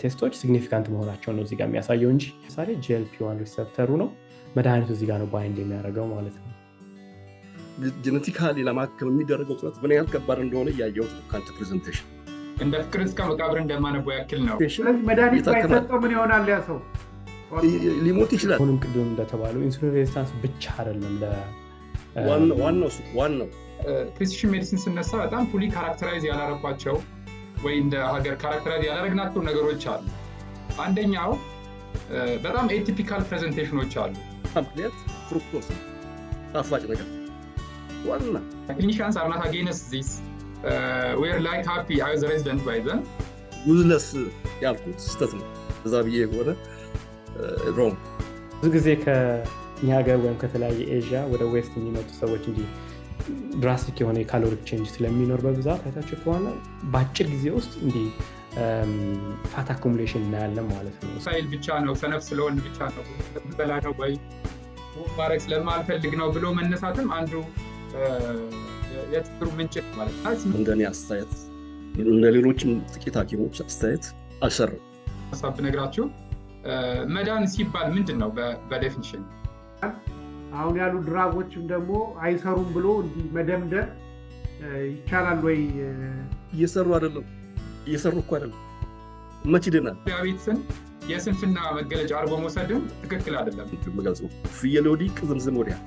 ቴስቶች ሲግኒፊካንት መሆናቸው ነው እዚህ ጋር የሚያሳየው እንጂ ለምሳሌ GLP-1 ሪሴፕተሩ ነው መድኃኒቱ እዚህ ጋር ነው ባይንድ የሚያደርገው ማለት ነው። ጄኔቲካሊ ለማከም የሚደረገው ጥረት ምን ያህል ከባድ እንደሆነ እያየሁት ነው ካንተ ፕሬዘንቴሽን። እንደ ፍቅር እስከ መቃብር እንደማነበው ያክል ነው። ስለዚህ መድኃኒት ባይሰጠው ምን ይሆናል? ያ ሰው ሊሞት ይችላል። አሁንም ቅድም እንደተባለው ኢንሱሊን ሬዚስታንስ ብቻ አይደለም ዋናው ፕሪሲሽን ሜዲሲን ስነሳ በጣም ፉሊ ካራክተራይዝ ያላረኳቸው ወይ እንደ ሀገር ካራክተራይዝ ያላረግናቸው ነገሮች አሉ። አንደኛው በጣም ኤቲፒካል ፕሬዘንቴሽኖች አሉ። ምክንያት ፍሩክቶስ ጣፋጭ ነገር ዋና ክሊኒሻንስ አር ናት አጌንስት ዚስ ዌር ላይክ ሃፒ አዝ ሬዚደንት ባይ ዘን ዩዝለስ ያልኩት ስህተት ነው። እዛ ብዬ የሆነ ሮንግ ብዙ ጊዜ ከኛ ሀገር ወይም ከተለያየ ኤዥያ ወደ ዌስት የሚመጡ ሰዎች እንጂ ድራስቲክ የሆነ የካሎሪክ ቼንጅ ስለሚኖር በብዛት አይታችሁ ከሆነ በአጭር ጊዜ ውስጥ እንዲህ ፋት አኩሙሌሽን እናያለን ማለት ነው። ሳይል ብቻ ነው ሰነፍ ስለሆን ብቻ ነው በላ ነው ወይ ማድረግ ስለማልፈልግ ነው ብሎ መነሳትም አንዱ የችግሩ ምንጭ ማለት ነው። እንደኔ አስተያየት እንደ ሌሎችም ጥቂት ሐኪሞች አስተያየት አልሰራም። ሀሳብ ብነግራችሁ መዳን ሲባል ምንድን ነው በዴፊኒሽን? አሁን ያሉ ድራጎችም ደግሞ አይሰሩም ብሎ እንዲህ መደምደም ይቻላል ወይ? እየሰሩ እኮ አይደለም። መች ይድናል? ዲያቤትስን የስንፍና መገለጫ አድርጎ መውሰድም ትክክል አይደለም። መጋጽ ፍየል ወዲህ ቅዝምዝም ወዲያ።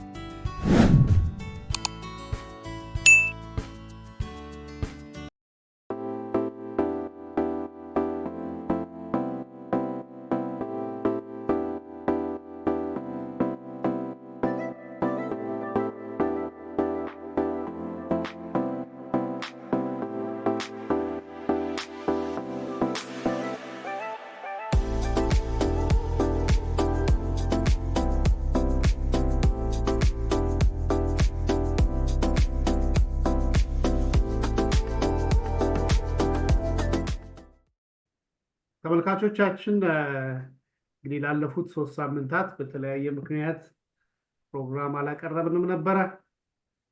ተመልካቾቻችን እንግዲህ ላለፉት 3 ሳምንታት በተለያየ ምክንያት ፕሮግራም አላቀረብንም ነበረ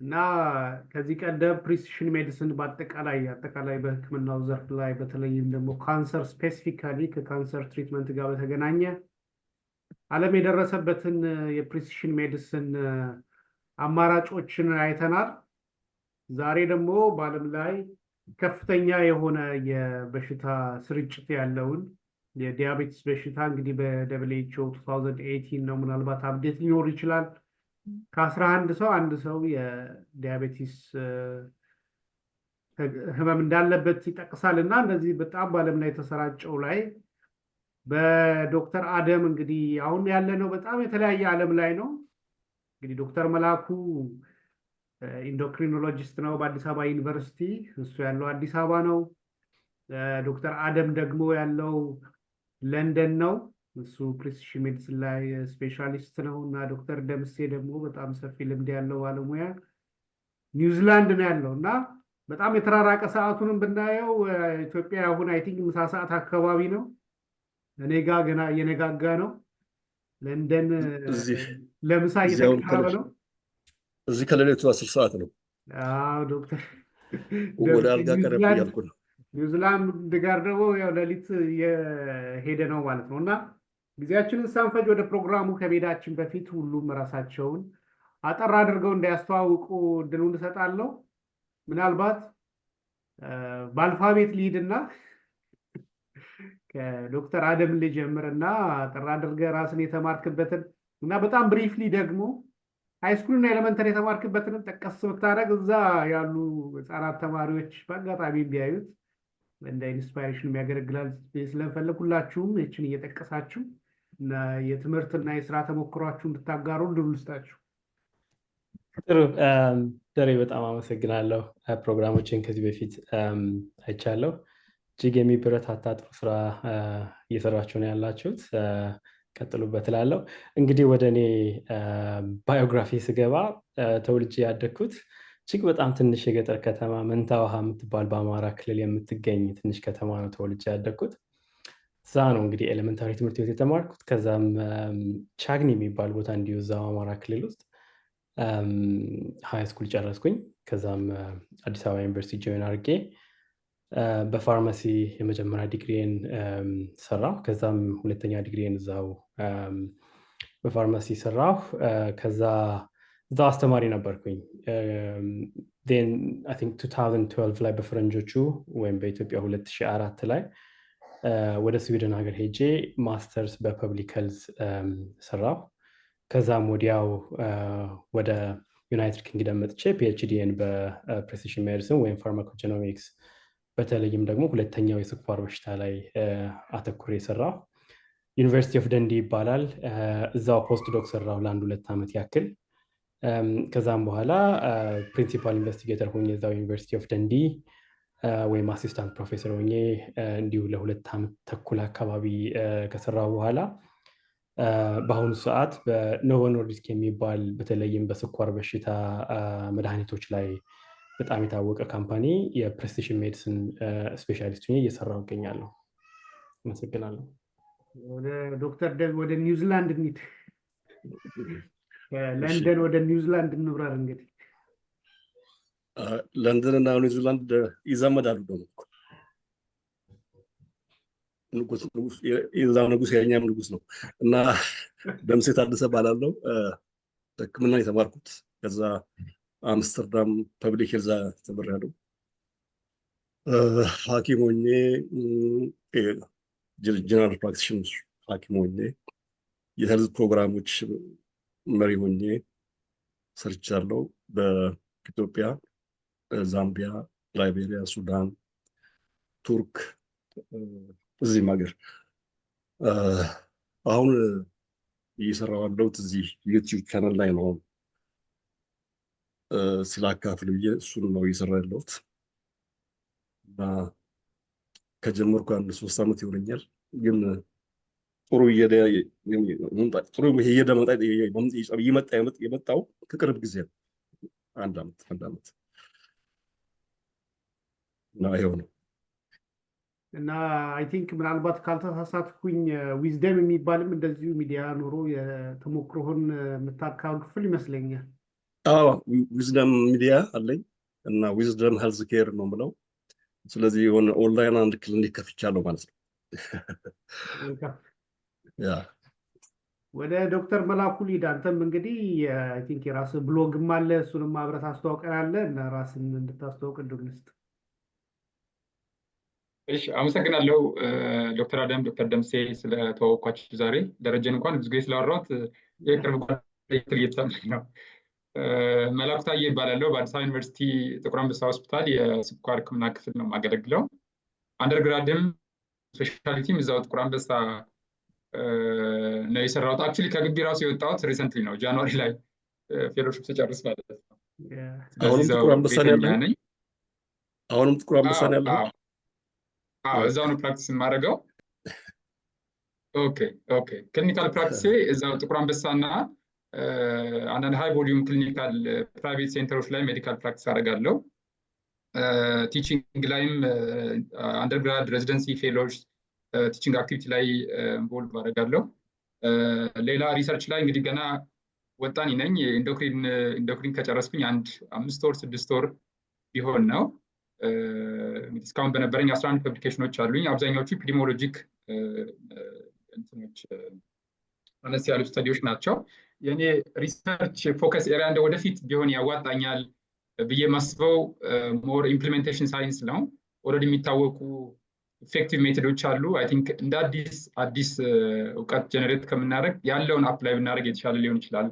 እና ከዚህ ቀደም ፕሪሲሽን ሜዲሲን በአጠቃላይ በሕክምናው ዘርፍ ላይ በተለይም ደግሞ ካንሰር ስፔሲፊካሊ ከካንሰር ትሪትመንት ጋር በተገናኘ ዓለም የደረሰበትን የፕሪሲሽን ሜዲሲን አማራጮችን አይተናል። ዛሬ ደግሞ በዓለም ላይ ከፍተኛ የሆነ የበሽታ ስርጭት ያለውን የዲያቤቲስ በሽታ እንግዲህ በWHO 2018 ነው ምናልባት አፕዴት ሊኖር ይችላል ከ11 ሰው አንድ ሰው የዲያቤቲስ ህመም እንዳለበት ይጠቅሳል እና እንደዚህ በጣም በዓለም ላይ የተሰራጨው ላይ በዶክተር አደም እንግዲህ አሁን ያለነው በጣም የተለያየ ዓለም ላይ ነው። እንግዲህ ዶክተር መላኩ ኢንዶክሪኖሎጂስት ነው በአዲስ አበባ ዩኒቨርሲቲ፣ እሱ ያለው አዲስ አበባ ነው። ዶክተር አደም ደግሞ ያለው ለንደን ነው፣ እሱ ፕሪሲሽን ሜዲሲን ላይ ስፔሻሊስት ነው። እና ዶክተር ደምሴ ደግሞ በጣም ሰፊ ልምድ ያለው ባለሙያ ኒውዚላንድ ነው ያለው እና በጣም የተራራቀ ሰዓቱንም ብናየው ኢትዮጵያ አሁን አይ ቲንክ ምሳ ሰዓት አካባቢ ነው፣ እኔ ጋር ገና እየነጋጋ ነው። ለንደን ለምሳ እየተቀረበ ነው። እዚህ ከሌሊቱ 10 ሰዓት ነው። ዶክተር ወደ አልጋ ቀረብ እያልኩ ነው። ኒውዚላንድ ጋር ደግሞ ያው ሌሊት የሄደ ነው ማለት ነው። እና ጊዜያችንን ሳንፈጅ ወደ ፕሮግራሙ ከመሄዳችን በፊት ሁሉም ራሳቸውን አጠር አድርገው እንዲያስተዋውቁ እድሉን እንሰጣለሁ። ምናልባት በአልፋቤት ሊሂድና ከዶክተር አደም ልጀምርና አጠር አድርገህ ራስን የተማርክበትን እና በጣም ብሪፍሊ ደግሞ ሃይስኩልና ኤሌመንተሪ የተማርክበትን ጠቀስ ብታደርግ እዛ ያሉ ህጻናት ተማሪዎች በአጋጣሚ ቢያዩት እንደ ኢንስፓይሬሽን የሚያገለግላል ስለፈለግ ሁላችሁም ይህችን እየጠቀሳችሁ የትምህርትና የስራ ተሞክሯችሁ እንድታጋሩ እድል ልስጣችሁ። ጥሩ ደሬ፣ በጣም አመሰግናለሁ። ፕሮግራሞችን ከዚህ በፊት አይቻለሁ። እጅግ የሚበረታታ ጥሩ ስራ እየሰራችሁ ነው ያላችሁት። ቀጥሉበት እላለሁ። እንግዲህ ወደ እኔ ባዮግራፊ ስገባ ተወልጄ ያደግኩት እጅግ በጣም ትንሽ የገጠር ከተማ መንታ ውሃ የምትባል በአማራ ክልል የምትገኝ ትንሽ ከተማ ነው ተወልጄ ያደግኩት። እዛ ነው እንግዲህ ኤሌመንታሪ ትምህርት ቤት የተማርኩት። ከዛም ቻግኒ የሚባል ቦታ እንዲሁ እዛው አማራ ክልል ውስጥ ሃይ ስኩል ጨረስኩኝ። ከዛም አዲስ አበባ ዩኒቨርሲቲ ጆይን አድርጌ በፋርማሲ የመጀመሪያ ዲግሪን ሰራሁ። ከዛም ሁለተኛ ዲግሪን እዛው በፋርማሲ ሰራሁ። ከዛ እዛው አስተማሪ ነበርኩኝ። አይ ቲንክ 2012 ላይ በፈረንጆቹ ወይም በኢትዮጵያ 2004 ላይ ወደ ስዊድን ሀገር ሄጄ ማስተርስ በፐብሊክ ሄልዝ ሰራሁ። ከዛም ወዲያው ወደ ዩናይትድ ኪንግደም መጥቼ ፒኤችዲን በፕሬሲሽን ሜዲሲን ወይም ፋርማኮጀኖሚክስ በተለይም ደግሞ ሁለተኛው የስኳር በሽታ ላይ አተኩሬ ሰራሁ። ዩኒቨርሲቲ ኦፍ ደንዲ ይባላል። እዛው ፖስት ዶክ ሰራሁ ለ1-2 ዓመት ያክል። ከዛም በኋላ ፕሪንሲፓል ኢንቨስቲጌተር ሆኜ እዛው ዩኒቨርሲቲ ኦፍ ደንዲ ወይም አሲስታንት ፕሮፌሰር ሆኜ እንዲሁ ለ2 ዓመት ተኩል አካባቢ ከሰራሁ በኋላ በአሁኑ ሰዓት በኖቮ ኖርዲስክ የሚባል በተለይም በስኳር በሽታ መድኃኒቶች ላይ በጣም የታወቀ ካምፓኒ የፕሬሲሽን ሜዲሲን ስፔሻሊስት ሆኜ እየሰራሁ እገኛለሁ። አመሰግናለሁ። ዶክተር ደብ ወደ ኒውዚላንድ እንሂድ። ለንደን ወደ ኒውዚላንድ እንብራር። እንግዲህ ለንደን እና ኒውዚላንድ ይዛመዳሉ። ደግሞ የዛው ንጉስ የኛም ንጉስ ነው እና ደምሴ ታደሰ ባላለው ሕክምና የተማርኩት ከዛ አምስተርዳም ፐብሊክ ሄልዝ ተመረያለሁ። ሐኪም ሆኜ ጀነራል ፕራክቲሽነር ሐኪም ሆኜ የሄልዝ ፕሮግራሞች መሪ ሆኜ ሰርቻለሁ። በኢትዮጵያ፣ ዛምቢያ፣ ላይቤሪያ፣ ሱዳን፣ ቱርክ፣ እዚህም ሀገር አሁን እየሰራሁ ያለሁት እዚህ ዩቲዩብ ቻናል ላይ ነው። ስላካፍል ብዬ እሱን ነው እየሰራ ያለሁት እና ከጀመርኩ 3 ዓመት ይሆነኛል። ግን ጥሩ የመጣው ከቅርብ ጊዜ ነው። አንድ ዓመት እና ይኸው ነው። እና አይ ቲንክ ምናልባት ካልተሳሳትኩኝ ዊዝደም የሚባልም እንደዚሁ ሚዲያ ኖሮ የተሞክሮህን የምታካፍል ይመስለኛል። ዊዝደም ሚዲያ አለኝ እና ዊዝደም ሄልዝ ኬር ነው የምለው። ስለዚህ የሆነ ኦንላይን አንድ ክሊኒክ ከፍቻለሁ ማለት ነው። ወደ ዶክተር መላኩ ሊድ፣ አንተም እንግዲህ አይ ቲንክ የራስህ ብሎግም አለ፣ እሱንም አብረህ ታስተዋውቀናለህ እና ራስን እንድታስተዋውቅ እድል እንስጥ። እሺ፣ አመሰግናለሁ ዶክተር አደም፣ ዶክተር ደምሴ ስለተዋወቅኳችሁ ዛሬ። ደረጀን እንኳን ብዙ ጊዜ ስላወራሁት የቅርብ ጓደኛ እየተሰማኝ ነው። መላኩ ታዬ ይባላለሁ። በአዲስ አበባ ዩኒቨርሲቲ ጥቁር አንበሳ ሆስፒታል የስኳር ሕክምና ክፍል ነው የማገለግለው። አንደርግራድም ስፔሻሊቲም እዛው ጥቁር አንበሳ ነው የሰራሁት። አክቹዋሊ ከግቢ ራሱ የወጣሁት ሪሰንትሊ ነው፣ ጃንዋሪ ላይ ፌሎሺፕ ስጨርስ ማለት ነው። አሁንም ጥቁር አንበሳ ነው ያለው? አሁንም ጥቁር አንበሳ ነው ያለው? እዛው ነው ፕራክቲስ የማደርገው። ኦኬ ክሊኒካል ፕራክቲሴ እዛው ጥቁር አንበሳና አንዳንድ ሃይ ቮሊዩም ክሊኒካል ፕራይቬት ሴንተሮች ላይ ሜዲካል ፕራክቲስ አደርጋለሁ። ቲቺንግ ላይም አንደርግራድ፣ ሬዚደንሲ፣ ፌሎች ቲቺንግ አክቲቪቲ ላይ ኢንቮልቭ አደርጋለሁ። ሌላ ሪሰርች ላይ እንግዲህ ገና ወጣኒ ነኝ። ኢንዶክሪን ከጨረስኩኝ 5 ወር 6 ወር ቢሆን ነው። እስካሁን በነበረኝ 11 ፐብሊኬሽኖች አሉኝ። አብዛኛዎቹ ኢፒዲሞሎጂክ አነስ ያሉ ስተዲዎች ናቸው። የኔ ሪሰርች ፎከስ ኤሪያ እንደ ወደፊት ቢሆን ያዋጣኛል ብዬ ማስበው ሞር ኢምፕሊሜንቴሽን ሳይንስ ነው። ኦልሬዲ የሚታወቁ ኢፌክቲቭ ሜቶዶች አሉ። አይ ቲንክ እንደ አዲስ እውቀት ጀነሬት ከምናደርግ ያለውን አፕላይ ብናደርግ የተሻለ ሊሆን ይችላል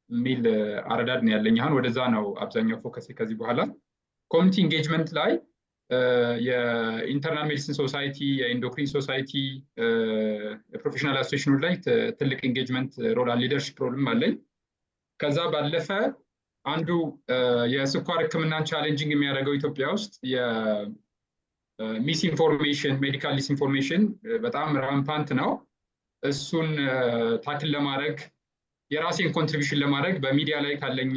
የሚል አረዳድ ነው ያለኝ። አሁን ወደዛ ነው አብዛኛው ፎከስ ከዚህ በኋላ። ኮሚኒቲ ኢንጌጅመንት ላይ የኢንተርናል ሜዲሲን ሶሳይቲ፣ የኢንዶክሪን ሶሳይቲ፣ የፕሮፌሽናል አሶሲዬሽኖች ላይ ትልቅ ኢንጌጅመንት ሮል ሊደርሽፕ ሮልም አለኝ። ከዛ ባለፈ አንዱ የስኳር ሕክምናን ቻሌንጂንግ የሚያደርገው ኢትዮጵያ ውስጥ የሚስ ኢንፎርሜሽን፣ ሜዲካል ዲስ ኢንፎርሜሽን በጣም ራምፓንት ነው። እሱን ታክል ለማድረግ የራሴን ኮንትሪቢሽን ለማድረግ በሚዲያ ላይ ካለኝ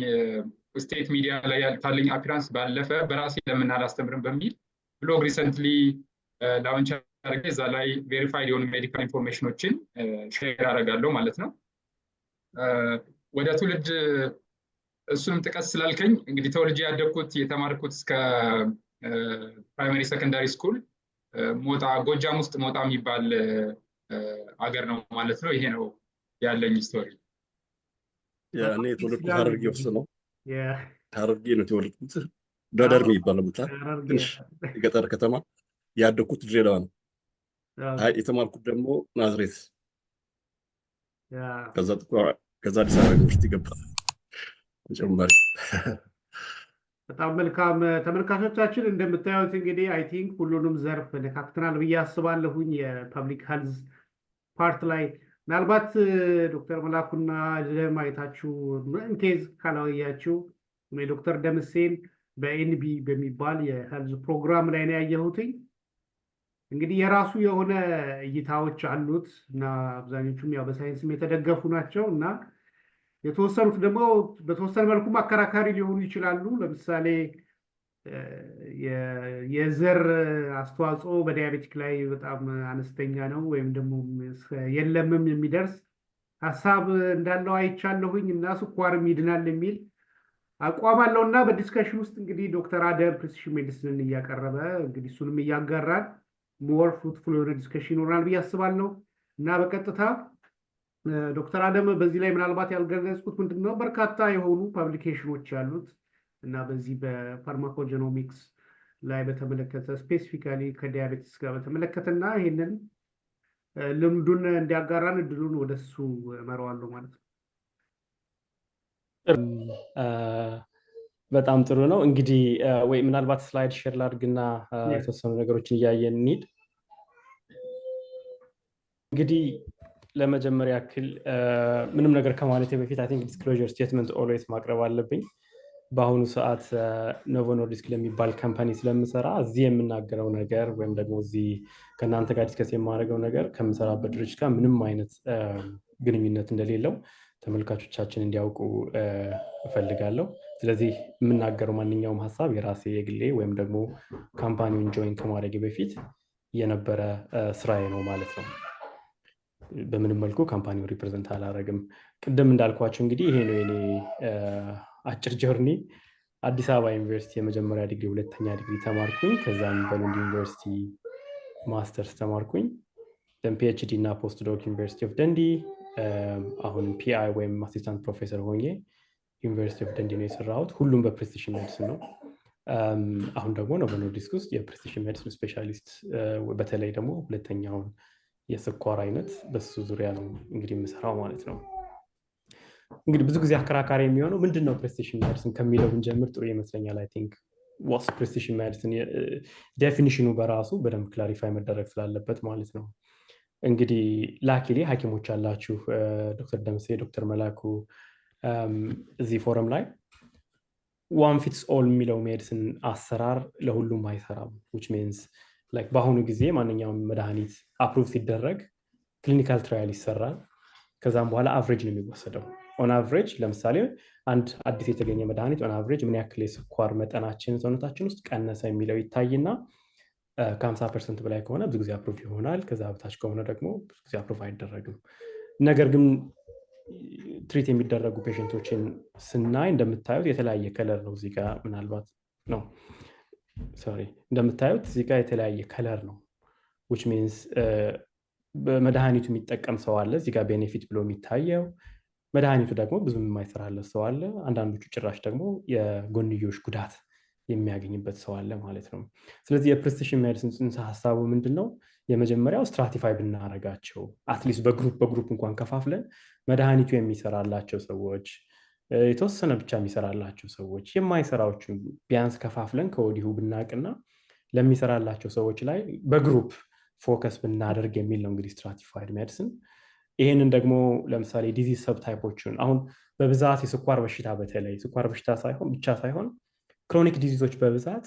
ስቴት ሚዲያ ላይ ካለኝ አፒራንስ ባለፈ በራሴ ለምን አላስተምርም በሚል ብሎግ ሪሰንትሊ ላውንች አድርጌ እዛ ላይ ቬሪፋይድ የሆኑ ሜዲካል ኢንፎርሜሽኖችን ሼር አደርጋለሁ ማለት ነው። ወደ ትውልድ እሱንም ጥቀስ ስላልከኝ እንግዲህ ተወልጄ ያደግኩት የተማርኩት እስከ ፕራይመሪ ሰከንዳሪ ስኩል ሞጣ ጎጃም ውስጥ ሞጣ የሚባል አገር ነው ማለት ነው። ይሄ ነው ያለኝ ስቶሪ። እኔ የተወለድኩት ሐረርጌ ውስጥ ነው። ሐረርጌ ነው የተወለድኩት። ደደር የሚባለው ቦታ ትንሽ የገጠር ከተማ። ያደግኩት ድሬዳዋ ነው። የተማርኩት ደግሞ ናዝሬት። ከዛ አዲስ አበባ ዩኒቨርሲቲ ገባ ተጨማሪ። በጣም መልካም ተመልካቾቻችን፣ እንደምታዩት እንግዲህ አይ ቲንክ ሁሉንም ዘርፍ ነካክተናል ብዬ አስባለሁኝ። የፐብሊክ ሄልዝ ፓርት ላይ ምናልባት ዶክተር መላኩና ልደም አይታችሁ ኢንኬዝ ካላወያችሁ ዶክተር ደምሴን በኤንቢ በሚባል የሄልዝ ፕሮግራም ላይ ነው ያየሁትኝ። እንግዲህ የራሱ የሆነ እይታዎች አሉት እና አብዛኞቹም ያው በሳይንስም የተደገፉ ናቸው እና የተወሰኑት ደግሞ በተወሰነ መልኩ አከራካሪ ሊሆኑ ይችላሉ። ለምሳሌ የዘር አስተዋጽኦ በዲያቤቲክ ላይ በጣም አነስተኛ ነው ወይም ደግሞ የለምም የሚደርስ ሀሳብ እንዳለው አይቻለሁኝ እና ስኳርም ይድናል የሚል አቋም አለው እና በዲስከሽን ውስጥ እንግዲህ ዶክተር አደም ፕሪሲሽን ሜዲሲንን እያቀረበ እንግዲህ እሱንም እያጋራል ሞር ፍሩትፉል የሆነ ዲስከሽን ይኖራል ብዬ አስባለሁ እና በቀጥታ ዶክተር አደም በዚህ ላይ ምናልባት ያልገለጽኩት ምንድን ነው በርካታ የሆኑ ፐብሊኬሽኖች ያሉት እና በዚህ በፋርማኮጀኖሚክስ ላይ በተመለከተ ስፔሲፊካሊ ከዲያቤቲስ ጋር በተመለከተ እና ይህንን ልምዱን እንዲያጋራን እድሉን ወደሱ እመራዋለሁ ማለት ነው። በጣም ጥሩ ነው። እንግዲህ ወይ ምናልባት ስላይድ ሼር ላድርግና የተወሰኑ ነገሮችን እያየን እንሂድ። እንግዲህ ለመጀመሪያ ያክል ምንም ነገር ከማለቴ በፊት አይ ቲንክ ዲስክሎዥር ስቴትመንት ኦልዌይስ ማቅረብ አለብኝ። በአሁኑ ሰዓት ኖቮ ኖርዲስክ ለሚባል ካምፓኒ ስለምሰራ እዚህ የምናገረው ነገር ወይም ደግሞ እዚህ ከእናንተ ጋር ዲስከስ የማደርገው ነገር ከምሰራበት ድርጅት ጋር ምንም አይነት ግንኙነት እንደሌለው ተመልካቾቻችን እንዲያውቁ እፈልጋለሁ። ስለዚህ የምናገረው ማንኛውም ሀሳብ የራሴ የግሌ ወይም ደግሞ ካምፓኒውን ጆይን ከማድረግ በፊት የነበረ ስራዬ ነው ማለት ነው። በምንም መልኩ ካምፓኒውን ሪፕሬዘንት አላደረግም። ቅድም እንዳልኳቸው እንግዲህ ይሄ ነው የኔ አጭር ጆርኒ። አዲስ አበባ ዩኒቨርሲቲ የመጀመሪያ ዲግሪ፣ ሁለተኛ ዲግሪ ተማርኩኝ። ከዛም በሉንድ ዩኒቨርሲቲ ማስተርስ ተማርኩኝ። ፒኤችዲ እና ፖስት ዶክ ዩኒቨርሲቲ ኦፍ ደንዲ። አሁን ፒአይ ወይም አሲስታንት ፕሮፌሰር ሆኜ ዩኒቨርሲቲ ኦፍ ደንዲ ነው የሰራሁት። ሁሉም በፕሬሲሽን ሜዲሲን ነው። አሁን ደግሞ ኖቮ ኖርዲስክ ውስጥ የፕሬሲሽን ሜዲሲን ስፔሻሊስት፣ በተለይ ደግሞ ሁለተኛውን የስኳር አይነት በሱ ዙሪያ ነው እንግዲህ የምሰራው ማለት ነው። እንግዲህ ብዙ ጊዜ አከራካሪ የሚሆነው ምንድን ነው ፕሬሲሽን ሜዲሲን ከሚለው ብንጀምር ጥሩ ይመስለኛል። አይ ቲንክ ዋስ ፕሬሲሽን ሜዲሲን ዴፊኒሽኑ በራሱ በደንብ ክላሪፋይ መደረግ ስላለበት ማለት ነው። እንግዲህ ላኪሌ ሐኪሞች አላችሁ ዶክተር ደምሴ፣ ዶክተር መላኩ እዚህ ፎረም ላይ ዋን ፊትስ ኦል የሚለው ሜዲሲን አሰራር ለሁሉም አይሰራም። ዊች ሚንስ ላይክ በአሁኑ ጊዜ ማንኛውም መድኃኒት አፕሩቭ ሲደረግ ክሊኒካል ትራያል ይሰራል። ከዛም በኋላ አቨሬጅ ነው የሚወሰደው። ኦን አቨሬጅ ለምሳሌ አንድ አዲስ የተገኘ መድኃኒት ኦን አቨሬጅ ምን ያክል የስኳር መጠናችን ሰውነታችን ውስጥ ቀነሰ የሚለው ይታይና ከ50% በላይ ከሆነ ብዙ ጊዜ አፕሩቭ ይሆናል። ከዛ በታች ከሆነ ደግሞ ብዙ ጊዜ አፕሩቭ አይደረግም። ነገር ግን ትሪት የሚደረጉ ፔሽንቶችን ስናይ እንደምታዩት የተለያየ ከለር ነው። እዚህ ጋር ምናልባት ነው እንደምታዩት እዚህ ጋር የተለያየ ከለር ነው። which means በመድኃኒቱ የሚጠቀም ሰው አለ። እዚህ ጋር ቤኔፊት ብሎ የሚታየው መድኃኒቱ ደግሞ ብዙም የማይሰራለት ሰው አለ። አንዳንዶቹ ጭራሽ ደግሞ የጎንዮሽ ጉዳት የሚያገኝበት ሰው አለ ማለት ነው። ስለዚህ የፕሬሲሽን ሜዲሲን ጽንሰ ሀሳቡ ምንድን ነው? የመጀመሪያው ስትራቲፋይ ብናደርጋቸው አትሊስት በግሩፕ እንኳን ከፋፍለን መድኃኒቱ የሚሰራላቸው ሰዎች፣ የተወሰነ ብቻ የሚሰራላቸው ሰዎች፣ የማይሰራዎቹ ቢያንስ ከፋፍለን ከወዲሁ ብናቅና ለሚሰራላቸው ሰዎች ላይ በግሩፕ ፎከስ ብናደርግ የሚል ነው እንግዲህ ስትራቲፋይድ ሜዲሲን። ይህንን ደግሞ ለምሳሌ ዲዚዝ ሰብታይፖችን አሁን በብዛት የስኳር በሽታ በተለይ ስኳር በሽታ ብቻ ሳይሆን ክሮኒክ ዲዚዞች በብዛት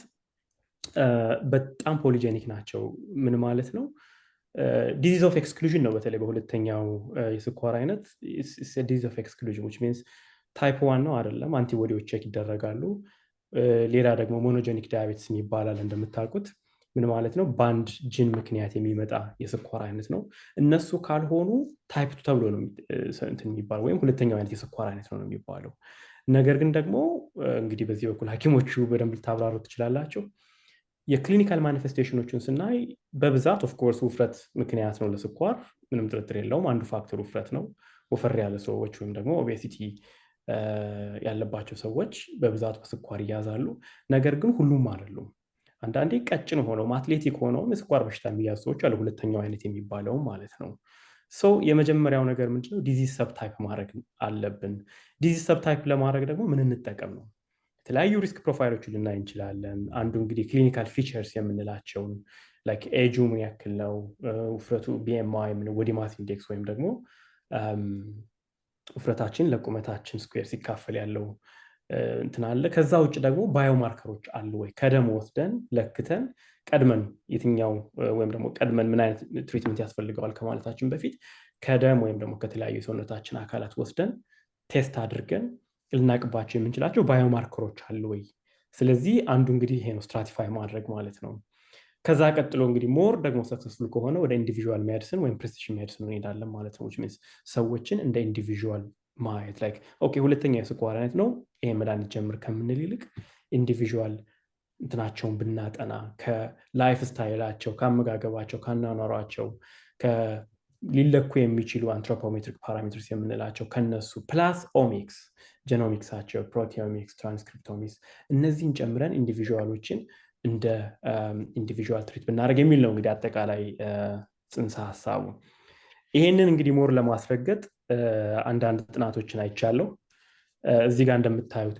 በጣም ፖሊጀኒክ ናቸው። ምን ማለት ነው? ዲዚዝ ኦፍ ኤክስክሉዥን ነው። በተለይ በሁለተኛው የስኳር አይነት ዲዚዝ ኦፍ ኤክስክሉዥን which means ታይፕ 1 ነው አይደለም፣ አንቲቦዲዎች ቼክ ይደረጋሉ። ሌላ ደግሞ ሞኖጀኒክ ዳያቤትስ ይባላል እንደምታውቁት። ምን ማለት ነው? በአንድ ጂን ምክንያት የሚመጣ የስኳር አይነት ነው። እነሱ ካልሆኑ ታይፕ 2 ተብሎ ነው የሚባለው፣ ወይም ሁለተኛው አይነት የስኳር አይነት ነው የሚባለው። ነገር ግን ደግሞ እንግዲህ በዚህ በኩል ሐኪሞቹ በደንብ ልታብራሩ ትችላላችሁ። የክሊኒካል ማኒፌስቴሽኖችን ስናይ በብዛት ኦፍኮርስ ውፍረት ምክንያት ነው ለስኳር፣ ምንም ጥርጥር የለውም። አንዱ ፋክተር ውፍረት ነው። ወፈር ያለ ሰዎች ወይም ደግሞ ኦቤሲቲ ያለባቸው ሰዎች በብዛት በስኳር ይያዛሉ። ነገር ግን ሁሉም አይደሉም። አንዳንዴ ቀጭን ሆነው አትሌቲክ ሆነው የስኳር በሽታ የሚያዙ ሰዎች አሉ። ሁለተኛው አይነት የሚባለው ማለት ነው። የመጀመሪያው ነገር ምንድነው? ዲዚዝ ሰብታይፕ ማድረግ አለብን። ዲዚዝ ሰብታይፕ ለማድረግ ደግሞ ምን እንጠቀም ነው? የተለያዩ ሪስክ ፕሮፋይሎችን ልናይ እንችላለን። አንዱ እንግዲህ ክሊኒካል ፊቸርስ የምንላቸውን ላይክ ኤጁ ምን ያክል ነው፣ ውፍረቱ ቢኤምአይ ቦዲ ማስ ኢንዴክስ ወይም ደግሞ ውፍረታችን ለቁመታችን ስኩዌር ሲካፈል ያለው እንትን አለ። ከዛ ውጭ ደግሞ ባዮማርከሮች አሉ ወይ? ከደም ወስደን ለክተን ቀድመን የትኛው ወይም ደግሞ ቀድመን ምን አይነት ትሪትመንት ያስፈልገዋል ከማለታችን በፊት ከደም ወይም ደግሞ ከተለያዩ የሰውነታችን አካላት ወስደን ቴስት አድርገን ልናቅባቸው የምንችላቸው ባዮማርከሮች አሉ ወይ? ስለዚህ አንዱ እንግዲህ ይሄ ነው ስትራቲፋይ ማድረግ ማለት ነው። ከዛ ቀጥሎ እንግዲህ ሞር ደግሞ ሰክሰስፉል ከሆነ ወደ ኢንዲቪዥዋል ሜዲሲን ወይም ፕሪሲሽን ሜዲሲን እንሄዳለን ማለት ነው። ሚንስ ሰዎችን እንደ ኢንዲቪዥዋል ማየት ላይክ ኦኬ ሁለተኛ የስኳር አይነት ነው ይሄ መድኃኒት ጀምር ከምንል ይልቅ ኢንዲቪዥዋል እንትናቸውን ብናጠና ከላይፍ ስታይላቸው፣ ከአመጋገባቸው፣ ከአኗኗሯቸው ሊለኩ የሚችሉ አንትሮፖሜትሪክ ፓራሜትርስ የምንላቸው ከነሱ ፕላስ ኦሚክስ ጀኖሚክሳቸው፣ ፕሮቲኦሚክስ፣ ትራንስክሪፕቶሚክስ እነዚህን ጨምረን ኢንዲቪዥዋሎችን እንደ ኢንዲቪዥዋል ትሪት ብናደርግ የሚል ነው እንግዲህ አጠቃላይ ጽንሰ ሀሳቡ። ይሄንን እንግዲህ ሞር ለማስረገጥ አንዳንድ ጥናቶችን አይቻለሁ። እዚህ ጋር እንደምታዩት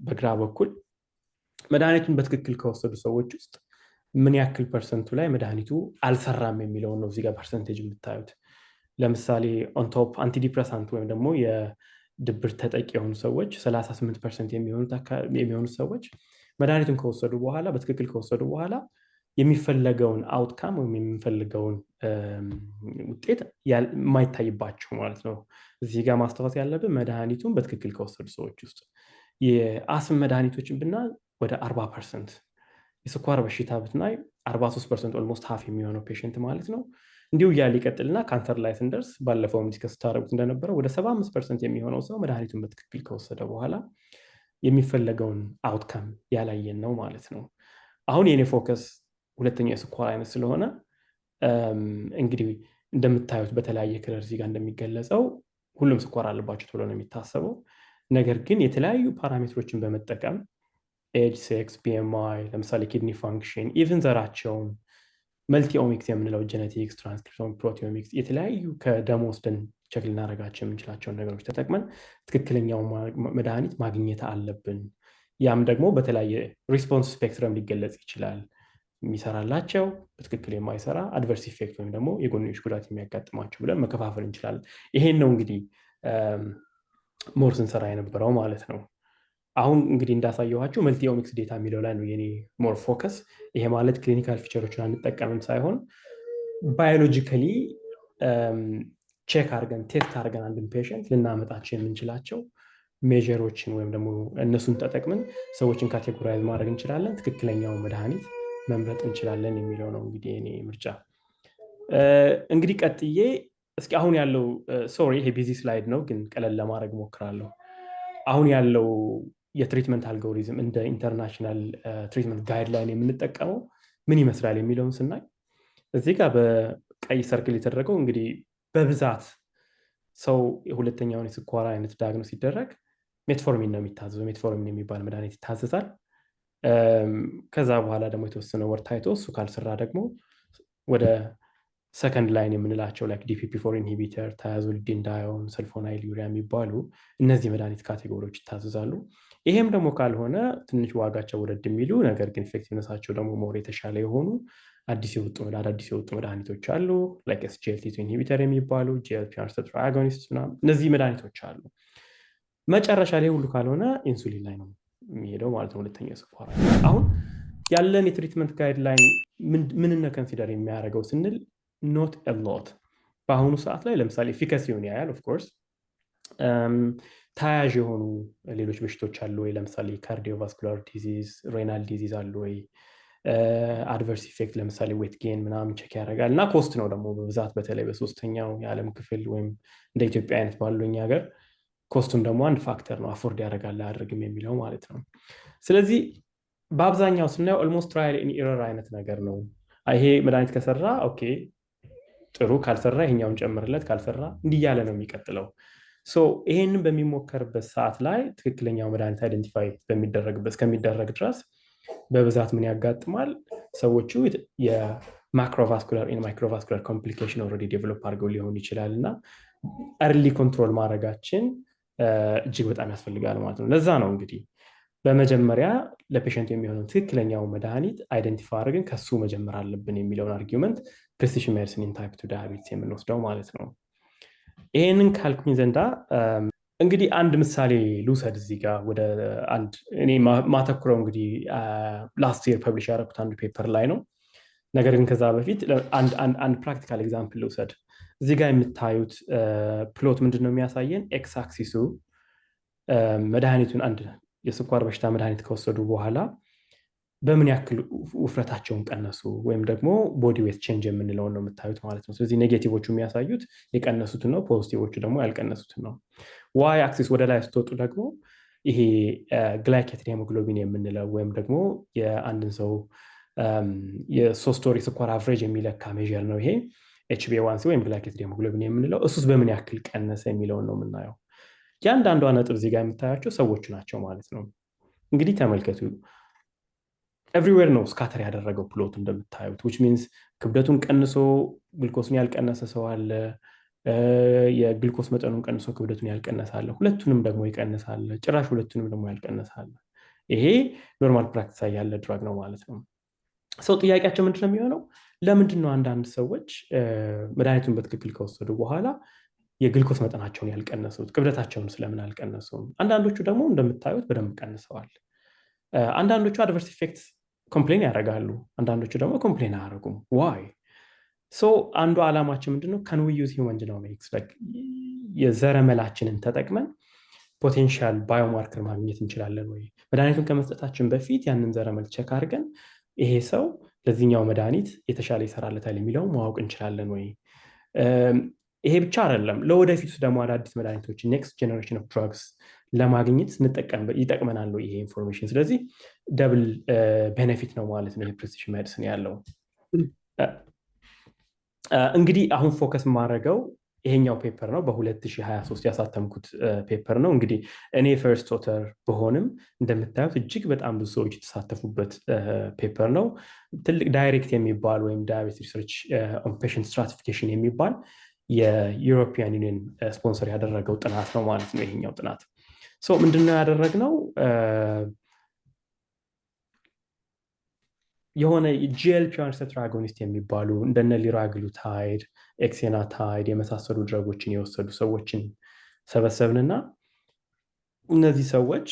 በግራ በኩል መድኃኒቱን በትክክል ከወሰዱ ሰዎች ውስጥ ምን ያክል ፐርሰንቱ ላይ መድኃኒቱ አልሰራም የሚለውን ነው እዚህ ጋር ፐርሰንቴጅ የምታዩት። ለምሳሌ ኦንቶፕ አንቲዲፕረሳንት ወይም ደግሞ የድብርት ተጠቂ የሆኑ ሰዎች 38% የሚሆኑት ሰዎች መድኃኒቱን ከወሰዱ በኋላ በትክክል ከወሰዱ በኋላ የሚፈለገውን አውትካም ወይም የሚፈልገውን ውጤት የማይታይባቸው ማለት ነው። እዚህ ጋር ማስታወስ ያለብን መድኃኒቱን በትክክል ከወሰዱ ሰዎች ውስጥ የአስም መድኃኒቶችን ብናይ ወደ 40%፣ የስኳር በሽታ ብትናይ 43% ኦልሞስት ሀፍ የሚሆነው ፔሽንት ማለት ነው። እንዲሁ እያለ ይቀጥልና ካንሰር ላይ ስንደርስ ባለፈው ዲስከስ ስታደርጉት እንደነበረው ወደ 75% የሚሆነው ሰው መድኃኒቱን በትክክል ከወሰደ በኋላ የሚፈለገውን አውትካም ያላየን ነው ማለት ነው። አሁን የኔ ፎከስ ሁለተኛው የስኳር አይነት ስለሆነ እንግዲህ እንደምታዩት በተለያየ ክለር እዚህ ጋር እንደሚገለጸው ሁሉም ስኳር አለባቸው ተብሎ ነው የሚታሰበው። ነገር ግን የተለያዩ ፓራሜትሮችን በመጠቀም ኤጅ፣ ሴክስ፣ ቢኤምአይ፣ ለምሳሌ ኪድኒ ፋንክሽን፣ ኢቭን ዘራቸውን፣ መልቲኦሚክስ የምንለው ጄኔቲክስ፣ ትራንስክሪፕቶም፣ ፕሮቲኦሚክስ የተለያዩ ከደም ወስደን ቸክ ልናደርጋቸው የምንችላቸውን ነገሮች ተጠቅመን ትክክለኛው መድኃኒት ማግኘት አለብን። ያም ደግሞ በተለያየ ሪስፖንስ ስፔክትረም ሊገለጽ ይችላል። የሚሰራላቸው፣ በትክክል የማይሰራ፣ አድቨርስ ኢፌክት ወይም ደግሞ የጎንዮሽ ጉዳት የሚያጋጥማቸው ብለን መከፋፈል እንችላለን። ይሄን ነው እንግዲህ ሞር ስንሰራ የነበረው ማለት ነው። አሁን እንግዲህ እንዳሳየኋቸው መልቲኦሚክስ ዴታ የሚለው ላይ ነው የኔ ሞር ፎከስ። ይሄ ማለት ክሊኒካል ፊቸሮችን አንጠቀምም ሳይሆን ባዮሎጂካሊ ቼክ አድርገን ቴስት አድርገን አንድን ፔሽንት ልናመጣቸው የምንችላቸው ሜዥሮችን ወይም ደግሞ እነሱን ተጠቅመን ሰዎችን ካቴጎራይዝ ማድረግ እንችላለን፣ ትክክለኛውን መድኃኒት መምረጥ እንችላለን የሚለው ነው እንግዲህ የኔ ምርጫ። እንግዲህ ቀጥዬ እስኪ አሁን ያለው ሶሪ ይሄ ቢዚ ስላይድ ነው ግን ቀለል ለማድረግ ሞክራለሁ። አሁን ያለው የትሪትመንት አልጎሪዝም እንደ ኢንተርናሽናል ትሪትመንት ጋይድላይን የምንጠቀመው ምን ይመስላል የሚለውን ስናይ እዚህ ጋር በቀይ ሰርክል የተደረገው እንግዲህ በብዛት ሰው የሁለተኛውን የስኳር አይነት ዳያግኖስ ሲደረግ ሜትፎርሚን ነው የሚታዘዘው። ሜትፎርሚን የሚባል መድኃኒት ይታዘዛል። ከዛ በኋላ ደግሞ የተወሰነ ወር ታይቶ እሱ ካልሰራ ደግሞ ወደ ሰከንድ ላይን የምንላቸው ላይክ ዲፒፒ4 ኢንሂቢተር፣ ታያዞሊዲንዳዮን፣ ሰልፎናይል ዩሪያ የሚባሉ እነዚህ መድኃኒት ካቴጎሪዎች ይታዘዛሉ። ይሄም ደግሞ ካልሆነ ትንሽ ዋጋቸው ወደድ የሚሉ ነገር ግን ኢፌክቲቭነሳቸው ደግሞ ሞር የተሻለ የሆኑ አዳዲስ የወጡ መድኃኒቶች አሉ። ላይክ ኤስጂኤልቲ2 ኢንሂቢተር የሚባሉ ጂኤልፒ-1 ሪሴፕተር አጎኒስት ምናምን እነዚህ መድኃኒቶች አሉ። መጨረሻ ላይ ሁሉ ካልሆነ ኢንሱሊን ላይ ነው የሚሄደው ማለት ነው ሁለተኛው ስኳር። አሁን ያለን የትሪትመንት ጋይድላይን ምንነ ከንሲደር የሚያደርገው ስንል ኖት ኤ ሎት። በአሁኑ ሰዓት ላይ ለምሳሌ ኤፊካሲውን ያያል። ኦፍኮርስ ተያያዥ የሆኑ ሌሎች በሽቶች አሉ ወይ? ለምሳሌ ካርዲዮቫስኩላር ዲዚዝ፣ ሬናል ዲዚዝ አሉ ወይ? አድቨርስ ኢፌክት ለምሳሌ ዌት ጌን ምናምን ቼክ ያደርጋል። እና ኮስት ነው ደግሞ በብዛት በተለይ በሶስተኛው የዓለም ክፍል ወይም እንደ ኢትዮጵያ አይነት ባሉኝ ሀገር ኮስቱም ደግሞ አንድ ፋክተር ነው። አፎርድ ያደርጋል አያደርግም የሚለው ማለት ነው። ስለዚህ በአብዛኛው ስናየው ኦልሞስት ትራያል ኤንድ ኤረር አይነት ነገር ነው። ይሄ መድኃኒት ከሰራ ኦኬ ጥሩ፣ ካልሰራ ይሄኛውን ጨምርለት፣ ካልሰራ እንዲህ እያለ ነው የሚቀጥለው። ይሄንን በሚሞከርበት ሰዓት ላይ ትክክለኛው መድኃኒት አይደንቲፋይ እስከሚደረግ ድረስ በብዛት ምን ያጋጥማል? ሰዎቹ የማክሮቫስኩላር እና ማይክሮቫስኩላር ኮምፕሊኬሽን ኦልሬዲ ዴቨሎፕ አድርገው ሊሆን ይችላል እና እርሊ ኮንትሮል ማድረጋችን እጅግ በጣም ያስፈልጋል ማለት ነው። ለዛ ነው እንግዲህ በመጀመሪያ ለፔሸንት የሚሆነው ትክክለኛው መድኃኒት አይደንቲፋይ አድርገን ከሱ መጀመር አለብን የሚለውን አርጊመንት ፕሪሲሽን ሜዲሲን ኢን ታይፕ 2 ዳያቤቲስ የምንወስደው ማለት ነው። ይህንን ካልኩኝ ዘንዳ እንግዲህ አንድ ምሳሌ ልውሰድ እዚህ ጋር ወደ አንድ እኔ ማተኩረው እንግዲህ ላስት ይር ፐብሊሽ ያደረኩት አንድ ፔፐር ላይ ነው። ነገር ግን ከዛ በፊት አንድ ፕራክቲካል ኤግዛምፕል ልውሰድ። እዚህ ጋር የምታዩት ፕሎት ምንድን ነው የሚያሳየን? ኤክስ አክሲሱ መድኃኒቱን አንድ የስኳር በሽታ መድኃኒት ከወሰዱ በኋላ በምን ያክል ውፍረታቸውን ቀነሱ ወይም ደግሞ ቦዲ ዌት ቼንጅ የምንለውን ነው የምታዩት ማለት ነው። ስለዚህ ኔጌቲቮቹ የሚያሳዩት የቀነሱትን ነው፣ ፖዚቲቮቹ ደግሞ ያልቀነሱትን ነው። ዋይ አክሲስ ወደ ላይ ስትወጡ ደግሞ ይሄ ግላይኬትድ ሄሞግሎቢን የምንለው ወይም ደግሞ የአንድን ሰው የሶስት ወር የስኳር አቨሬጅ የሚለካ ሜዥር ነው ይሄ HbA1c ወይም ግላይኬትድ ሄሞግሎቢን የምንለው። እሱስ በምን ያክል ቀነሰ የሚለውን ነው የምናየው። ያንዳንዷ ነጥብ እዚህ ጋር የምታያቸው ሰዎች ናቸው ማለት ነው። እንግዲህ ተመልከቱ፣ ኤቭሪዌር ነው ስካተር ያደረገው ፕሎት እንደምታዩት which means ክብደቱን ቀንሶ ግልኮስን ያልቀነሰ ሰው አለ፣ የግልኮስ መጠኑን ቀንሶ ክብደቱን ያልቀነሰ አለ፣ ሁለቱንም ደግሞ ይቀንሳል፣ ጭራሽ ሁለቱንም ደግሞ ያልቀነሰ አለ። ይሄ ኖርማል ፕራክቲስ ያለ ድራግ ነው ማለት ነው። ሰው ጥያቄያቸው ምንድን ነው የሚሆነው? ለምንድን ነው አንዳንድ ሰዎች መድኃኒቱን በትክክል ከወሰዱ በኋላ የግልኮስ መጠናቸውን ያልቀነሱት? ክብደታቸውን ስለምን አልቀነሱም? አንዳንዶቹ ደግሞ እንደምታዩት በደንብ ቀንሰዋል። አንዳንዶቹ አድቨርስ ኢፌክት ኮምፕሌን ያደርጋሉ፣ አንዳንዶቹ ደግሞ ኮምፕሌን አያደርጉም። ዋይ? አንዱ ዓላማችን ምንድነው? ከን ዊ ዩዝ ሂውመን ጂኖሚክስ የዘረመላችንን ተጠቅመን ፖቴንሻል ባዮማርከር ማግኘት እንችላለን ወይ? መድኃኒቱን ከመስጠታችን በፊት ያንን ዘረመል ቸክ አድርገን ይሄ ሰው ለዚህኛው መድኃኒት የተሻለ ይሰራለታል የሚለውን ማወቅ እንችላለን ወይ? ይሄ ብቻ አይደለም፣ ለወደፊቱ ደግሞ አዳዲስ መድኃኒቶች ኔክስት ጀነሬሽን ኦፍ ድራግስ ለማግኘት ይጠቅመናል ይሄ ኢንፎርሜሽን። ስለዚህ ደብል ቤኔፊት ነው ማለት ነው ይሄ ፕሪሲሽን ሜዲሲን ያለው። እንግዲህ አሁን ፎከስ የማደርገው ይሄኛው ፔፐር ነው። በ2023 ያሳተምኩት ፔፐር ነው። እንግዲህ እኔ ፈርስት ኦተር በሆንም እንደምታዩት እጅግ በጣም ብዙ ሰዎች የተሳተፉበት ፔፐር ነው። ትልቅ ዳይሬክት የሚባል ወይም ዳያቤቲስ ሪሰርች ኦን ፔሸንት ስትራቲፊኬሽን የሚባል የዩሮፒያን ዩኒየን ስፖንሰር ያደረገው ጥናት ነው ማለት ነው ይሄኛው ጥናት። ምንድነው ያደረግነው? የሆነ GLP-1 ሪሴፕተር አጎኒስት የሚባሉ እንደነ ሊራግሉታይድ፣ ኤክሴናታይድ የመሳሰሉ ድረጎችን የወሰዱ ሰዎችን ሰበሰብንና እነዚህ ሰዎች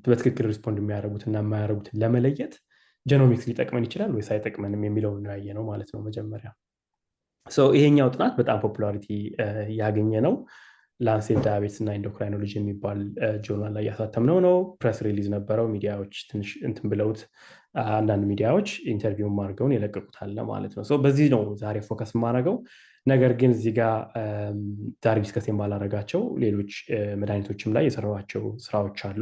በትክክል ሪስፖንድ የሚያደርጉትና የማያደርጉትን ለመለየት ጀኖሚክስ ሊጠቅመን ይችላል ወይስ አይጠቅመንም የሚለውን ያየ ነው ማለት ነው መጀመሪያ። ይሄኛው ጥናት በጣም ፖፑላሪቲ ያገኘ ነው። ላንሴት ዳያቤትስ እና ኢንዶክራይኖሎጂ የሚባል ጆርናል ላይ ያሳተምነው ነው። ፕሬስ ሪሊዝ ነበረው። ሚዲያዎች ትንሽ እንትን ብለውት አንዳንድ ሚዲያዎች ኢንተርቪው አድርገውን የለቀቁታል ማለት ነው። በዚህ ነው ዛሬ ፎከስ የማደርገው። ነገር ግን እዚህ ጋር ዛሬ ዲስከስ የማላደርጋቸው ሌሎች መድኃኒቶችም ላይ የሰራኋቸው ስራዎች አሉ።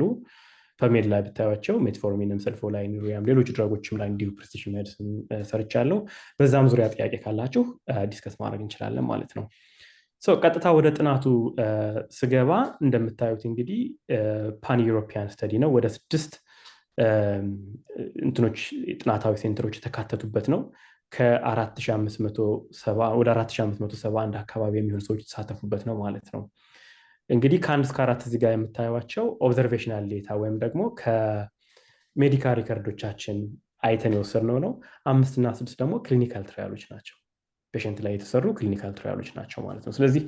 ፐብሜድ ላይ ብታዩቸው ሜትፎርሚንም፣ ሰልፎላይን፣ ዩሪያም ሌሎች ድረጎችም ላይ እንዲሁ ፕሪሲሽን ሜዲሲን ሰርቻለሁ። በዛም ዙሪያ ጥያቄ ካላችሁ ዲስከስ ማድረግ እንችላለን ማለት ነው። ቀጥታ ወደ ጥናቱ ስገባ እንደምታዩት እንግዲህ ፓን ዩሮፒያን ስተዲ ነው። ወደ 6 እንትኖች ጥናታዊ ሴንተሮች የተካተቱበት ነው። ወደ 4571 አካባቢ የሚሆኑ ሰዎች የተሳተፉበት ነው ማለት ነው። እንግዲህ ከ1 እስከ 4 እዚህ ጋር የምታዩቸው ኦብዘርቬሽናል ዴታ ወይም ደግሞ ከሜዲካል ሪከርዶቻችን አይተን የወሰድነው ነው። 5 እና 6 ደግሞ ክሊኒካል ትራያሎች ናቸው። ፔሸንት ላይ የተሰሩ ክሊኒካል ትራያሎች ናቸው ማለት ነው። ስለዚህ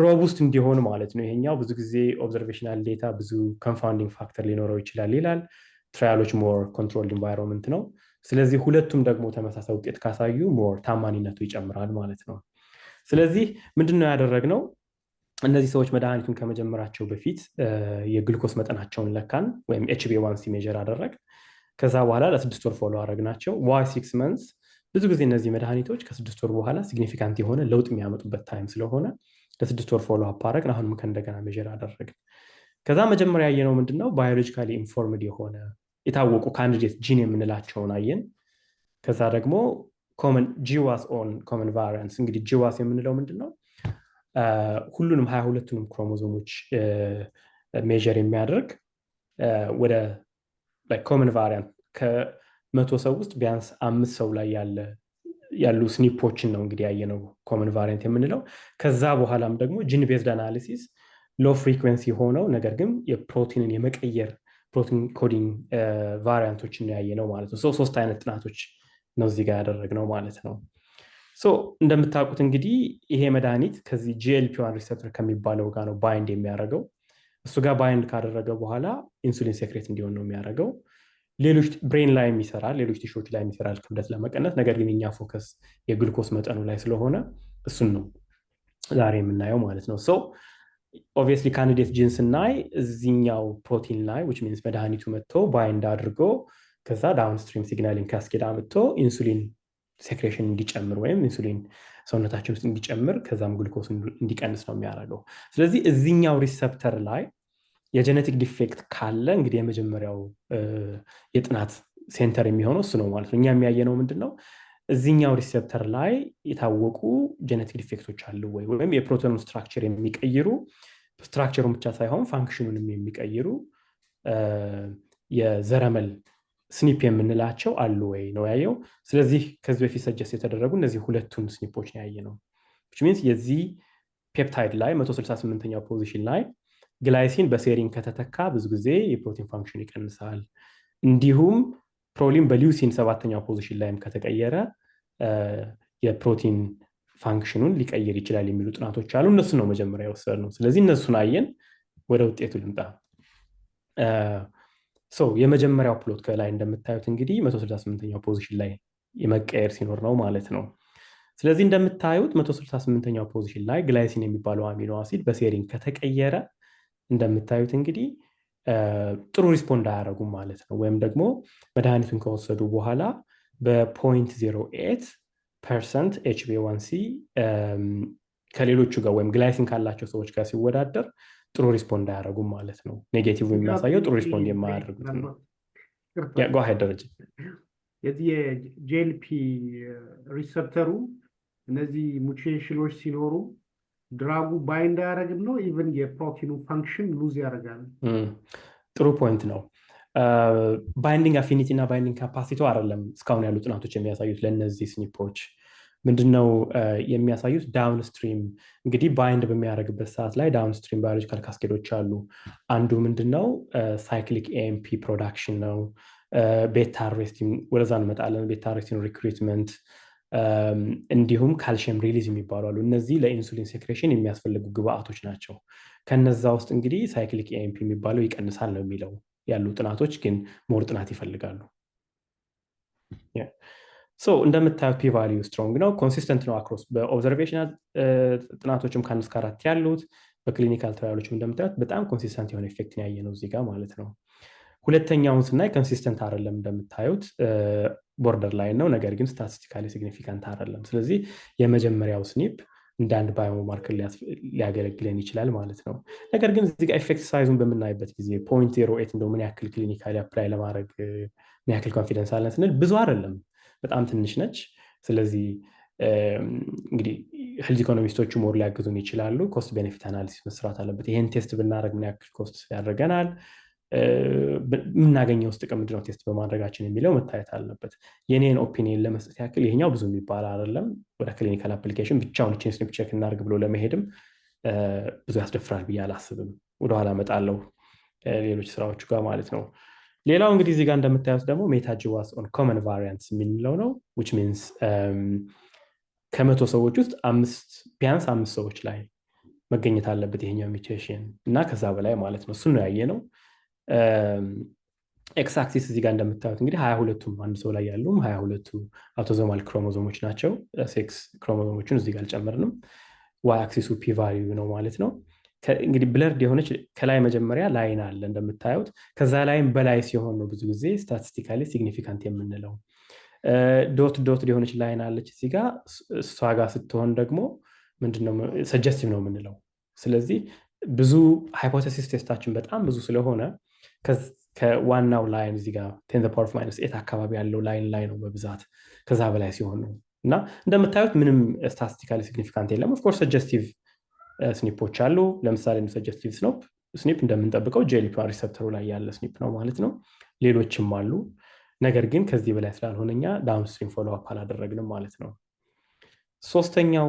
ሮቡስት እንዲሆን ማለት ነው። ይሄኛው ብዙ ጊዜ ኦብዘርቬሽናል ዴታ ብዙ ኮንፋውንዲንግ ፋክተር ሊኖረው ይችላል ይላል። ትራያሎች ሞር ኮንትሮልድ ኢንቫይሮንመንት ነው። ስለዚህ ሁለቱም ደግሞ ተመሳሳይ ውጤት ካሳዩ ሞር ታማኒነቱ ይጨምራል ማለት ነው። ስለዚህ ምንድነው ያደረግነው? እነዚህ ሰዎች መድኃኒቱን ከመጀመራቸው በፊት የግሉኮስ መጠናቸውን ለካን ወይም HbA1c ሜዥር አደረግ። ከዛ በኋላ ለ6 ወር ፎሎ አደረግናቸው። ዋይ 6 መንስ ብዙ ጊዜ እነዚህ መድኃኒቶች ከ6 ወር በኋላ ሲግኒፊካንት የሆነ ለውጥ የሚያመጡበት ታይም ስለሆነ ለ6 ወር ፎሎ አፕ አደረግን። አሁንም ከእንደገና ሜዥር አደረግን። ከዛ መጀመሪያ ያየነው ምንድነው? ባዮሎጂካሊ ኢንፎርምድ የሆነ የታወቁ ካንዲዴት ጂን የምንላቸውን አየን። ከዛ ደግሞ ጂዋስ ኦን ኮመን ቫሪያንስ። እንግዲህ ጂዋስ የምንለው ምንድን ነው? ሁሉንም 22ቱንም ክሮሞዞሞች ሜዥር የሚያደርግ ወደ ኮመን ቫሪያንት ከ100 ሰው ውስጥ ቢያንስ 5 ሰው ላይ ያሉ ስኒፖችን ነው እንግዲህ ያየነው ኮመን ቫሪያንት የምንለው። ከዛ በኋላም ደግሞ ጂን ቤዝድ አናሊሲስ ሎ ፍሪኩዌንሲ ሆነው ነገር ግን የፕሮቲንን የመቀየር ፕሮቲን ኮዲንግ ቫሪያንቶችን ነው ያየነው ማለት ነው። 3 አይነት ጥናቶች ነው እዚህ ጋር ያደረግነው ማለት ነው። እንደምታውቁት እንግዲህ ይሄ መድኃኒት ከዚህ GLP-1 ሪሴፕተር ከሚባለው ጋር ነው ባይንድ የሚያደርገው። እሱ ጋር ባይንድ ካደረገ በኋላ ኢንሱሊን ሴክሬት እንዲሆን ነው የሚያደርገው። ሌሎች ብሬን ላይ ይሰራል፣ ሌሎች ቲሾች ላይ ይሰራል ክብደት ለመቀነስ። ነገር ግን የኛ ፎከስ የግሉኮስ መጠኑ ላይ ስለሆነ እሱን ነው ዛሬ የምናየው ማለት ነው። ኦብቪየስሊ ካንዲዴት ጂን ስናይ እዚኛው ፕሮቲን ላይ which means መድኃኒቱ መጥቶ ባይንድ አድርጎ ከዛ ዳውንስትሪም ሲግናሊንግ ካስኬድ አምጥቶ ኢንሱሊን ሴክሬሽን እንዲጨምር ወይም ኢንሱሊን ሰውነታችን ውስጥ እንዲጨምር ከዛም ግሉኮስ እንዲቀንስ ነው የሚያደርገው። ስለዚህ እዚኛው ሪሰፕተር ላይ የጄኔቲክ ዲፌክት ካለ እንግዲህ የመጀመሪያው የጥናት ሴንተር የሚሆነው እሱ ነው ማለት ነው። እኛ የሚያየነው ምንድነው? እዚኛው ሪሴፕተር ላይ የታወቁ ጄኔቲክ ዲፌክቶች አሉ ወይ ወይም የፕሮቲኑን ስትራክቸር የሚቀይሩ ስትራክቸሩን ብቻ ሳይሆን ፋንክሽኑንም የሚቀይሩ የዘረመል ስኒፕ የምንላቸው አሉ ወይ ነው ያየው። ስለዚህ ከዚህ በፊት ሰጀስት የተደረጉ እነዚህ ሁለቱን ስኒፖች ነው ያየነው። which means የዚህ ፔፕታይድ ላይ 168ኛው ፖዚሽን ላይ ግላይሲን በሴሪን ከተተካ ብዙ ጊዜ የፕሮቲን ፋንክሽን ይቀንሳል። እንዲሁም ፕሮሊን በሊዩሲን 7ኛው ፖዚሽን ላይም ከተቀየረ የፕሮቲን ፋንክሽኑን ሊቀይር ይችላል የሚሉ ጥናቶች አሉ። እነሱ ነው መጀመሪያ የወሰድነው። ስለዚህ እነሱን አየን። ወደ ውጤቱ ልምጣ። የመጀመሪያው ፕሎት ከላይ እንደምታዩት እንግዲህ 168ኛው ፖዚሽን ላይ የመቀየር ሲኖር ነው ማለት ነው። ስለዚህ እንደምታዩት 168ኛው ፖዚሽን ላይ ግላይሲን የሚባለው አሚኖ አሲድ በሴሪን ከተቀየረ እንደምታዩት እንግዲህ ጥሩ ሪስፖንድ አያደርጉም ማለት ነው። ወይም ደግሞ መድኃኒቱን ከወሰዱ በኋላ በ0.08% HbA1c ከሌሎቹ ጋር ወይም ግላይሲን ካላቸው ሰዎች ጋር ሲወዳደር ጥሩ ሪስፖንድ አያደርጉም ማለት ነው። ኔጌቲቭ የሚያሳየው ጥሩ ሪስፖንድ የማያደርጉት ነው። ደረጃ የዚህ የጂኤልፒ ሪሰፕተሩ እነዚህ ሙቴሽኖች ሲኖሩ ድራጉ ባይንድ አያደርግም ነው ኢቨን የፕሮቲኑ ፋንክሽን ሉዝ ያደርጋል። ጥሩ ፖይንት ነው። ባይንዲንግ አፊኒቲ እና ባይንዲንግ ካፓሲቲ አይደለም እስካሁን ያሉ ጥናቶች የሚያሳዩት ለእነዚህ ስኒፖች ምንድነው የሚያሳዩት? ዳውንስትሪም እንግዲህ ባይንድ በሚያደርግበት ሰዓት ላይ ዳውንስትሪም ባዮሎጂካል ካስኬዶች አሉ። አንዱ ምንድነው ሳይክሊክ ኤኤምፒ ፕሮዳክሽን ነው። ቤታ አሬስቲን ወደዛ እንመጣለን። ቤታ አሬስቲን ሪክሩትመንት እንዲሁም ካልሽየም ሪሊዝ የሚባሉ አሉ። እነዚህ ለኢንሱሊን ሴክሬሽን የሚያስፈልጉ ግብአቶች ናቸው። ከነዛ ውስጥ እንግዲህ ሳይክሊክ ኤኤምፒ የሚባለው ይቀንሳል ነው የሚለው ያሉ ጥናቶች ግን ሞር ጥናት ይፈልጋሉ። እንደምታዩት ፒ ቫልዩ ስትሮንግ ነው፣ ኮንሲስተንት ነው አክሮስ በኦብዘርቬሽናል ጥናቶችም ከ1 እስከ 4 ያሉት በክሊኒካል ትራያሎችም እንደምታዩት በጣም ኮንሲስተንት የሆነ ኢፌክት ያየ ነው እዚህ ጋር ማለት ነው። ሁለተኛውን ስናይ ኮንሲስተንት አይደለም፣ እንደምታዩት ቦርደር ላይን ነው፣ ነገር ግን ስታቲስቲካሊ ሲግኒፊካንት አይደለም። ስለዚህ የመጀመሪያው ስኒፕ እንደ አንድ ባዮማርከር ሊያገለግለን ይችላል ማለት ነው። ነገር ግን እዚህ ጋር ኢፌክት ሳይዙን በምናይበት ጊዜ 0.08 እንደው ምን ያክል ክሊኒካሊ አፕላይ ለማድረግ ምን ያክል ኮንፊደንስ አለን ስንል ብዙ አይደለም፣ በጣም ትንሽ ነች። ስለዚህ እንግዲህ ሄልዝ ኢኮኖሚስቶቹ ሞር ሊያግዙን ይችላሉ። ኮስት ቤኔፊት አናሊሲስ መስራት አለበት። ይሄን ቴስት ብናደርግ ምን ያክል ኮስት ያደርገናል፣ የምናገኘው ጥቅም ምንድን ነው ቴስት በማድረጋችን የሚለው መታየት አለበት። የኔን ኦፒኒየን ለመስጠት ያክል ይሄኛው ብዙ የሚባል አይደለም። ወደ ክሊኒካል አፕሊኬሽን ብቻውን ቼን ስኒፕ ቼክ እናድርግ ብሎ ለመሄድም ብዙ ያስደፍራል ብዬ አላስብም። ወደኋላ እመጣለሁ ሌሎች ስራዎቹ ጋር ማለት ነው። ሌላው እንግዲህ እዚህ ጋር እንደምታዩት ደግሞ ሜታጂዋስ ኦን ኮመን ቫሪያንትስ የሚለው ነው። which means ከ100 ሰዎች ውስጥ ቢያንስ 5 ሰዎች ላይ መገኘት አለበት ይሄኛው ሚውቴሽን እና ከዛ በላይ ማለት ነው። እሱን ነው ያየነው። ኤክስ አክሲስ እዚህ ጋር እንደምታዩት እንግዲህ 22ቱም አንድ ሰው ላይ ያሉም 22ቱ አውቶዞማል ክሮሞዞሞች ናቸው። ሴክስ ክሮሞዞሞችን እዚህ ጋር አልጨመርንም። ዋይ አክሲሱ ፒ ቫልዩ ነው ማለት ነው። እንግዲህ ብለርድ የሆነች ከላይ መጀመሪያ ላይን አለ እንደምታዩት። ከዛ ላይም በላይ ሲሆን ነው ብዙ ጊዜ ስታቲስቲካሊ ሲግኒፊካንት የምንለው። ዶት ዶት የሆነች ላይን አለች እዚህ ጋር። እሷ ጋር ስትሆን ደግሞ ምንድነው ሰጀስቲቭ ነው የምንለው። ስለዚህ ብዙ ሃይፖቴሲስ ቴስታችን በጣም ብዙ ስለሆነ ከዋናው ላይን እዚህ ጋር 10⁻⁻8 አካባቢ ያለው ላይን ላይ ነው በብዛት ከዛ በላይ ሲሆን ነው። እና እንደምታዩት ምንም ስታቲስቲካሊ ሲግኒፊካንት የለም። ኦፍኮርስ ሰጀስቲቭ ስኒፖች አሉ። ለምሳሌ ሰጀስቲቭ ስኒፕ እንደምንጠብቀው GLP-1 ሪሰፕተሩ ላይ ያለ ስኒፕ ነው ማለት ነው። ሌሎችም አሉ። ነገር ግን ከዚህ በላይ ስላልሆነኛ ዳውንስትሪም ፎሎ አፕ አላደረግንም ማለት ነው። ሶስተኛው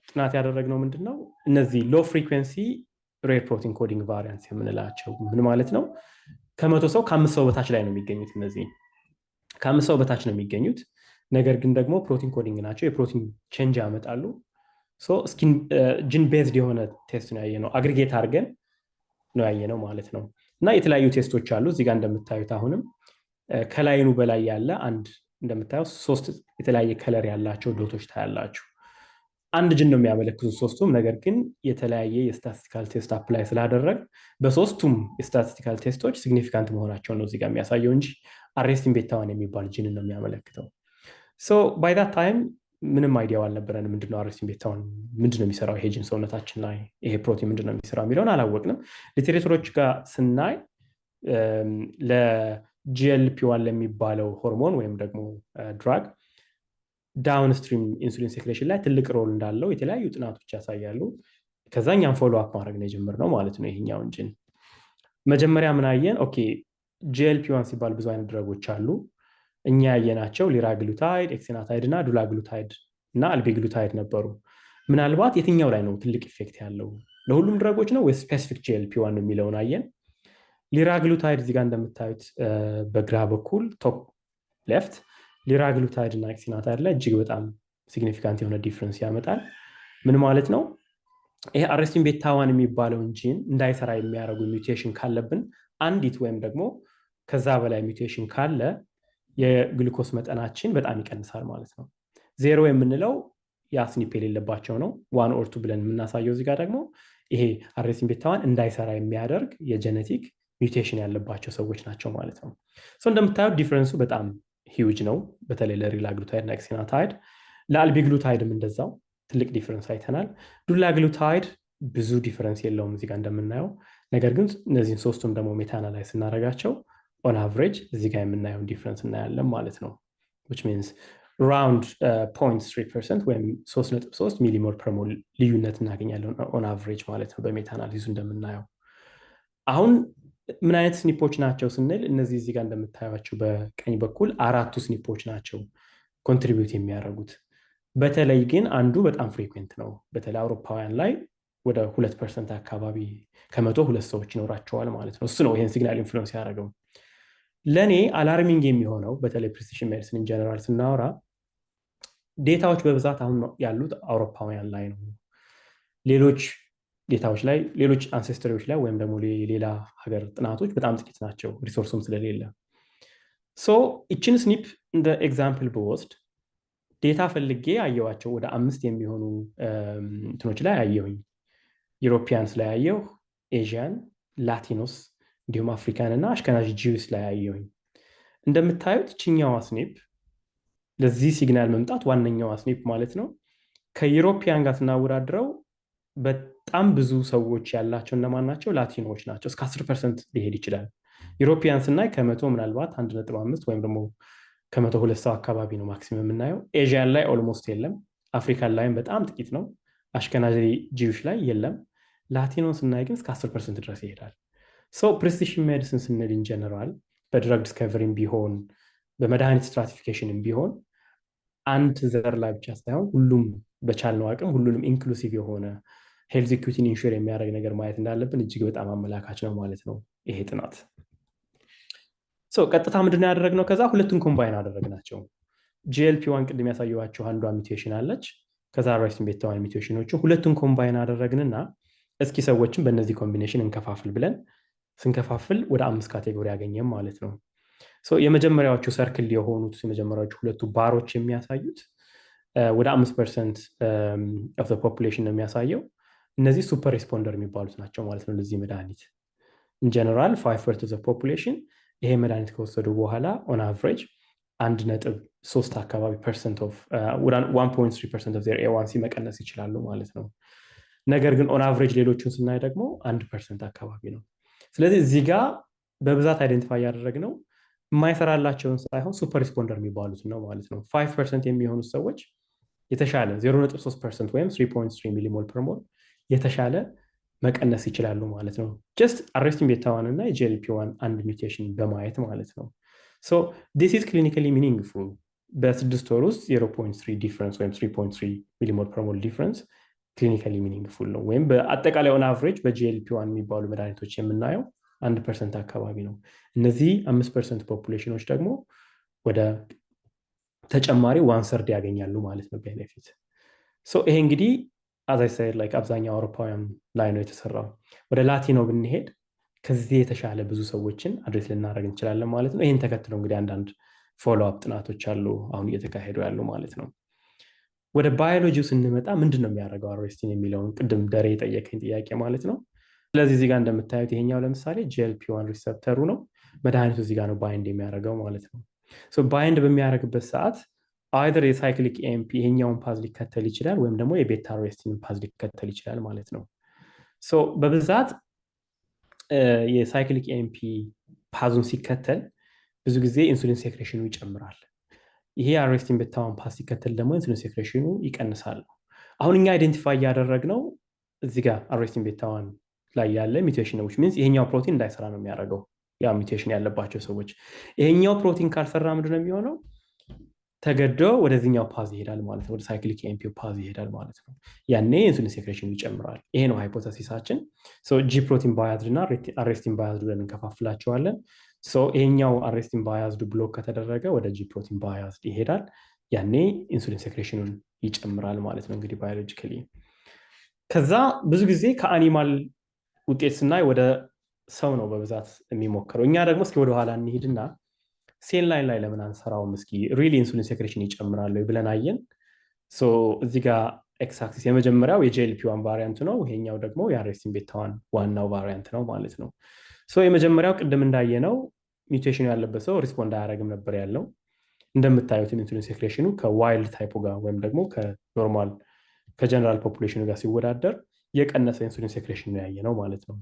ጥናት ያደረግነው ምንድነው? እነዚህ ሎ ፍሪኩዌንሲ ሬር ፕሮቲን ኮዲንግ ቫሪያንስ የምንላቸው ምን ማለት ነው? ከ100 ሰው ከ5 ሰው በታች ላይ ነው የሚገኙት። እነዚህ ከ5 ሰው በታች ነው የሚገኙት። ነገር ግን ደግሞ ፕሮቲን ኮዲንግ ናቸው። የፕሮቲን ቼንጅ ያመጣሉ። ጂን ቤዝድ የሆነ ቴስት ነው ያየነው። አግሪጌት አድርገን ነው ያየነው ማለት ነው። እና የተለያዩ ቴስቶች አሉ። እዚህ ጋር እንደምታዩት አሁንም ከላይኑ በላይ ያለ አንድ እንደምታዩት 3 የተለያየ ከለር ያላቸው ዶቶች ታያላችሁ። አንድ ጅን ነው የሚያመለክቱት ሶስቱም። ነገር ግን የተለያየ የስታቲስቲካል ቴስት አፕላይ ስላደረግ በሶስቱም የስታቲስቲካል ቴስቶች ሲግኒፊካንት መሆናቸው ነው እዚህ ጋር የሚያሳየው እንጂ አሬስቲን ቤታ1 የሚባል ጅንን ነው የሚያመለክተው። ሶ ባይ ዳት ታይም ምንም አይዲያው አልነበረንም። ምንድነው አሬስቲን ቤታ1 ምንድነው የሚሰራው ይሄ ጅን ሰውነታችን ላይ ይሄ ፕሮቲን ምንድነው የሚሰራው የሚለውን አላወቅንም። ሊትሬቸሮች ጋር ስናይ ለጂኤልፒ1 ለሚባለው ሆርሞን ወይም ደግሞ ድራግ ዳውንስትሪም ኢንሱሊን ሴክሬሽን ላይ ትልቅ ሮል እንዳለው የተለያዩ ጥናቶች ያሳያሉ። ከዛኛም ፎሎ አፕ ማድረግ ነው የጀመርነው ማለት ነው። ይሄኛውን ጅን መጀመሪያ ምን አየን? ኦኬ GLP-1 ሲባል ብዙ አይነት ድረጎች አሉ። እኛ ያየናቸው ሊራግሉታይድ፣ ኤክሲናታይድ እና ዱላግሉታይድ እና አልቤግሉታይድ ነበሩ። ምናልባት የትኛው ላይ ነው ትልቅ ኢፌክት ያለው? ለሁሉም ድረጎች ነው ወይ ስፔሲፊክ GLP-1 የሚለውን አየን። ሊራግሉታይድ እዚህ ጋር እንደምታዩት በግራ በኩል ቶፕ ሌፍት ሊራግሉታይድ እና ኤክሲናታይድ ላይ እጅግ በጣም ሲግኒፊካንት የሆነ ዲፍረንስ ያመጣል። ምን ማለት ነው? ይሄ አሬስቲን ቤታ1 የሚባለውን ጂን እንዳይሰራ የሚያደርጉ ሚውቴሽን ካለብን አንዲት ወይም ደግሞ ከዛ በላይ ሚውቴሽን ካለ የግሉኮስ መጠናችን በጣም ይቀንሳል ማለት ነው። 0 የምንለው ያ ስኒፕ የሌለባቸው ነው። 1 or 2 ብለን የምናሳየው እዚህ ጋር ደግሞ ይሄ አሬስቲን ቤታ1 እንዳይሰራ የሚያደርግ የጄኔቲክ ሚውቴሽን ያለባቸው ሰዎች ናቸው ማለት ነው። እንደምታዩት ዲፍረንሱ በጣም ሂውጅ ነው። በተለይ ለሪላግሉታይድ እና ኤክሲናታይድ። ለአልቢግሉታይድም እንደዛው ትልቅ ዲፍረንስ አይተናል። ዱላግሉታይድ ብዙ ዲፍረንስ የለውም እዚህ ጋር እንደምናየው። ነገር ግን እነዚህን ሶስቱም ደግሞ ሜታናላይዝ ስናደርጋቸው ኦን አቨሬጅ እዚህ ጋር የምናየውን ዲፍረንስ እናያለን ማለት ነው። which means around 0.3% ወይም 3.3 ሚሊሞል ፐር ሞል ልዩነት እናገኛለን ኦን አቨሬጅ ማለት ነው በሜታናሊዙ እንደምናየው። አሁን ምን አይነት ስኒፖች ናቸው ስንል እነዚህ እዚህ ጋር እንደምታዩቸው በቀኝ በኩል 4ቱ ስኒፖች ናቸው ኮንትሪቢዩት የሚያደርጉት። በተለይ ግን አንዱ በጣም ፍሪኩዌንት ነው። በተለይ አውሮፓውያን ላይ ወደ 2% አካባቢ ከ100 2 ሰዎች ይኖራቸዋል ማለት ነው። እሱ ነው ይሄን ሲግናል ኢንፍሉዌንስ ያደረገው። ለኔ አላርሚንግ የሚሆነው በተለይ ፕሪሲሽን ሜዲሲን ኢን ጀነራል ስናወራ ዴታዎች በብዛት አሁን ያሉት አውሮፓውያን ላይ ነው። ሌሎች ዴታዎች ላይ ሌሎች አንሴስተሪዎች ላይ ወይም ደግሞ ሌላ ሀገር ጥናቶች በጣም ጥቂት ናቸው ሪሶርሱም ስለሌለ። እችን ስኒፕ እንደ ኤግዛምፕል ብወስድ ዴታ ፈልጌ አየዋቸው። ወደ 5 የሚሆኑ እንትኖች ላይ አየሁኝ። ዩሮፒያንስ ላይ አየሁ፣ ኤዥያን፣ ላቲኖስ እንዲሁም አፍሪካን እና አሽከናዥ ጂውስ ላይ አየሁኝ። እንደምታዩት ችኛዋ ስኒፕ ለዚህ ሲግናል መምጣት ዋነኛዋ ስኒፕ ማለት ነው ከዩሮፒያን ጋር ስናወዳድረው በጣም ብዙ ሰዎች ያላቸው እነማን ናቸው? ላቲኖዎች ናቸው። እስከ 10% ሊሄድ ይችላል። ዩሮፒያን ስናይ ከ100 ምናልባት 1.5 ወይም ደግሞ ከ100 2 ሰው አካባቢ ነው ማክሲመም የምናየው። ኤዥያን ላይ ኦልሞስት የለም። አፍሪካን ላይም በጣም ጥቂት ነው። አሽከናዚ ጂውሽ ላይ የለም። ላቲኖን ስናይ ግን እስከ 10% ድረስ ይሄዳል። ፕሪሲሽን ሜዲሲን ስንል ኢን ጀነራል በድረግ ዲስከቨሪም ቢሆን በመድኃኒት ስትራቲፊኬሽንም ቢሆን አንድ ዘር ላይ ብቻ ሳይሆን ሁሉም በቻልነው አቅም ሁሉንም ኢንክሉሲቭ የሆነ ሄልዝ ኢኩዊቲን ኢንሹር የሚያደርግ ነገር ማየት እንዳለብን እጅግ በጣም አመላካች ነው ማለት ነው ይሄ ጥናት። ቀጥታ ምንድን ነው ያደረግነው? ከዛ ሁለቱን ኮምባይን አደረግናቸው። GLP-1 ቅድም ያሳየኋችሁ አንዷ ሚውቴሽን አለች። ከዛ አሬስቲን ቤታ1 ሚውቴሽኖቹ ሁለቱን ኮምባይን አደረግንና እስኪ ሰዎችን በእነዚህ ኮምቢኔሽን እንከፋፍል ብለን ስንከፋፍል ወደ 5 ካቴጎሪ ያገኘም ማለት ነው። የመጀመሪያዎቹ ሰርክል የሆኑት የመጀመሪያዎቹ ሁለቱ ባሮች የሚያሳዩት ወደ 5% of the population ነው የሚያሳየው። እነዚህ ሱፐር ሪስፖንደር የሚባሉት ናቸው ማለት ነው ለዚህ መድኃኒት። ኢን ጀነራል 5% of the population ይሄ መድኃኒት ከወሰዱ በኋላ ኦን አቨሬጅ 1.3 አካባቢ ፐርሰንት ኦፍ 1.3% of their A1C መቀነስ ይችላሉ ማለት ነው። ነገር ግን ኦን አቨሬጅ ሌሎቹን ስናይ ደግሞ 1% አካባቢ ነው። ስለዚህ እዚህ ጋር በብዛት አይደንቲፋይ ያደረግነው የማይሰራላቸውን ሳይሆን ሱፐር ሪስፖንደር የሚባሉት ነው ማለት ነው። 5% የሚሆኑት ሰዎች የተሻለ 0.3% ወይም 3.3 ሚሊሞል ፐር ሞል የተሻለ መቀነስ ይችላሉ ማለት ነው። ጀስት አሬስቲን ቤታ1 እና የጂኤልፒ1 አንድ ሚውቴሽን በማየት ማለት ነው። ሶ ዲስ ኢዝ ክሊኒካሊ ሚኒንግፉል። በ6 ወር ውስጥ 0.3 ዲፍረንስ ወይም 3.3 ሚሊሞል ፐር ሞል ዲፍረንስ ክሊኒካሊ ሚኒንግፉል ነው። ወይም በአጠቃላይ ኦን አቨሬጅ በጂኤልፒ1 የሚባሉ መድኃኒቶች የምናየው 1% አካባቢ ነው። እነዚህ 5% ፖፑሌሽኖች ደግሞ ወደ ተጨማሪ 1/3 ያገኛሉ ማለት ነው ቤኔፊት። ይሄ እንግዲህ አዛይ ሳይድ ላይክ አብዛኛው አውሮፓውያን ላይ ነው የተሰራው። ወደ ላቲኖ ብንሄድ ከዚህ የተሻለ ብዙ ሰዎችን አድሬስ ልናደርግ እንችላለን ማለት ነው። ይህን ተከትሎ እንግዲህ አንዳንድ ፎሎ አፕ ጥናቶች አሉ አሁን እየተካሄዱ ያሉ ማለት ነው። ወደ ባዮሎጂው ስንመጣ ምንድን ነው የሚያደርገው አሬስቲን የሚለውን ቅድም ደሬ የጠየቀኝ ጥያቄ ማለት ነው። ስለዚህ እዚህ ጋር እንደምታዩት ይሄኛው ለምሳሌ ጂኤልፒ1 ሪሰፕተሩ ነው። መድኃኒቱ እዚህ ጋር ነው ባይንድ የሚያደርገው ማለት ነው። ባይንድ በሚያደርግበት ሰዓት አይደር የሳይክሊክ ኤምፒ ይሄኛውን ፓዝ ሊከተል ይችላል ወይም ደግሞ የቤታ አሬስቲን ፓዝ ሊከተል ይችላል ማለት ነው። በብዛት የሳይክሊክ ኤምፒ ፓዙን ሲከተል ብዙ ጊዜ ኢንሱሊን ሴክሬሽኑ ይጨምራል። ይሄ አሬስቲን ቤታ1 ፓዝ ሲከተል ደግሞ ኢንሱሊን ሴክሬሽኑ ይቀንሳል። አሁን እኛ አይደንቲፋይ እያደረግነው እዚህ ጋር አሬስቲን ቤታ1 ላይ ያለ ሚውቴሽን ነው። ሚንስ ይሄኛው ፕሮቲን እንዳይሰራ ነው የሚያደርገው ያ ሚውቴሽን ያለባቸው ሰዎች። ይሄኛው ፕሮቲን ካልሰራ ምንድን ነው የሚሆነው? ተገዶ ወደዚህኛው ፓዝ ይሄዳል ማለት ነው። ወደ ሳይክሊክ ኤምፒ ፓዝ ይሄዳል ማለት ነው። ያኔ ኢንሱሊን ሴክሬሽን ይጨምራል። ይሄ ነው ሃይፖቴሲሳችን። ጂ ፕሮቲን ባያዝድ እና አሬስቲን ባያዝድ ብለን እንከፋፍላቸዋለን። ይሄኛው አሬስቲን ባያዝድ ብሎክ ከተደረገ ወደ ጂ ፕሮቲን ባያዝድ ይሄዳል። ያኔ ኢንሱሊን ሴክሬሽኑን ይጨምራል ማለት ነው እንግዲህ ባዮሎጂካሊ። ከዛ ብዙ ጊዜ ከአኒማል ውጤት ስናይ ወደ ሰው ነው በብዛት የሚሞክረው። እኛ ደግሞ እስኪ ወደኋላ እንሂድና ሴል ላይን ላይ ለምን አንሰራውም? እስኪ ሪሊ ኢንሱሊን ሴክሬሽን ይጨምራል ብለን አየን። እዚህ ጋር ኤክስ አክሲስ የመጀመሪያው የጂኤልፒ1 ቫሪያንት ነው። ይሄኛው ደግሞ የአሬስቲን ቤታ1 ዋናው ቫሪያንት ነው ማለት ነው። የመጀመሪያው ቅድም እንዳየነው ሚውቴሽኑ ያለበት ሰው ሪስፖንድ አያደርግም ነበር ያለው። እንደምታዩት ኢንሱሊን ሴክሬሽኑ ከዋይልድ ታይፑ ጋር ወይም ደግሞ ከኖርማል ከጀነራል ፖፑሌሽኑ ጋር ሲወዳደር የቀነሰ ኢንሱሊን ሴክሬሽን ነው ያየነው ማለት ነው።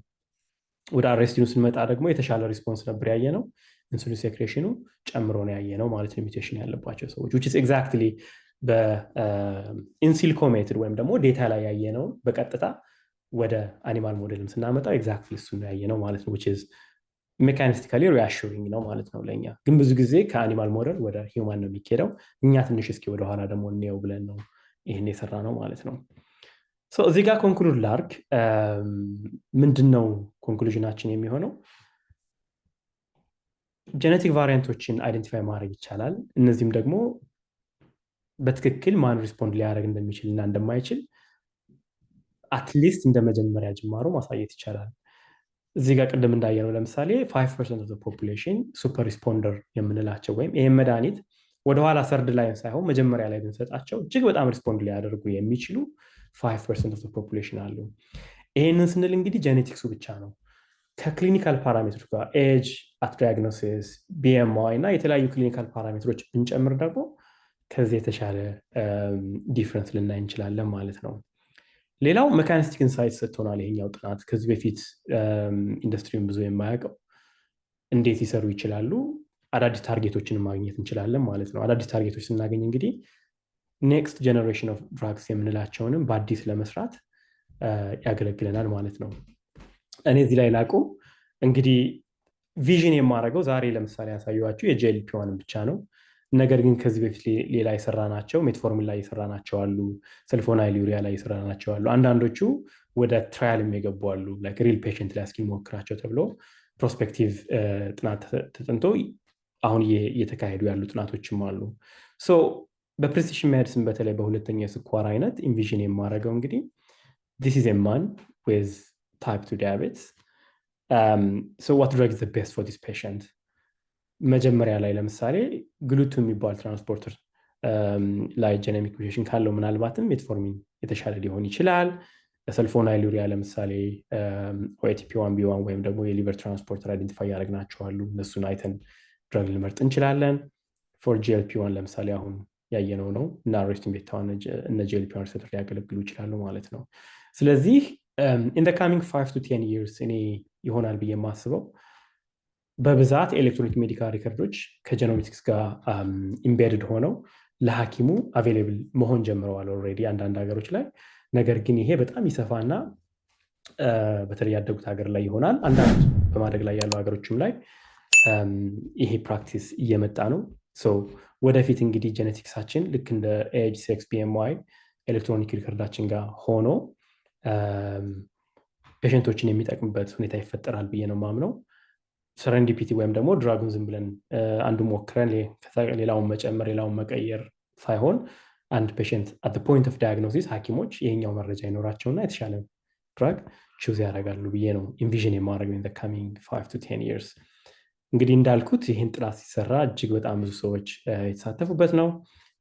ወደ አሬስቲኑ ስንመጣ ደግሞ የተሻለ ሪስፖንስ ነበር ያየነው። ኢንሱሊን ሴክሬሽኑ ጨምሮ ነው ያየነው ማለት ነው ሚውቴሽን ያለባቸው ሰዎች which is exactly በኢንሲልኮ ሜትድ ወይም ደግሞ ዴታ ላይ ያየነው በቀጥታ ወደ አኒማል ሞዴልም ስናመጣው ኤግዛክትሊ እሱ ነው ያየነው ማለት ነው which is ሜካኒስቲካሊ ሪአሹሪንግ ነው ማለት ነው ለኛ። ግን ብዙ ጊዜ ከአኒማል ሞዴል ወደ ሂውማን ነው የሚኬደው። እኛ ትንሽ እስኪ ወደኋላ ደግሞ እንየው ብለን ነው ይህን የሰራ ነው ማለት ነው። እዚህ ጋር ኮንክሉድ ላርክ ምንድን ነው ኮንክሉዥናችን የሚሆነው? ጄኔቲክ ቫሪያንቶችን አይደንቲፋይ ማድረግ ይቻላል። እነዚህም ደግሞ በትክክል ማን ሪስፖንድ ሊያደርግ እንደሚችል እና እንደማይችል አትሊስት እንደ መጀመሪያ ጅማሮ ማሳየት ይቻላል። እዚህ ጋር ቅድም እንዳየነው ለምሳሌ 5% ኦፍ ፖፑሌሽን ሱፐር ሪስፖንደር የምንላቸው ወይም ይህም መድኃኒት ወደኋላ ሰርድ ላይ ሳይሆን መጀመሪያ ላይ ብንሰጣቸው እጅግ በጣም ሪስፖንድ ሊያደርጉ የሚችሉ 5% ኦፍ ፖፑሌሽን አሉ። ይህንን ስንል እንግዲህ ጄኔቲክሱ ብቻ ነው። ከክሊኒካል ፓራሜትሮች ጋር ኤጅ፣ አት ዳያግኖሲስ፣ ቢኤምአይ እና የተለያዩ ክሊኒካል ፓራሜትሮች ብንጨምር ደግሞ ከዚህ የተሻለ ዲፍረንስ ልናይ እንችላለን ማለት ነው። ሌላው ሜካኒስቲክ ኢንሳይት ሰጥቶናል ይሄኛው ጥናት። ከዚህ በፊት ኢንዱስትሪውን ብዙ የማያውቀው እንዴት ይሰሩ ይችላሉ፣ አዳዲስ ታርጌቶችን ማግኘት እንችላለን ማለት ነው። አዳዲስ ታርጌቶች ስናገኝ እንግዲህ ኔክስት ጀነሬሽን ኦፍ ድራግስ የምንላቸውንም በአዲስ ለመስራት ያገለግለናል ማለት ነው። እኔ እዚህ ላይ ላቁም። እንግዲህ ቪዥን የማደርገው ዛሬ ለምሳሌ ያሳየኋችሁ የጂኤልፒ1 ብቻ ነው። ነገር ግን ከዚህ በፊት ሌላ የሰራናቸው ሜትፎርሚን ላይ የሰራናቸው አሉ፣ ሰልፎናይል ዩሪያ ላይ የሰራናቸው አሉ። አንዳንዶቹ ወደ ትራያልም የገቡ አሉ፣ ላይክ ሪል ፔሽንት ላይ እስኪሞክራቸው ተብሎ ፕሮስፔክቲቭ ጥናት ተጠንቶ አሁን እየተካሄዱ ያሉ ጥናቶችም አሉ። በፕሪሲሽን ሜዲሲን በተለይ በሁለተኛ የስኳር አይነት ኢንቪዥን የማደርገው እንግዲህ this is a man with type 2 diabetes. So what drug is the best for this patient? መጀመሪያ ላይ ለምሳሌ ግሉቱ የሚባል ትራንስፖርተር ላይ ጄኔቲክ ሚውቴሽን ካለው ምናልባትም ሜትፎርሚን የተሻለ ሊሆን ይችላል። ለሰልፎናይል ዩሪያ ለምሳሌ OATP1B1 ወይም ደግሞ የሊቨር ትራንስፖርተር አይደንቲፋይ ያደረግናቸዋሉ። እነሱን አይተን ድራግ ልመርጥ እንችላለን። ፎር GLP1 ለምሳሌ አሁን ያየነው ነው እና አሬስቲን ቤታ1 እነ GLP1 ሪሴፕተር ሊያገለግሉ ይችላሉ ማለት ነው። ስለዚህ in the coming 5 to 10 years እኔ ይሆናል ብዬ የማስበው በብዛት ኤሌክትሮኒክ ሜዲካል ሪከርዶች ከጀኖሚክስ ጋር ኢምቤድድ ሆነው ለሐኪሙ አቬሌብል መሆን ጀምረዋል ኦልሬዲ አንዳንድ ሀገሮች ላይ። ነገር ግን ይሄ በጣም ይሰፋና በተለይ ያደጉት ሀገር ላይ ይሆናል። አንዳንድ በማደግ ላይ ያሉ ሀገሮችም ላይ ይሄ ፕራክቲስ እየመጣ ነው። ወደፊት እንግዲህ ጄኔቲክሳችን ልክ እንደ ኤኤች6 ቢኤምዋይ ኤሌክትሮኒክ ሪከርዳችን ጋር ሆኖ ፔሸንቶችን የሚጠቅምበት ሁኔታ ይፈጠራል ብዬ ነው ማምነው። ሰረንዲፒቲ ወይም ደግሞ ድራጉን ዝም ብለን አንዱ ሞክረን ሌላውን መጨመር ሌላውን መቀየር ሳይሆን አንድ ፔሸንት አት ፖይንት ኦፍ ዳያግኖሲስ ሐኪሞች ይሄኛው መረጃ ይኖራቸውና የተሻለ ድራግ ቹዝ ያደርጋሉ ብዬ ነው ኢንቪዥን የማድረግ ኢን ዘ ካሚንግ 5 to 10 years። እንግዲህ እንዳልኩት ይህን ጥናት ሲሰራ እጅግ በጣም ብዙ ሰዎች የተሳተፉበት ነው።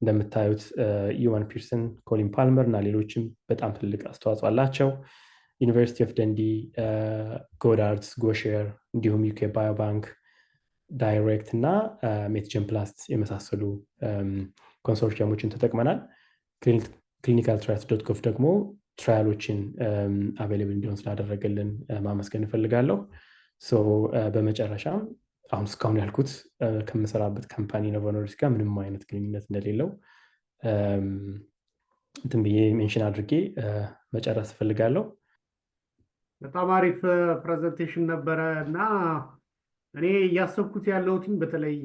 እንደምታዩት ዩዋን ፒርሰን፣ ኮሊን ፓልመር እና ሌሎችም በጣም ትልቅ አስተዋጽኦ አላቸው። ዩኒቨርሲቲ ኦፍ ደንዲ፣ ጎዳርድስ፣ ጎሼር እንዲሁም ዩኬ ባዮባንክ፣ ዳይሬክት እና ሜትጀን ፕላስት የመሳሰሉ ኮንሶርቲየሞችን ተጠቅመናል። ክሊኒካል ትራያልስ ዶት ጎቭ ደግሞ ትራያሎችን አቬይላብል እንዲሆን ስላደረገልን ማመስገን እፈልጋለሁ። በመጨረሻም አሁን እስካሁን ያልኩት ከምሰራበት ካምፓኒ ኖቮ ኖርዲስክ ጋር ምንም አይነት ግንኙነት እንደሌለው እንትን ብዬ ሜንሽን አድርጌ መጨረስ እፈልጋለሁ። በጣም አሪፍ ፕሬዘንቴሽን ነበረ እና እኔ እያሰብኩት ያለሁትኝ በተለይ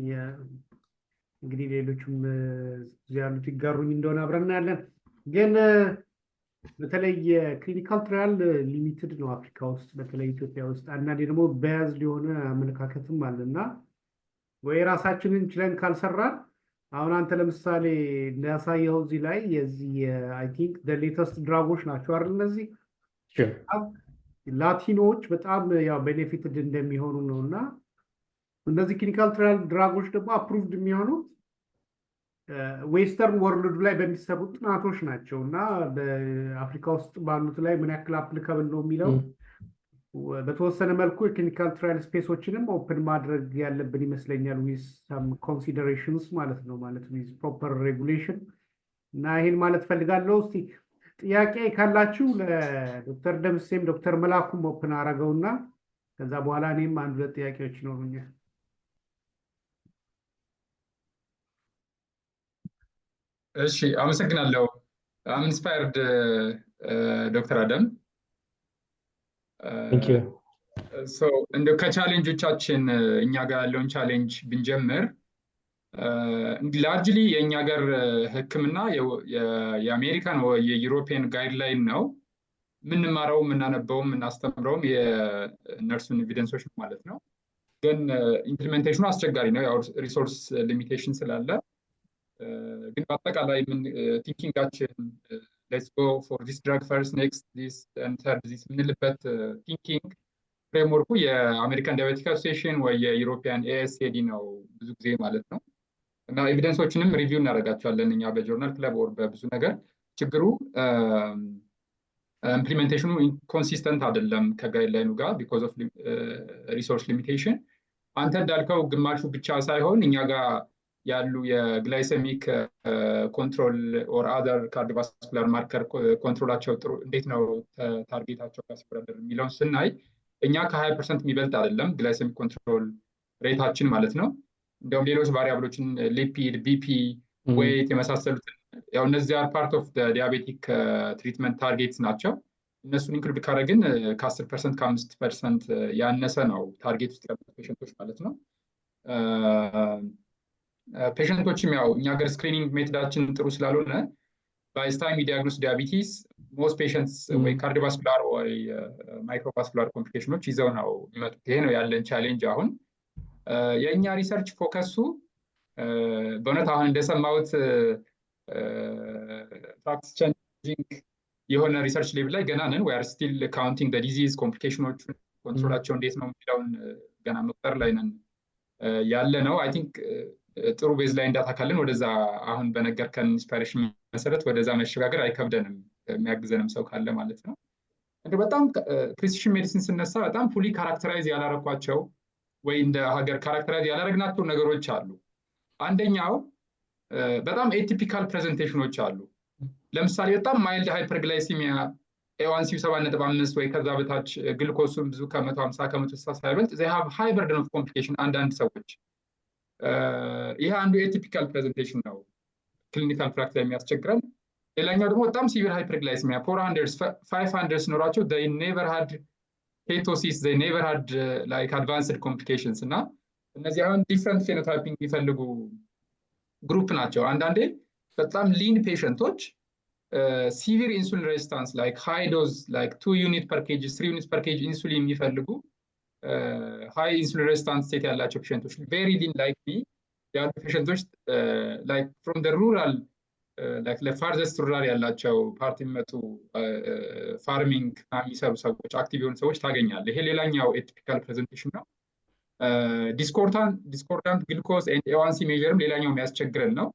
እንግዲህ ሌሎችም ያሉት ይጋሩኝ እንደሆነ አብረን እናያለን። ግን በተለይ የክሊኒካል ትራያል ሊሚትድ ነው አፍሪካ ውስጥ በተለይ ኢትዮጵያ ውስጥ። አንዳንዴ ደግሞ በያዝ ሊሆነ አመለካከትም አለና ወይ ራሳችንን ችለን ካልሰራን አሁን አንተ ለምሳሌ እንዳሳየው እዚህ ላይ የዚህ አይ ቲንክ ሌተስት ድራጎች ናቸው አይደል? እነዚህ ላቲኖዎች በጣም ያው ቤኔፊትድ እንደሚሆኑ ነው እና እነዚህ ክሊኒካል ትራያል ድራጎች ደግሞ አፕሩቭድ የሚሆኑት ዌስተርን ወርልዱ ላይ በሚሰሩ ጥናቶች ናቸው እና በአፍሪካ ውስጥ ባሉት ላይ ምን ያክል አፕሊካብል ነው የሚለው በተወሰነ መልኩ የክሊኒካል ትራያል ስፔሶችንም ኦፕን ማድረግ ያለብን ይመስለኛል ዊዝ ሳም ኮንሲደሬሽንስ ማለት ነው ዊዝ ፕሮፐር ሬጉሌሽን እና ይሄን ማለት ፈልጋለሁ። እስቲ ጥያቄ ካላችሁ ለዶክተር ደምሴም ዶክተር መላኩም ኦፕን አረገውና ከዛ በኋላ እኔም አንድ ሁለት ጥያቄዎች ይኖሩኛል። እሺ አመሰግናለሁ። አም ኢንስፓየርድ ዶክተር አደም። እንደው ከቻሌንጆቻችን እኛ ጋር ያለውን ቻሌንጅ ብንጀምር ላርጅሊ የእኛ ሀገር ሕክምና የአሜሪካን ወይ የዩሮፒያን ጋይድላይን ነው የምንማረው የምናነበውም የምናስተምረውም የነርሱን ኤቪደንሶች ማለት ነው። ግን ኢምፕሊሜንቴሽኑ አስቸጋሪ ነው ያው ሪሶርስ ሊሚቴሽን ስላለ። ግን በአጠቃላይ ቲንኪንጋችን ሌትስ ጎ ፎር ዲስ ድራግ ፈርስት ኔክስት ዲስ ኤንድ ተርድ ዲስ የምንልበት ቲንኪንግ ፍሬምወርኩ የአሜሪካን ዳያቤቲክ አሶሲዬሽን ወይ የዩሮፒያን ኤኤስኤዲ ነው ብዙ ጊዜ ማለት ነው። እና ኤቪደንሶችንም ሪቪው እናደርጋቸዋለን እኛ በጆርናል ክለብ ወር በብዙ ነገር። ችግሩ ኢምፕሊሜንቴሽኑ ኢንኮንሲስተንት አይደለም ከጋይድላይኑ ጋር ቢኮዝ ኦፍ ሪሶርስ ሊሚቴሽን። አንተ እንዳልከው ግማሹ ብቻ ሳይሆን እኛ ጋር ያሉ የግላይሰሚክ ኮንትሮል ኦር አዘር ካርዲዮቫስኩላር ማርከር ኮንትሮላቸው ጥሩ እንዴት ነው ታርጌታቸው ጋር ሲወዳደር የሚለውን ስናይ እኛ ከ20% የሚበልጥ አይደለም ግላይሰሚክ ኮንትሮል ሬታችን ማለት ነው። እንደውም ሌሎች ቫሪያብሎችን ሊፒድ፣ ቢፒ፣ ዌይት የመሳሰሉትን ያው እነዚህ አር ፓርት ኦፍ ዲያቤቲክ ትሪትመንት ታርጌትስ ናቸው። እነሱን ኢንክሉድ ካደረግን ከ10% ከ5% ያነሰ ነው ታርጌት ውስጥ ያሉት ፔሸንቶች ማለት ነው። ፔሸንቶችም ያው እኛ ሀገር ስክሪኒንግ ሜቶዳችን ጥሩ ስላልሆነ ባይ ታይም ዲያግኖስ ዲያቤቲስ ሞስት ፔሸንትስ ወይ ካርዲዮቫስኩላር ወይ ማይክሮቫስኩላር ኮምፕሊኬሽኖች ይዘው ነው የሚመጡት። ይሄ ነው ያለን ቻሌንጅ። አሁን የእኛ ሪሰርች ፎከሱ በእውነት አሁን እንደሰማሁት ፕራክቲስ ቼንጂንግ የሆነ ሪሰርች ሌቭል ላይ ገና ነን። ዊ አር ስቲል ካውንቲንግ ዲዚዝ ኮምፕሊኬሽኖች ኮንትሮላቸው እንዴት ነው የሚለውን ገና መቁጠር ላይ ነን ያለ ነው። አይ ቲንክ ጥሩ ቤዝ ላይ እንዳታካለን ወደዛ አሁን በነገርከን ኢንስፓይሬሽን መሰረት ወደዛ መሸጋገር አይከብደንም የሚያግዘንም ሰው ካለ ማለት ነው። እንደ በጣም ፕሪሲሽን ሜዲሲን ስነሳ በጣም ፉሊ ካራክተራይዝ ያላረኳቸው ወይ እንደ ሀገር ካራክተራይዝ ያላረግናቸው ነገሮች አሉ። አንደኛው በጣም ኤቲፒካል ፕሬዘንቴሽኖች አሉ። ለምሳሌ በጣም ማይልድ ሃይፐርግላይሲሚያ ኤዋንሲው 7.5 ወይ ከዛ በታች ግሉኮሱም ብዙ ከ150 ከ160 ሳይበልጥ they have high burden of complication አንዳንድ ሰዎች ይሄ አንዱ ኤቲፒካል ፕሬዘንቴሽን ነው ክሊኒካል ፕራክቲስ ላይ የሚያስቸግረን። ሌላኛው ደግሞ በጣም ሲቪር ሃይፐርግላይሲሚያ 400 500 ኖራቸው they never had ketosis they never had like advanced complications እና እነዚህ አሁን ዲፈረንት ፌኖታይፒንግ የሚፈልጉ ግሩፕ ናቸው። አንዳንዴ በጣም ሊን ፔሸንቶች severe insulin resistance like high dose like 2 unit per kg 3 units per kg insulin የሚፈልጉ high insulin resistance state ያላቸው ፔሸንቶች very lean like me ያሉ ፔሸንቶች like from the rural like the farthest rural ያላቸው ፓርቲ መጡ ፋርሚንግ የሚሰሩ ሰዎች አክቲቭ የሆኑ ሰዎች ታገኛለህ። ይሄ ሌላኛው ኤቲፒካል ፕሬዘንቴሽን ነው። discordant glucose and A1C measure ሌላኛው የሚያስቸግረን ነው።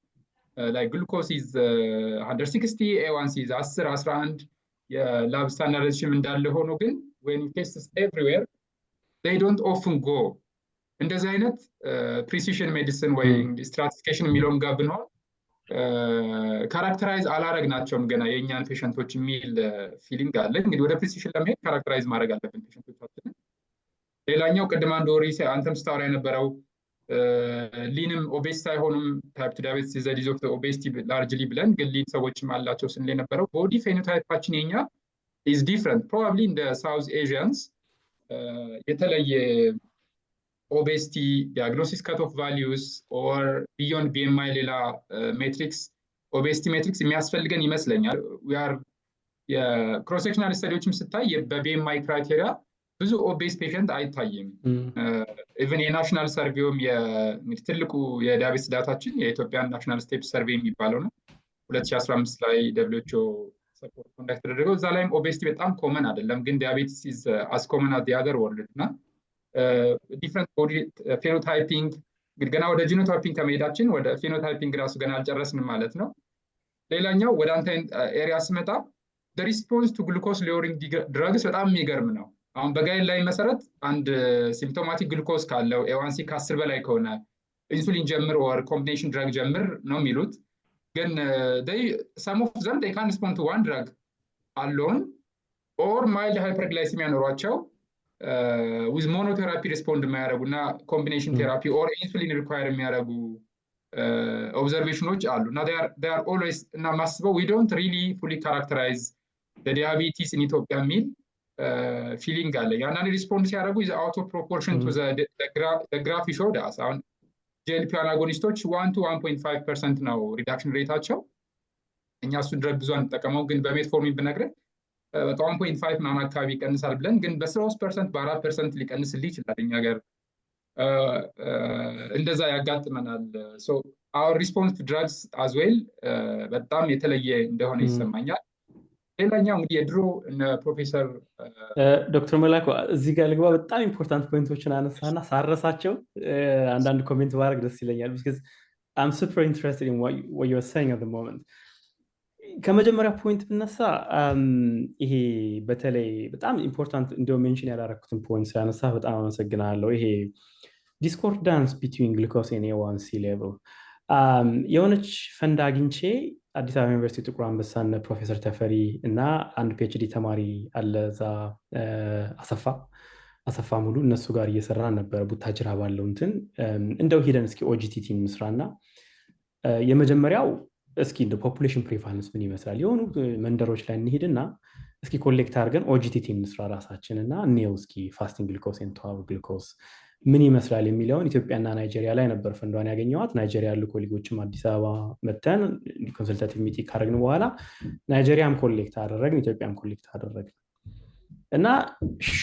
like glucose is 160 A1C is 10 11 የላብ ስታንዳርዳይዜሽን እንዳለ ሆኖ ግን when you test this everywhere they don't often go እንደዚህ አይነት precision medicine ወይ stratification የሚለውን ጋር ብንሆን ካራክተራይዝ አላረግናቸውም ገና የኛን ፔሸንቶች የሚል ፊሊንግ አለ። እንግዲህ ወደ precision ለመሄድ ካራክተራይዝ ማድረግ አለብን ፔሸንቶቻችንን። ሌላኛው ቅድም አንድ ወሬ አንተም ስታወራ የነበረው ሊንም ኦቤስ ሳይሆኑም ታይፕ 2 ዳያቤቲስ ኢዝ ዲዝ ኦፍ ኦቤሲቲ ላርጅሊ ብለን ግን ሊን ሰዎችም አላቸው ስንል የነበረው ቦዲ ፌኖታይፓችን የኛ ኢዝ ዲፍረንት ፕሮባብሊ እንደ ሳውዝ ኤዥያንስ የተለየ ኦቤሲቲ ዲያግኖሲስ ካት ኦፍ ቫሊዩስ ኦር ቢዮንድ ቢኤምአይ ሌላ ሜትሪክስ ኦቤሲቲ ሜትሪክስ የሚያስፈልገን ይመስለኛል። ዊ አር የክሮስ ሴክሽናል ስተዲዎችም ስታይ በቢኤምአይ ክራይቴሪያ ብዙ ኦቤስ ፔሸንት አይታይም። ኢቨን የናሽናል ሰርቬውም ትልቁ የዳያቤቲስ ዳታችን የኢትዮጵያን ናሽናል ስቴፕ ሰርቬይ የሚባለው ነው 2015 ላይ WHO ሰፖርት ኮንዳክት ተደረገው። እዛ ላይም ኦቤሲቲ በጣም ኮመን አይደለም ግን ዳያቤቲስ ኢዝ አስ ኮመን አት ዘ አዘር ወርልድ እና ዲፍረንት ቦዲ ፌኖታይፒንግ እንግዲህ ገና ወደ ጂኖታይፒንግ ከመሄዳችን ወደ ፌኖታይፒንግ ራሱ ገና አልጨረስንም ማለት ነው። ሌላኛው ወደ አንተ ኤሪያ ስመጣ the response to glucose lowering drugs በጣም የሚገርም ነው። አሁን በጋይድ ላይ መሰረት አንድ ሲምፕቶማቲክ ግሉኮስ ካለው A1C ከ10 በላይ ከሆነ ኢንሱሊን ጀምር or combination drug ጀምር ነው የሚሉት። ግን some of them they can respond to one drug alone or mild hyperglycemia ኖሯቸው with monotherapy respond የሚያደርጉና combination therapy or insulin require የሚያደርጉ ኦብዘርቬሽኖች አሉ እና they are always እና ማስበው we don't really fully characterize the diabetes in Ethiopia የሚል ፊሊንግ አለ። ያንን ሪስፖንድ ሲያደርጉ is out of proportion to the graph showed us አሁን GLP-1 አጎኒስቶች 1 to 1.5% ነው ሪዳክሽን ሬታቸው። እኛ እሱን ድረግ ብዙ አንጠቀመው ግን በሜትፎርሚን ብነግርህ በቃ 1.5 ምናምን አካባቢ ይቀንሳል ብለን ግን በ3% በ4% ሊቀንስልህ ይችላል። እኛ ጋር እንደዛ ያጋጥመናል። so our response to drugs as well በጣም የተለየ እንደሆነ ይሰማኛል። ሌላኛው እንግዲህ የድሮ ፕሮፌሰር ዶክተር መላኩ እዚህ ጋር ልግባ። በጣም ኢምፖርታንት ፖይንቶችን አነሳና ሳረሳቸው አንዳንድ ኮሜንት ማድረግ ደስ ይለኛል because I'm super interested in what you're saying at the moment። ከመጀመሪያ ፖይንት ብነሳ ይሄ በተለይ በጣም ኢምፖርታንት እንደው ሜንሽን ያላረኩትን ፖይንት ሳነሳ በጣም አመሰግናለሁ። ይሄ discordance between glucose and A1C level የሆነች ፈንድ አግኝቼ አዲስ አበባ ዩኒቨርሲቲ ጥቁር አንበሳን ፕሮፌሰር ተፈሪ እና አንድ ፒኤችዲ ተማሪ አለ እዛ አሰፋ ሙሉ እነሱ ጋር እየሰራን ነበር ቡታጅራ ባለው እንትን እንደው ሄደን እስኪ ኦጂቲቲ እንስራና የመጀመሪያው እስኪ እንደ ፖፑሌሽን ፕሪቫለንስ ምን ይመስላል የሆኑ መንደሮች ላይ እንሄድና እስኪ ኮሌክት አድርገን ኦጂቲቲ እንስራ ራሳችንና እኔው እስኪ ፋስቲንግ ግሉኮስ ኤንድ ቶታል ግሉኮስ ምን ይመስላል የሚለውን ኢትዮጵያና ናይጄሪያ ላይ ነበር ፈንዷን ያገኘዋት። ናይጄሪያ ያሉ ኮሊጎችም አዲስ አበባ መተን ኮንሰልታቲቭ ሚቲንግ ካደረግን በኋላ ናይጄሪያም ኮሌክት አደረግን ኢትዮጵያም ኮሌክት አደረግን እና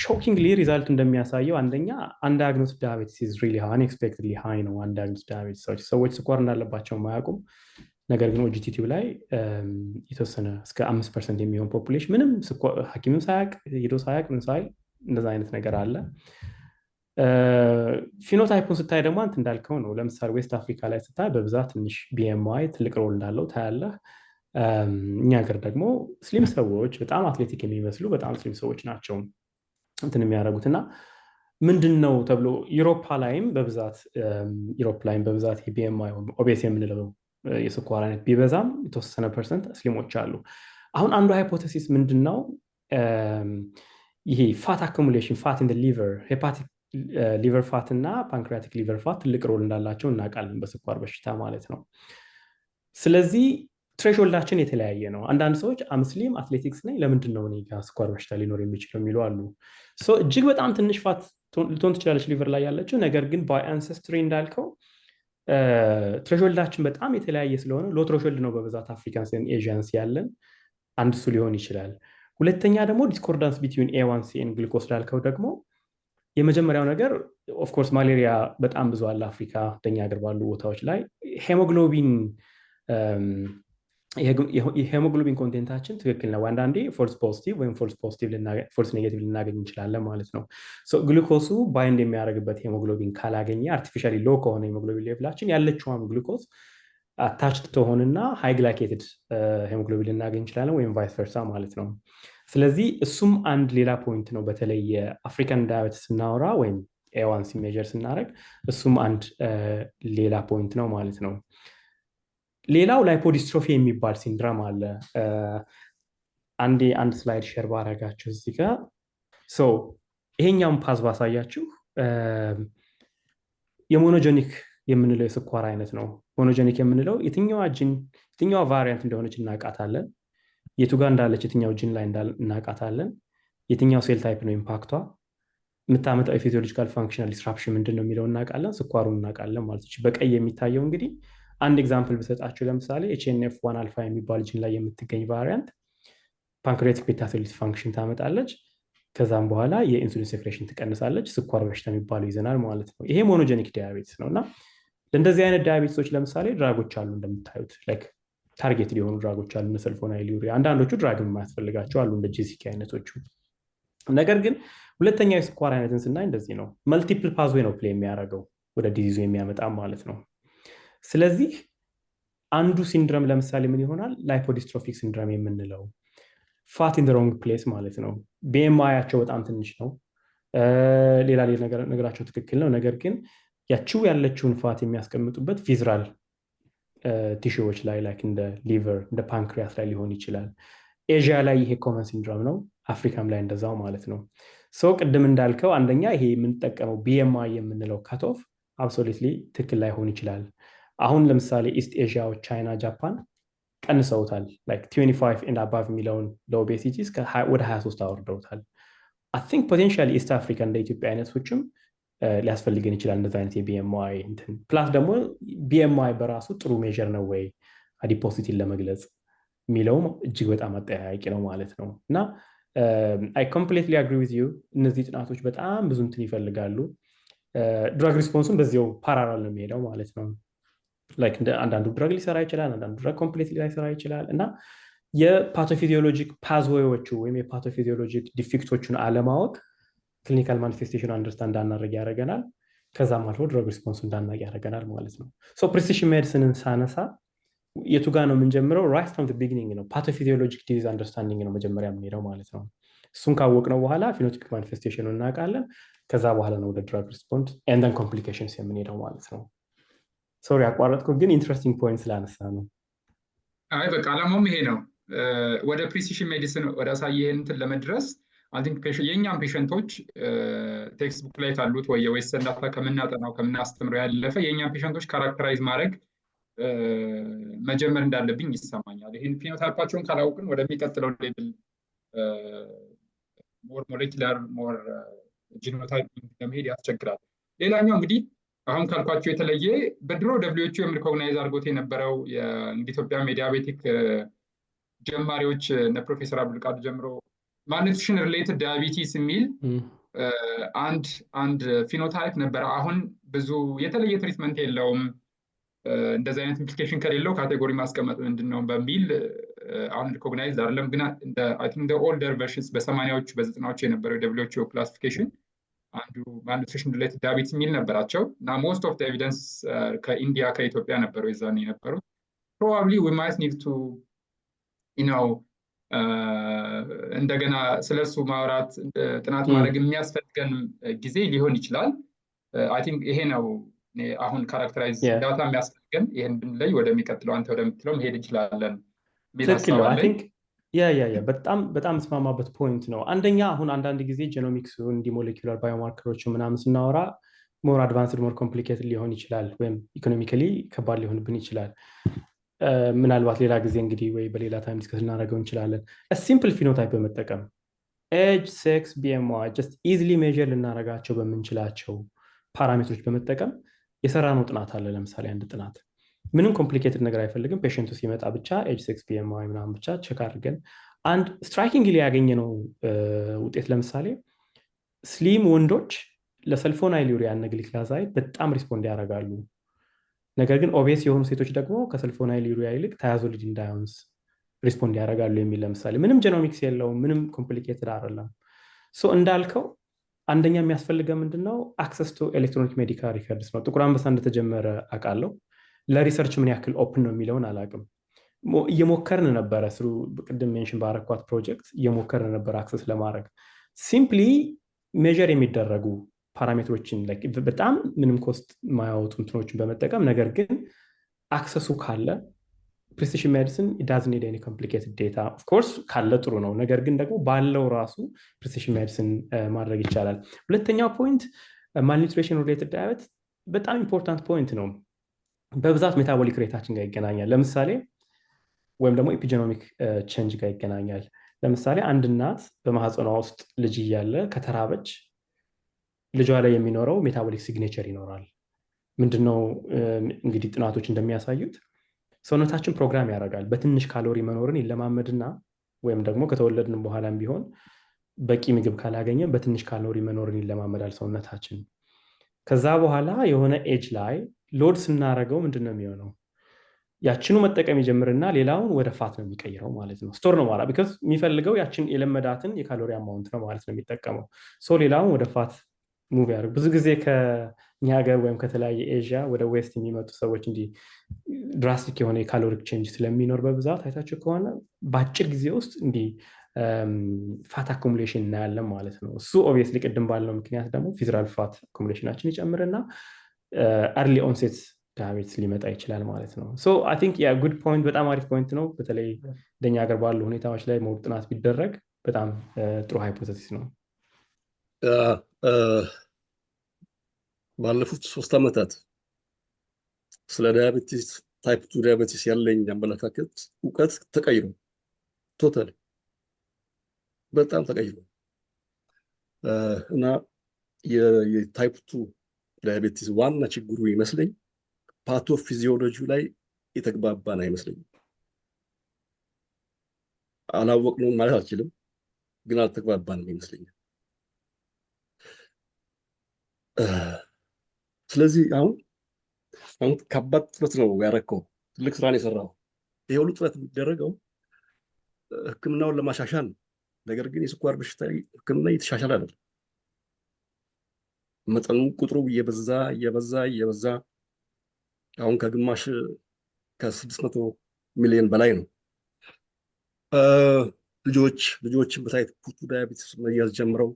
ሾኪንግሊ ሪዛልቱ እንደሚያሳየው አንደኛ አንዳያግኖስድ ዳያቤቲስ ኢዝ ሪሊ አንኤክስፔክትድሊ ሃይ ነው። አንዳያግኖስድ ዳያቤቲስ ሰዎች ስኳር እንዳለባቸው ማያውቁም። ነገር ግን ኦጂቲቲው ላይ የተወሰነ እስከ 5% የሚሆን ፖፑሌሽን ምንም ሐኪምም ሳያውቅ ሄዶ ሳያውቅ ምን ሳይል እንደዛ አይነት ነገር አለ። ፊኖታይፑን ስታይ ደግሞ አንተ እንዳልከው ነው። ለምሳሌ ዌስት አፍሪካ ላይ ስታይ በብዛት ትንሽ ቢኤምአይ ትልቅ ሮል እንዳለው ታያለህ። እኛ ሀገር ደግሞ ስሊም ሰዎች በጣም አትሌቲክ የሚመስሉ በጣም ስሊም ሰዎች ናቸው እንትን የሚያደርጉትና ምንድነው ተብሎ ዩሮፕ ላይም በብዛት የቢኤምአይ ኦቤስ የምንለው የስኳር አይነት ቢበዛም የተወሰነ ፐርሰንት ስሊሞች አሉ። አሁን አንዱ ሃይፖቴሲስ ምንድነው ይሄ ፋት አኩሙሌሽን ፋት ኢን ሊቨር ሄፓቲክ ሊቨር ፋት እና ፓንክሪያቲክ ሊቨር ፋት ትልቅ ሮል እንዳላቸው እናውቃለን በስኳር በሽታ ማለት ነው። ስለዚህ ትሬሾልዳችን የተለያየ ነው። አንዳንድ ሰዎች አምስሊም አትሌቲክስ ነኝ ለምንድን ነው እኔ ጋር ስኳር በሽታ ሊኖር የሚችለው የሚሉ አሉ። እጅግ በጣም ትንሽ ፋት ልትሆን ትችላለች ሊቨር ላይ ያለችው፣ ነገር ግን ባይ አንሰስትሪ እንዳልከው ትሬሾልዳችን በጣም የተለያየ ስለሆነ ሎ ትሬሾልድ ነው በብዛት አፍሪካንስ ኤዥያንስ ያለን፣ አንድ እሱ ሊሆን ይችላል። ሁለተኛ ደግሞ ዲስኮርዳንስ ቢትዊን ኤ1ሲ ኤን ግሉኮስ ላልከው ደግሞ የመጀመሪያው ነገር ኦፍኮርስ ማሌሪያ በጣም ብዙ አለ አፍሪካ እንደኛ ሀገር ባሉ ቦታዎች ላይ። ሄሞግሎቢን የሄሞግሎቢን ኮንቴንታችን ትክክል ነው። አንዳንዴ ፎልስ ፖዚቲቭ ወይም ፎልስ ኔጌቲቭ ልናገኝ እንችላለን ማለት ነው። ግሉኮሱ ባይንድ የሚያደርግበት ሄሞግሎቢን ካላገኘ አርቲፊሻሊ ሎ ከሆነ ሄሞግሎቢን ሌቭላችን ያለችዋም ግሉኮስ አታችድ ትሆንና ሃይ ግላይኬትድ ሄሞግሎቢን ልናገኝ እንችላለን ወይም ቫይስ ቨርሳ ማለት ነው። ስለዚህ እሱም አንድ ሌላ ፖይንት ነው። በተለይ የአፍሪካን ዳያቤትስ ስናወራ ወይም ኤዋንሲ ሜጀር ስናደርግ እሱም አንድ ሌላ ፖይንት ነው ማለት ነው። ሌላው ላይፖዲስትሮፊ የሚባል ሲንድረም አለ። አንድ ስላይድ ሼር ባረጋችሁ እዚህ ጋር ይሄኛውን ፓዝ ባሳያችሁ የሞኖጀኒክ የምንለው የስኳር አይነት ነው። ሞኖጀኒክ የምንለው የትኛዋ ቫሪያንት እንደሆነች እናውቃታለን። የቱ ጋር እንዳለች የትኛው ጂን ላይ እናውቃታለን። የትኛው ሴል ታይፕ ነው ኢምፓክቷ፣ የምታመጣው የፊዚዮሎጂካል ፋንክሽናል ዲስራፕሽን ምንድን ነው የሚለው እናውቃለን። ስኳሩን እናውቃለን ማለት ነው። በቀይ የሚታየው እንግዲህ አንድ ኤግዛምፕል ብሰጣችሁ ለምሳሌ HNF1 አልፋ የሚባል ጂን ላይ የምትገኝ ቫሪያንት ፓንክሪያቲክ ቤታ ሴል ዲስፋንክሽን ታመጣለች። ከዛም በኋላ የኢንሱሊን ሴክሬሽን ትቀንሳለች። ስኳር በሽታ የሚባለው ይዘናል ማለት ነው። ይሄ ሞኖጀኒክ ዳያቤትስ ነው እና ለእንደዚህ አይነት ዳያቤትሶች ለምሳሌ ድራጎች አሉ እንደምታዩት ላይክ ታርጌት ሊሆኑ ድራጎች አሉ፣ እነ ሰልፎናይል ዩሪያ። አንዳንዶቹ ድራግ የማያስፈልጋቸው አሉ እንደ ጂሲኬ አይነቶቹ። ነገር ግን ሁለተኛው የስኳር አይነትን ስናይ እንደዚህ ነው። መልቲፕል ፓዝዌይ ነው ፕሌይ የሚያደርገው ወደ ዲዚዙ የሚያመጣ ማለት ነው። ስለዚህ አንዱ ሲንድረም ለምሳሌ ምን ይሆናል? ላይፖዲስትሮፊክ ሲንድረም የምንለው ፋት ኢን ሮንግ ፕሌስ ማለት ነው። ቢኤምአያቸው በጣም ትንሽ ነው፣ ሌላ ነገራቸው ትክክል ነው። ነገር ግን ያቺው ያለችውን ፋት የሚያስቀምጡበት ቪዝራል ቲሹዎች ላይ ላይክ እንደ ሊቨር እንደ ፓንክሪያስ ላይ ሊሆን ይችላል። ኤዥያ ላይ ይሄ ኮመን ሲንድሮም ነው፣ አፍሪካም ላይ እንደዛው ማለት ነው። ቅድም እንዳልከው አንደኛ ይሄ የምንጠቀመው ቢኤምአይ የምንለው ካትኦፍ አብሶሉትሊ ትክክል ላይሆን ይችላል። አሁን ለምሳሌ ኢስት ኤዥያዎች ቻይና፣ ጃፓን ቀንሰውታል። ላይክ 25 ኤንድ አባቭ የሚለውን ለኦቤሲቲ ወደ 23 አወርደውታል። አይ ቲንክ ፖቴንሻሊ ኢስት አፍሪካ እንደ ኢትዮጵያ አይነቶችም ሊያስፈልገን ይችላል እንደዚህ አይነት የቢኤምአይ እንትን። ፕላስ ደግሞ ቢኤምአይ በራሱ ጥሩ ሜዥር ነው ወይ አዲፖሲቲን ለመግለጽ የሚለውም እጅግ በጣም አጠያያቂ ነው ማለት ነው። እና አይ ኮምፕሊትሊ አግሪ ዊዝ ዩ። እነዚህ ጥናቶች በጣም ብዙ እንትን ይፈልጋሉ። ድራግ ሪስፖንሱን በዚያው ፓራላል ነው የሚሄደው ማለት ነው። ላይክ እንደ አንዳንዱ ድራግ ሊሰራ ይችላል፣ አንዳንዱ ድራግ ኮምፕሊትሊ ላይሰራ ይችላል። እና የፓቶፊዚዮሎጂክ ፓዝዌዮቹ ወይም የፓቶፊዚዮሎጂክ ዲፊክቶቹን አለማወቅ ክሊኒካል ማኒፌስቴሽን አንደርስታንድ እንዳናደርግ ያደርገናል። ከዛም አልፎ ድራግ ሪስፖንሱ እንዳናቅ ያደርገናል ማለት ነው። ፕሪሲሽን ሜዲሲንን ሳነሳ የቱ ጋር ነው የምንጀምረው? ራይት ፍሮም ዘ ቢጊኒንግ ነው። ፓቶፊዚዮሎጂክ ዲዚዝ አንደርስታንዲንግ ነው መጀመሪያ የምንሄደው ማለት ነው። እሱን ካወቅነው በኋላ ፊኖቲፒክ ማኒፌስቴሽኑ እናውቃለን። ከዛ በኋላ ነው ወደ ድራግ ሪስፖንስ ኤንድ ዘን ኮምፕሊኬሽንስ የምንሄደው ማለት ነው። ሶሪ አቋረጥኩ፣ ግን ኢንትረስቲንግ ፖይንት ስላነሳ ነው። አይ በቃ አላማውም ይሄ ነው። ወደ ፕሪሲሽን ሜዲሲን ወደ አሳየህን እንትን ለመድረስ የእኛም ፔሸንቶች ቴክስት ቡክ ላይ ካሉት ወይ የዌስተርን ዳታ ከምናጠናው ከምናስተምረው ያለፈ የእኛም ፔሸንቶች ካራክተራይዝ ማድረግ መጀመር እንዳለብኝ ይሰማኛል። ይህን ፊኖታይፓቸውን ካላውቅን ወደሚቀጥለው ሌቭል ሞር ሞሌኪላር ሞር ጂኖታይፕ ለመሄድ ያስቸግራል። ሌላኛው እንግዲህ አሁን ካልኳቸው የተለየ በድሮ ደብሊውኤችኦ ሪኮግናይዝ አድርጎት የነበረው ኢትዮጵያ ዲያቤቲክ ጀማሪዎች እነ ፕሮፌሰር አብዱልቃድር ጀምሮ ማልኒትሪሽን ሪሌትድ ዳያቢቲስ የሚል አንድ ፊኖታይፕ ነበረ። አሁን ብዙ የተለየ ትሪትመንት የለውም፣ እንደዚህ አይነት ኢምፕሊኬሽን ከሌለው ካቴጎሪ ማስቀመጥ ምንድን ነው በሚል አሁን ሪኮግናይዝ አይደለም። ግን እንደ ኦልደር ቨርሽንስ በ80ዎቹ በ90ዎቹ የነበረው ደብሊውኤችኦ ክላሲፊኬሽን አንዱ ማልኒትሪሽን ሪሌትድ ዳያቢቲስ የሚል ነበራቸው እና ሞስት ኦፍ ኤቪደንስ ከኢንዲያ ከኢትዮጵያ ነበሩ የዛን የነበሩት። ፕሮባብሊ ዊ ማይት ኒድ ቱ እንደገና ስለሱ ማውራት ጥናት ማድረግ የሚያስፈልገን ጊዜ ሊሆን ይችላል። አይ ቲንክ ይሄ ነው አሁን ካራክተራይዝ ዳታ የሚያስፈልገን። ይሄን ብንለይ ወደሚቀጥለው አንተ ወደምትለው መሄድ እንችላለን። ትክክል ነው። አይ ቲንክ ያ በጣም እስማማበት ፖይንት ነው። አንደኛ አሁን አንዳንድ ጊዜ ጄኖሚክስ እንዲ ሞሌኩላር ባዮማርከሮች ምናምን ስናወራ ሞር አድቫንስድ ሞር ኮምፕሊኬትድ ሊሆን ይችላል፣ ወይም ኢኮኖሚካሊ ከባድ ሊሆንብን ይችላል። ምናልባት ሌላ ጊዜ እንግዲህ ወይ በሌላ ታይም ዲስከስ ልናደርገው እንችላለን። ሲምፕል ፊኖታይፕ በመጠቀም ኤጅ፣ ሴክስ፣ ቢኤምዋይ ጀስት ኢዝሊ ሜዥር ልናደርጋቸው በምንችላቸው ፓራሜትሮች በመጠቀም የሰራነው ጥናት አለ። ለምሳሌ አንድ ጥናት ምንም ኮምፕሊኬትድ ነገር አይፈልግም። ፔሽንቱ ሲመጣ ብቻ ኤጅ፣ ሴክስ፣ ቢኤምዋይ ምናምን ብቻ ቼክ አድርገን አንድ ስትራይኪንግሊ ያገኘነው ውጤት ለምሳሌ ስሊም ወንዶች ለሰልፎናይል ዩሪያ እና ግሊክላዛይድ በጣም ሪስፖንድ ያደርጋሉ። ነገር ግን ኦቤስ የሆኑ ሴቶች ደግሞ ከሰልፎናይል ዩሪያ ይልቅ ታያዞሊድ ኢንዳዮንስ ሪስፖንድ ያደርጋሉ የሚል ለምሳሌ ምንም ጄኖሚክስ የለውም፣ ምንም ኮምፕሊኬትድ አይደለም። ሶ እንዳልከው አንደኛ የሚያስፈልገው ምንድነው አክሰስ ቱ ኤሌክትሮኒክ ሜዲካል ሪከርድስ ነው። ጥቁር አንበሳ እንደተጀመረ አውቃለሁ። ለሪሰርች ምን ያክል ኦፕን ነው የሚለውን አላውቅም። እየሞከርን ነበረ ስሩ ቅድም ሜንሽን ባረኳት ፕሮጀክት እየሞከርን ነበር አክሰስ ለማድረግ ሲምፕሊ ሜዥር የሚደረጉ ፓራሜትሮችን በጣም ምንም ኮስት ማያወጡ እንትኖችን በመጠቀም ነገር ግን አክሰሱ ካለ ፕሪሲሽን ሜዲሲን ዳዝ ኒድ ኤኒ ኮምፕሊኬትድ ዴታ ኦፍኮርስ ካለ ጥሩ ነው። ነገር ግን ደግሞ ባለው ራሱ ፕሪሲሽን ሜዲሲን ማድረግ ይቻላል። ሁለተኛው ፖይንት ማልኒትሪሽን ሪሌትድ ዳየት በጣም ኢምፖርታንት ፖይንት ነው። በብዛት ሜታቦሊክ ሬታችን ጋር ይገናኛል። ለምሳሌ ወይም ደግሞ ኤፒጀኖሚክ ቼንጅ ጋር ይገናኛል። ለምሳሌ አንድ እናት በማህፀኗ ውስጥ ልጅ እያለ ከተራበች ልጇ ላይ የሚኖረው ሜታቦሊክ ሲግኔቸር ይኖራል። ምንድነው እንግዲህ ጥናቶች እንደሚያሳዩት ሰውነታችን ፕሮግራም ያደርጋል። በትንሽ ካሎሪ መኖርን ይለማመድና ወይም ደግሞ ከተወለድን በኋላም ቢሆን በቂ ምግብ ካላገኘን በትንሽ ካሎሪ መኖርን ይለማመዳል ሰውነታችን። ከዛ በኋላ የሆነ ኤጅ ላይ ሎድ ስናደርገው ምንድነው የሚሆነው? ያችኑ መጠቀም ይጀምርና ሌላውን ወደ ፋት ነው የሚቀይረው ማለት ነው። ስቶር ነው ማለት ቢካዝ የሚፈልገው ያችን የለመዳትን የካሎሪ አማውንት ነው ማለት ነው የሚጠቀመው። ሶ ሌላውን ወደ ፋት ሙቭ ያደርግ። ብዙ ጊዜ ከኛ ሀገር ወይም ከተለያየ ኤዥያ ወደ ዌስት የሚመጡ ሰዎች እንዲህ ድራስቲክ የሆነ የካሎሪክ ቼንጅ ስለሚኖር በብዛት አይታችሁ ከሆነ በአጭር ጊዜ ውስጥ እንዲህ ፋት አኮሙሌሽን እናያለን ማለት ነው። እሱ ኦብቪየስሊ ቅድም ባለው ምክንያት ደግሞ ፊዚራል ፋት አኮሙሌሽናችን ይጨምርና አርሊ ኦንሴት ዳያቤትስ ሊመጣ ይችላል ማለት ነው። ሶ አይ ቲንክ ያ ጉድ ፖይንት፣ በጣም አሪፍ ፖይንት ነው። በተለይ እንደኛ ሀገር ባሉ ሁኔታዎች ላይ ሞር ጥናት ቢደረግ በጣም ጥሩ ሃይፖቴሲስ ነው። ባለፉት 3 ዓመታት ስለ ዳያቤቲስ ታይፕ 2 ዳያቤቲስ ያለኝ አመለካከት እውቀት ተቀይሮ ቶታል በጣም ተቀይሮ እና የታይፕ 2 ዳያቤቲስ ዋና ችግሩ ይመስለኝ ፓቶፊዚዮሎጂው ላይ የተግባባን አይመስለኝም። አላወቅነውም ማለት አልችልም፣ ግን አልተግባባንም ይመስለኛል። ስለዚህ አሁን ከባድ ጥረት ነው ያረከው፣ ትልቅ ስራ ነው የሰራው። ይሄ ሁሉ ጥረት የሚደረገው ሕክምናውን ለማሻሻል ነው። ነገር ግን የስኳር በሽታ ሕክምና እየተሻሻለ አይደለም። መጠኑ ቁጥሩ እየበዛ አሁን ከግማሽ ከ600 ሚሊዮን በላይ ነው። ልጆችን በታይፕ 2 ዳያቤቲስ መያዝ ጀምረው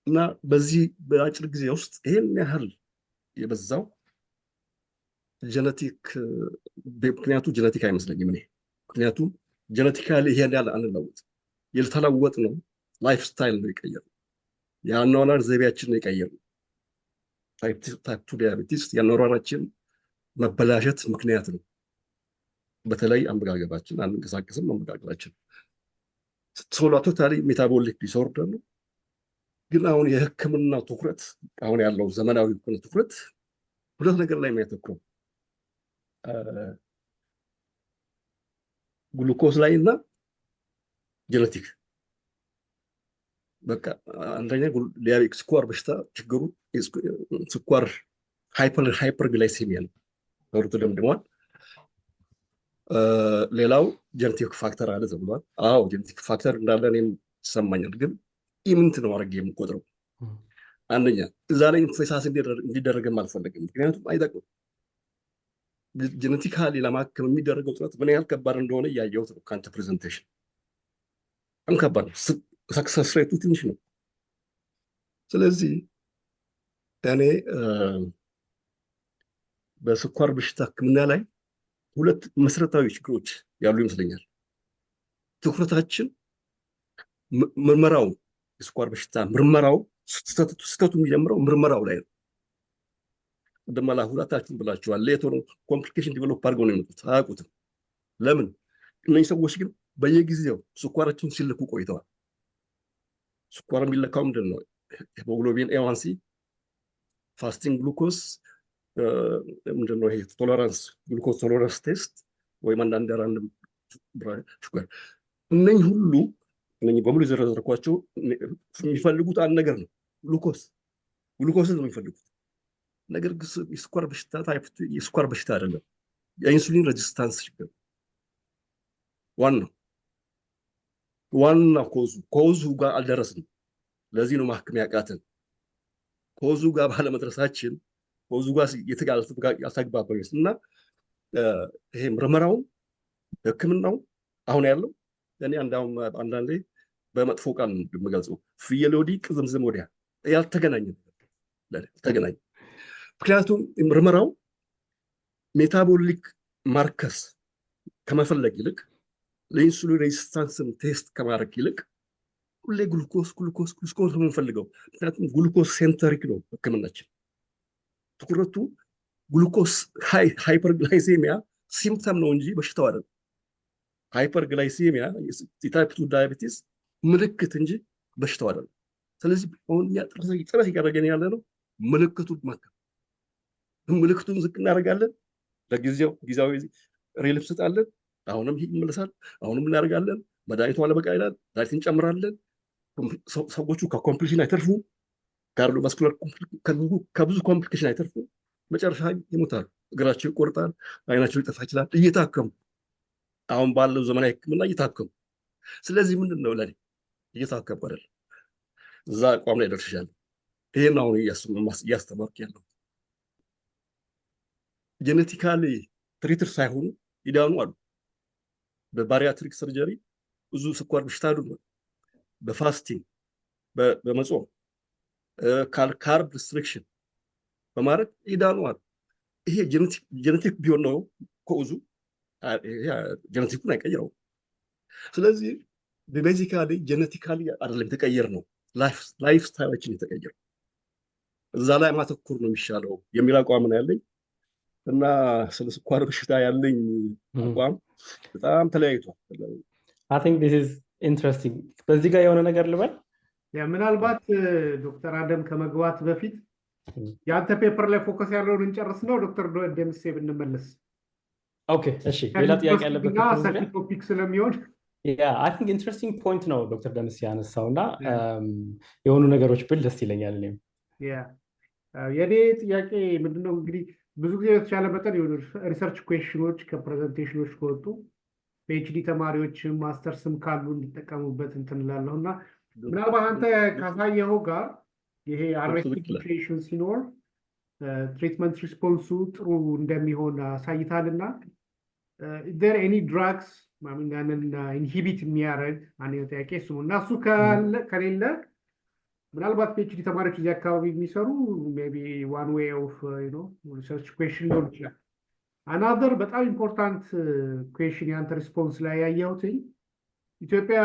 እና በዚህ በአጭር ጊዜ ውስጥ ይሄን ያህል የበዛው ጀነቲክ ምክንያቱ ጀነቲክ አይመስለኝም እኔ። ምክንያቱም ጀነቲካሊ ይሄን ያህል አንለውጥ፣ የተለወጥ ነው ላይፍ ስታይል ነው የቀየረው፣ የአኗኗር ዘይቤያችን ነው የቀየረው። ታይፕ 2 ዳያቤቲስ የአኗኗራችን መበላሸት ምክንያት ነው። በተለይ አመጋገባችን፣ አንንቀሳቀስም አመጋገባችን ቶታሊ ሜታቦሊክ ዲስኦርደር ነው። ግን አሁን የህክምና ትኩረት አሁን ያለው ዘመናዊ ትኩረት ሁለት ነገር ላይ የሚያተኩረው ግሉኮዝ ላይ እና ጀነቲክ። በቃ አንደኛ ስኳር በሽታ ችግሩ ስኳር ሃይፐርግላይሴሚያ ነው ተብሎ ተደምድሟል። ሌላው ጀነቲክ ፋክተር አለ ተብሏል። አዎ ጀነቲክ ፋክተር እንዳለ እኔም ይሰማኛል፣ ግን ኢምንት ነው አድርጌ የምቆጥረው። አንደኛ እዛ ላይ ኢንፍሉዌንስ እንዲደረግም አልፈለግም፣ ምክንያቱም አይጠቅምም። ጀነቲካሊ ለማከም የሚደረገው ጥረት ምን ያህል ከባድ እንደሆነ እያየሁት ነው ከአንተ ፕሬዘንቴሽን። በጣም ከባድ ነው፣ ሰክሰስ ሬቱ ትንሽ ነው። ስለዚህ እኔ በስኳር በሽታ ህክምና ላይ ሁለት መሰረታዊ ችግሮች ያሉ ይመስለኛል። ትኩረታችን ምርመራው የስኳር በሽታ ምርመራው ስተቱ የሚጀምረው ምርመራው ላይ ነው። እንደማላ ሁላታችን ብላችኋል። ሌት ሆኖ ኮምፕሊኬሽን ዲቨሎፕ አድርገው ነው የመጡት፣ አያውቁትም። ለምን? እነዚህ ሰዎች ግን በየጊዜው ስኳራችን ሲልኩ ቆይተዋል። ስኳር የሚለካው ምንድን ነው? ሄሞግሎቢን ኤዋንሲ፣ ፋስቲንግ ግሉኮስ ምንድን ነው ይሄ ቶለራንስ ግሉኮስ ቶለራንስ ቴስት ወይም አንዳንድ ራንደም ሹገር። እነኝህ ሁሉ እነኝህ በሙሉ የዘረዘርኳቸው የሚፈልጉት አንድ ነገር ነው፣ ግሉኮስን ነው የሚፈልጉት። ነገር ግን የስኳር በሽታ ታይፕ የስኳር በሽታ አይደለም፣ የኢንሱሊን ሬዚስታንስ ችግር ዋና ኮዙ ጋር አልደረስንም። ለዚህ ነው ማከም ያቃተን። ኮዙ ጋር ባለመድረሳችን ኮዙ ጋር ያልተግባባን እና ይሄ ምርመራው ሕክምናው አሁን ያለው እኔ አንዳንዴ በመጥፎ ቃል የምገልጸው ፍየል ወዲህ ቅዝምዝም ወዲያ ያልተገናኘ። ምክንያቱም ምርመራው ሜታቦሊክ ማርከስ ከመፈለግ ይልቅ ለኢንሱሊን ሬዚስታንስን ቴስት ከማድረግ ይልቅ ሁሌ ግሉኮስ ነው የምንፈልገው። ምክንያቱም ግሉኮስ ሴንተሪክ ነው ህክምናችን። ትኩረቱ ግሉኮስ ሃይፐርግላይሴሚያ ሲምፕተም ነው እንጂ በሽታው አይደለም። ሃይፐርግላይሴሚያ የታይፕ 2 ዳያቤቲስ ምልክት እንጂ በሽታው አይደለም። ስለዚህ አሁን ጥረት እያደረገን ያለ ነው ምልክቱን ማከም። ምልክቱን ዝቅ እናደርጋለን፣ ጊዜያዊ ሪሊፍ ስጣለን፣ አሁንም ይመለሳል፣ አሁንም እናደርጋለን። መድኃኒቱ አለበቃ ይላል፣ መድኃኒት እንጨምራለን። ሰዎቹ ከኮምፕሊኬሽን አይተርፉ፣ ካርዲዮቫስኩላር ከብዙ ኮምፕሊኬሽን አይተርፉ፣ መጨረሻ ይሞታል፣ እግራቸው ይቆርጣል፣ አይናቸው ሊጠፋ ይችላል። እየታከሙ አሁን ባለው ዘመናዊ ህክምና እየታከሙ። ስለዚህ ምንድን ነው ለኔ እየታከሙ አይደለም፣ እዛ አቋም ላይ ደርሻለሁ። ይሄን አሁን እያስተማርኩ ያለው ጄኔቲካሊ ትሪትር ሳይሆኑ ይዳኑ አሉ። በባሪያትሪክ ሰርጀሪ ብዙ ስኳር በሽታ አሉ። በፋስቲንግ በመጾም ካርብ ሪስትሪክሽን በማድረግ ይዳኑ አሉ። ይሄ ጄኔቲክ ቢሆን ነው ኮዙ ጄኔቲኩን አይቀይረው። ስለዚህ ቤዚካሊ ጄኔቲካሊ አይደለም የተቀየር ነው፣ ላይፍ ስታይላችን የተቀየረው። እዛ ላይ ማተኮር ነው የሚሻለው የሚል አቋም ነው ያለኝ እና ስለ ስኳር በሽታ ያለኝ አቋም በጣም ተለያይቷል። I think this is interesting። በዚህ ጋር የሆነ ነገር ልበል። ምናልባት ዶክተር አደም ከመግባት በፊት የአንተ ፔፐር ላይ ፎከስ ያለውን እንጨርስ ነው ዶክተር ደምሴ ብንመለስ። ኦኬ እሺ፣ ሌላ ጥያቄ ያለበት ቶፒክ ስለሚሆን I think interesting point ነው ዶክተር ደምሴ ያነሳው እና የሆኑ ነገሮች ብል ደስ ይለኛል። እኔም የኔ ጥያቄ ምንድነው እንግዲህ ብዙ ጊዜ በተቻለ መጠን የሆኑ ሪሰርች ኩዌሽኖች ከፕሬዘንቴሽኖች ከወጡ ፒኤችዲ ተማሪዎችም ማስተርስም ካሉ እንዲጠቀሙበት እንትን እላለሁ እና ምናልባት አንተ ካሳየኸው ጋር ይሄ አሬስቲንግ ሲቹዌሽን ሲኖር ትሪትመንት ሪስፖንሱ ጥሩ እንደሚሆን አሳይታልና there any drugs ያንን ኢንሂቢት የሚያደርግ አንድ ጥያቄ እሱ እና እሱ ከሌለ ምናልባት ፒኤችዲ ተማሪዎች እዚህ አካባቢ የሚሰሩ ሜቢ ዋን ዌይ ኦፍ ሪሰርች ኩዌሽን ሊሆን ይችላል። አናዘር በጣም ኢምፖርታንት ኩዌሽን የአንተ ሪስፖንስ ላይ ያየሁትኝ ኢትዮጵያ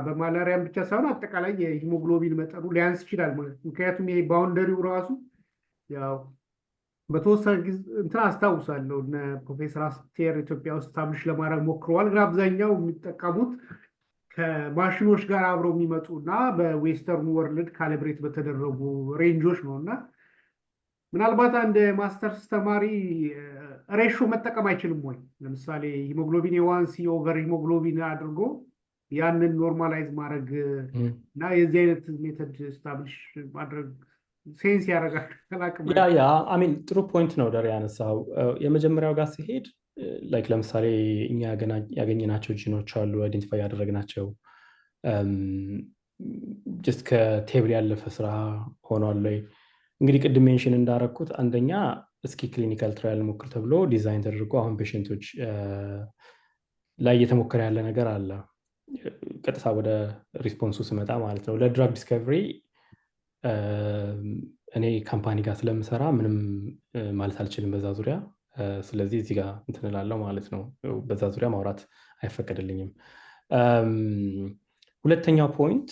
በማላሪያም ብቻ ሳይሆን አጠቃላይ የሂሞግሎቢን መጠኑ ሊያንስ ይችላል ማለት ነው። ምክንያቱም ይሄ ባውንደሪው ራሱ ያው በተወሰነ ጊዜ እንትን አስታውሳለሁ እነ ፕሮፌሰር አስቴር ኢትዮጵያ ውስጥ ታብልሽ ለማድረግ ሞክረዋል። ግን አብዛኛው የሚጠቀሙት ከማሽኖች ጋር አብረው የሚመጡ እና በዌስተርን ወርልድ ካሊብሬት በተደረጉ ሬንጆች ነው እና ምናልባት አንድ ማስተርስ ተማሪ ሬሾ መጠቀም አይችልም ወይ? ለምሳሌ ሂሞግሎቢን ኤዋንሲ ኦቨር ሂሞግሎቢን አድርጎ ያንን ኖርማላይዝ ማድረግ እና የዚህ አይነት ሜተድ ስታብሊሽ ማድረግ ሴንስ ያደርጋል። አሚን ጥሩ ፖይንት ነው ደር ያነሳው። የመጀመሪያው ጋር ሲሄድ ላይክ ለምሳሌ እኛ ያገኘናቸው ጂኖች አሉ አይደንቲፋይ ያደረግናቸው ጀስት ከቴብል ያለፈ ስራ ሆኗል። እንግዲህ ቅድም ሜንሽን እንዳረኩት አንደኛ እስኪ ክሊኒካል ትራያል ሞክር ተብሎ ዲዛይን ተደርጎ አሁን ፔሽንቶች ላይ እየተሞከረ ያለ ነገር አለ። ቀጥታ ወደ ሪስፖንሱ ስመጣ ማለት ነው ለድራግ ዲስከቨሪ እኔ ካምፓኒ ጋር ስለምሰራ ምንም ማለት አልችልም በዛ ዙሪያ። ስለዚህ እዚህ ጋር እንትን እላለሁ ማለት ነው። በዛ ዙሪያ ማውራት አይፈቀድልኝም። ሁለተኛው ፖይንት